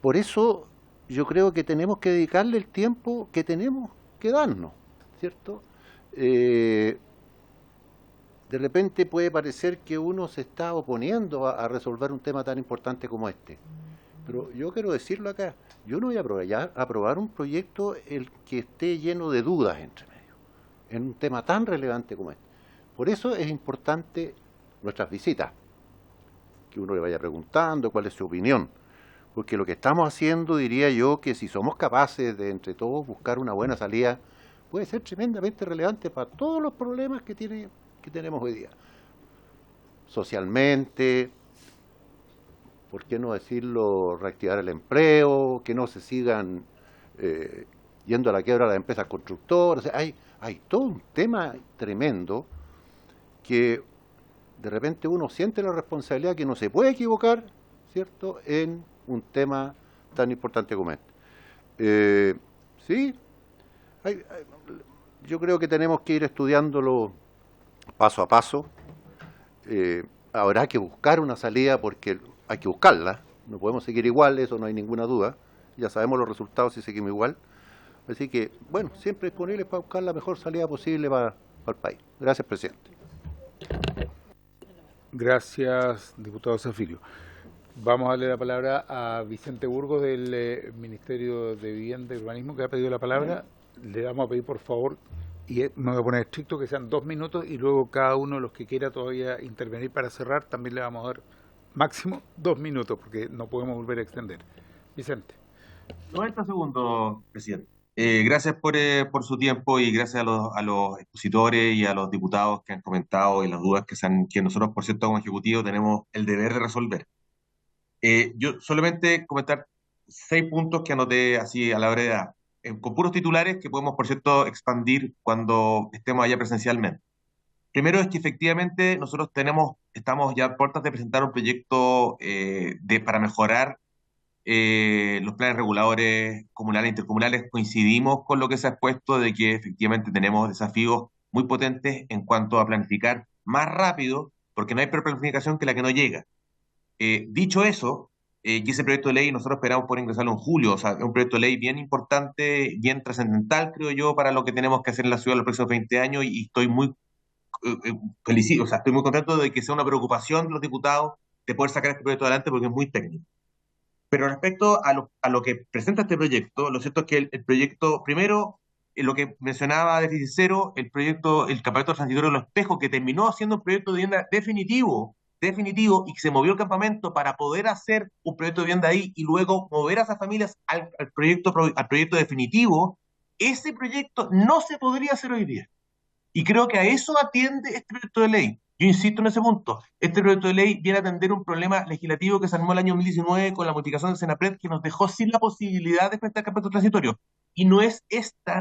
Por eso yo creo que tenemos que dedicarle el tiempo que tenemos que darnos, ¿cierto? De repente puede parecer que uno se está oponiendo a resolver un tema tan importante como este. Pero yo quiero decirlo acá, yo no voy a aprobar un proyecto el que esté lleno de dudas entre medio, en un tema tan relevante como este. Por eso es importante nuestras visitas, que uno le vaya preguntando cuál es su opinión. Porque lo que estamos haciendo, diría yo, que si somos capaces de entre todos buscar una buena salida, puede ser tremendamente relevante para todos los problemas que tenemos hoy día. Socialmente, ¿por qué no decirlo? Reactivar el empleo, que no se sigan yendo a la quiebra las empresas constructoras. O sea, hay todo un tema tremendo que de repente uno siente la responsabilidad que no se puede equivocar, ¿cierto?, en un tema tan importante como este. Sí, yo creo que tenemos que ir estudiándolo paso a paso. Habrá que buscar una salida, porque hay que buscarla. No podemos seguir igual, eso no hay ninguna duda. Ya sabemos los resultados si seguimos igual. Así que, bueno, siempre disponibles para buscar la mejor salida posible para el país. Gracias, presidente. Gracias, diputado Zafirio. Vamos a darle la palabra a Vicente Burgos del Ministerio de Vivienda y Urbanismo, que ha pedido la palabra. Le vamos a pedir, por favor, y me voy a poner estricto, que sean 2 minutos, y luego cada uno de los que quiera todavía intervenir para cerrar, también le vamos a dar máximo 2 minutos, porque no podemos volver a extender. Vicente. 90 segundos, presidente. Gracias por su tiempo y gracias a los expositores y a los diputados que han comentado y las dudas que nosotros, por cierto, como Ejecutivo tenemos el deber de resolver. Yo solamente comentar 6 puntos que anoté así a la brevedad, con puros titulares que podemos, por cierto, expandir cuando estemos allá presencialmente. Primero es que efectivamente nosotros estamos ya a puertas de presentar un proyecto para mejorar los planes reguladores comunales e intercomunales. Coincidimos con lo que se ha expuesto de que efectivamente tenemos desafíos muy potentes en cuanto a planificar más rápido, porque no hay peor planificación que la que no llega. Dicho eso, y ese proyecto de ley nosotros esperamos poder ingresarlo en julio, o sea, es un proyecto de ley bien importante, bien trascendental, creo yo, para lo que tenemos que hacer en la ciudad los próximos 20 años, y estoy muy felicito, o sea, estoy muy contento de que sea una preocupación de los diputados de poder sacar este proyecto adelante porque es muy técnico. Pero respecto a lo que presenta este proyecto, lo cierto es que el proyecto, primero, lo que mencionaba Déficit Cero, el campamento transitorio de Los Espejos, que terminó siendo un proyecto de vivienda definitivo, y que se movió el campamento para poder hacer un proyecto de vivienda ahí y luego mover a esas familias al proyecto definitivo, ese proyecto no se podría hacer hoy día. Y creo que a eso atiende este proyecto de ley. Yo insisto en ese punto. Este proyecto de ley viene a atender un problema legislativo que se armó el año 2019 con la modificación del Senapred, que nos dejó sin la posibilidad de enfrentar campamento transitorio. Y no es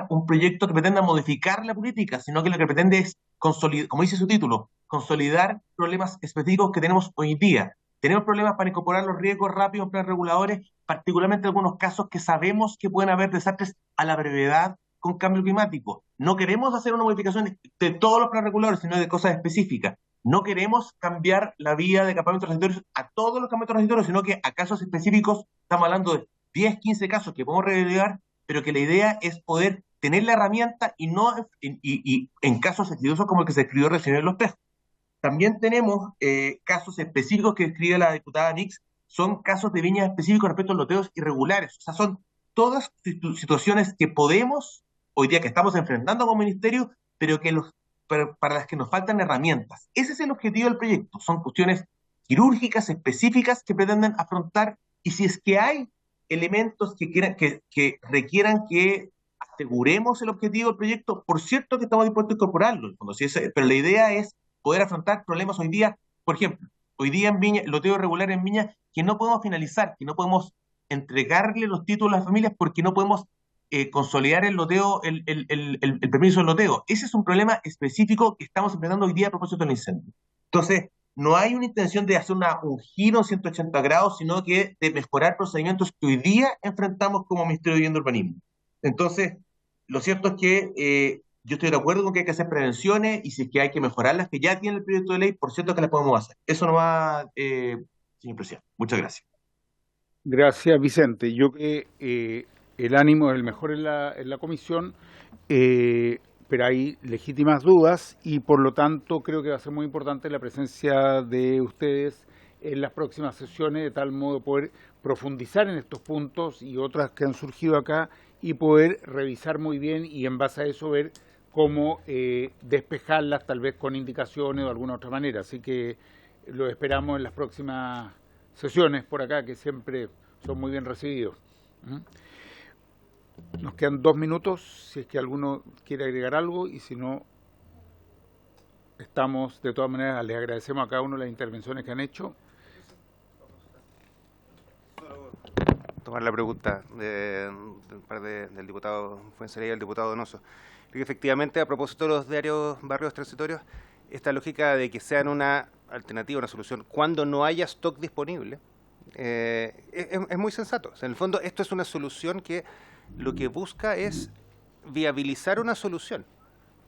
un proyecto que pretenda modificar la política, sino que lo que pretende es consolidar, como dice su título, consolidar problemas específicos que tenemos hoy día. Tenemos problemas para incorporar los riesgos rápidos en planes reguladores, particularmente en algunos casos que sabemos que pueden haber desastres a la brevedad con cambio climático. No queremos hacer una modificación de todos los planes reguladores, sino de cosas específicas. No queremos cambiar la vía de campamentos transitorios a todos los campamentos transitorios, sino que a casos específicos, estamos hablando de 10, 15 casos que podemos relegar, pero que la idea es poder tener la herramienta y no en casos exitosos como el que se escribió recién en Los Espejos. También tenemos casos específicos que escribe la diputada Nix, son casos de viñas específicos respecto a loteos irregulares. O sea, son todas situaciones que podemos, hoy día que estamos enfrentando como ministerio, pero para las que nos faltan herramientas. Ese es el objetivo del proyecto. Son cuestiones quirúrgicas, específicas, que pretenden afrontar, y si es que hay elementos que requieran que aseguremos el objetivo del proyecto, por cierto que estamos dispuestos a incorporarlo. Pero la idea es poder afrontar problemas hoy día, por ejemplo, hoy día en Viña, el loteo irregular en Viña, que no podemos finalizar, que no podemos entregarle los títulos a las familias porque no podemos consolidar el loteo, el permiso del loteo. Ese es un problema específico que estamos enfrentando hoy día a propósito del incendio. Entonces, no hay una intención de hacer un giro 180 grados, sino que de mejorar procedimientos que hoy día enfrentamos como Ministerio de Vivienda y Urbanismo. Entonces, lo cierto es que yo estoy de acuerdo con que hay que hacer prevenciones, y si es que hay que mejorar las que ya tiene el proyecto de ley, por cierto que las podemos hacer. Eso no va, señor presidente. Muchas gracias. Gracias, Vicente. Yo creo que el ánimo es el mejor en la comisión, pero hay legítimas dudas y por lo tanto creo que va a ser muy importante la presencia de ustedes en las próximas sesiones, de tal modo poder profundizar en estos puntos y otras que han surgido acá y poder revisar muy bien y en base a eso ver cómo despejarlas tal vez con indicaciones o de alguna otra manera. Así que lo esperamos en las próximas sesiones por acá, que siempre son muy bien recibidos. Nos quedan 2 minutos, si es que alguno quiere agregar algo, y si no, estamos, de todas maneras, les agradecemos a cada uno las intervenciones que han hecho. Tomar la pregunta del diputado Fuenzalía y del diputado Donoso. Creo que efectivamente, a propósito de los barrios transitorios, esta lógica de que sean una alternativa, una solución, cuando no haya stock disponible, es muy sensato. O sea, en el fondo, esto es una solución que lo que busca es viabilizar una solución.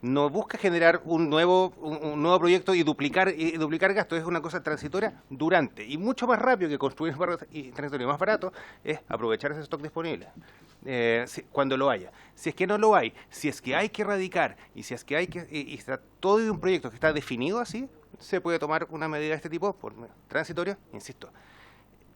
No busca generar un nuevo proyecto y duplicar gastos. Es una cosa transitoria durante, y mucho más rápido que construir barrios transitorios más barato es aprovechar ese stock disponible cuando lo haya. Si es que no lo hay, si es que hay que erradicar, y si es que hay que y está todo de un proyecto que está definido así, se puede tomar una medida de este tipo por transitorio, insisto.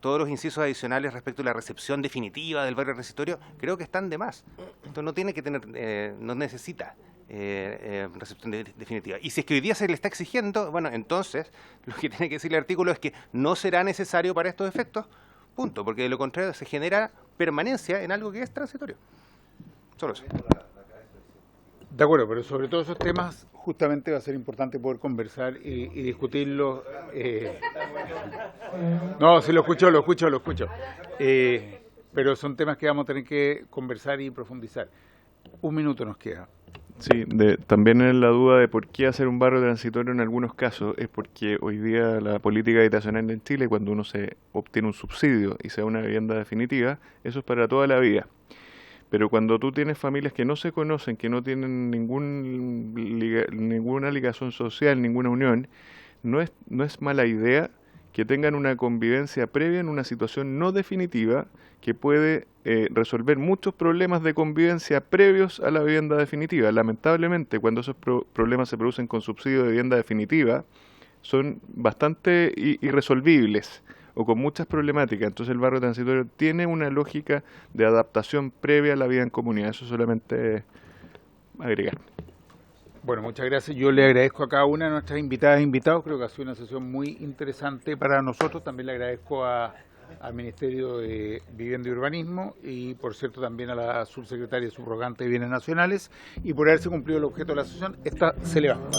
todos los incisos adicionales respecto a la recepción definitiva del barrio transitorio, creo que están de más. Esto no tiene que tener, no necesita recepción definitiva. Y si es que hoy día se le está exigiendo, bueno, entonces lo que tiene que decir el artículo es que no será necesario para estos efectos, punto, porque de lo contrario se genera permanencia en algo que es transitorio. Solo eso. De acuerdo, pero sobre todos esos temas justamente va a ser importante poder conversar y discutirlos. No, sí, lo escucho. Pero son temas que vamos a tener que conversar y profundizar. Un minuto nos queda. Sí, también en la duda de por qué hacer un barrio transitorio en algunos casos es porque hoy día la política habitacional en Chile, cuando uno se obtiene un subsidio y se da una vivienda definitiva, eso es para toda la vida. Pero cuando tú tienes familias que no se conocen, que no tienen ninguna ligación social, ninguna unión, no es mala idea que tengan una convivencia previa en una situación no definitiva que puede resolver muchos problemas de convivencia previos a la vivienda definitiva. Lamentablemente, cuando esos problemas se producen con subsidio de vivienda definitiva, son bastante irresolvibles o con muchas problemáticas. Entonces el barrio transitorio tiene una lógica de adaptación previa a la vida en comunidad. Eso solamente agregar. Bueno, muchas gracias. Yo le agradezco a cada una de nuestras invitadas e invitados. Creo que ha sido una sesión muy interesante para nosotros. También le agradezco al Ministerio de Vivienda y Urbanismo y, por cierto, también a la subsecretaria subrogante de Bienes Nacionales y por haberse cumplido el objeto de la sesión. Esta se levanta.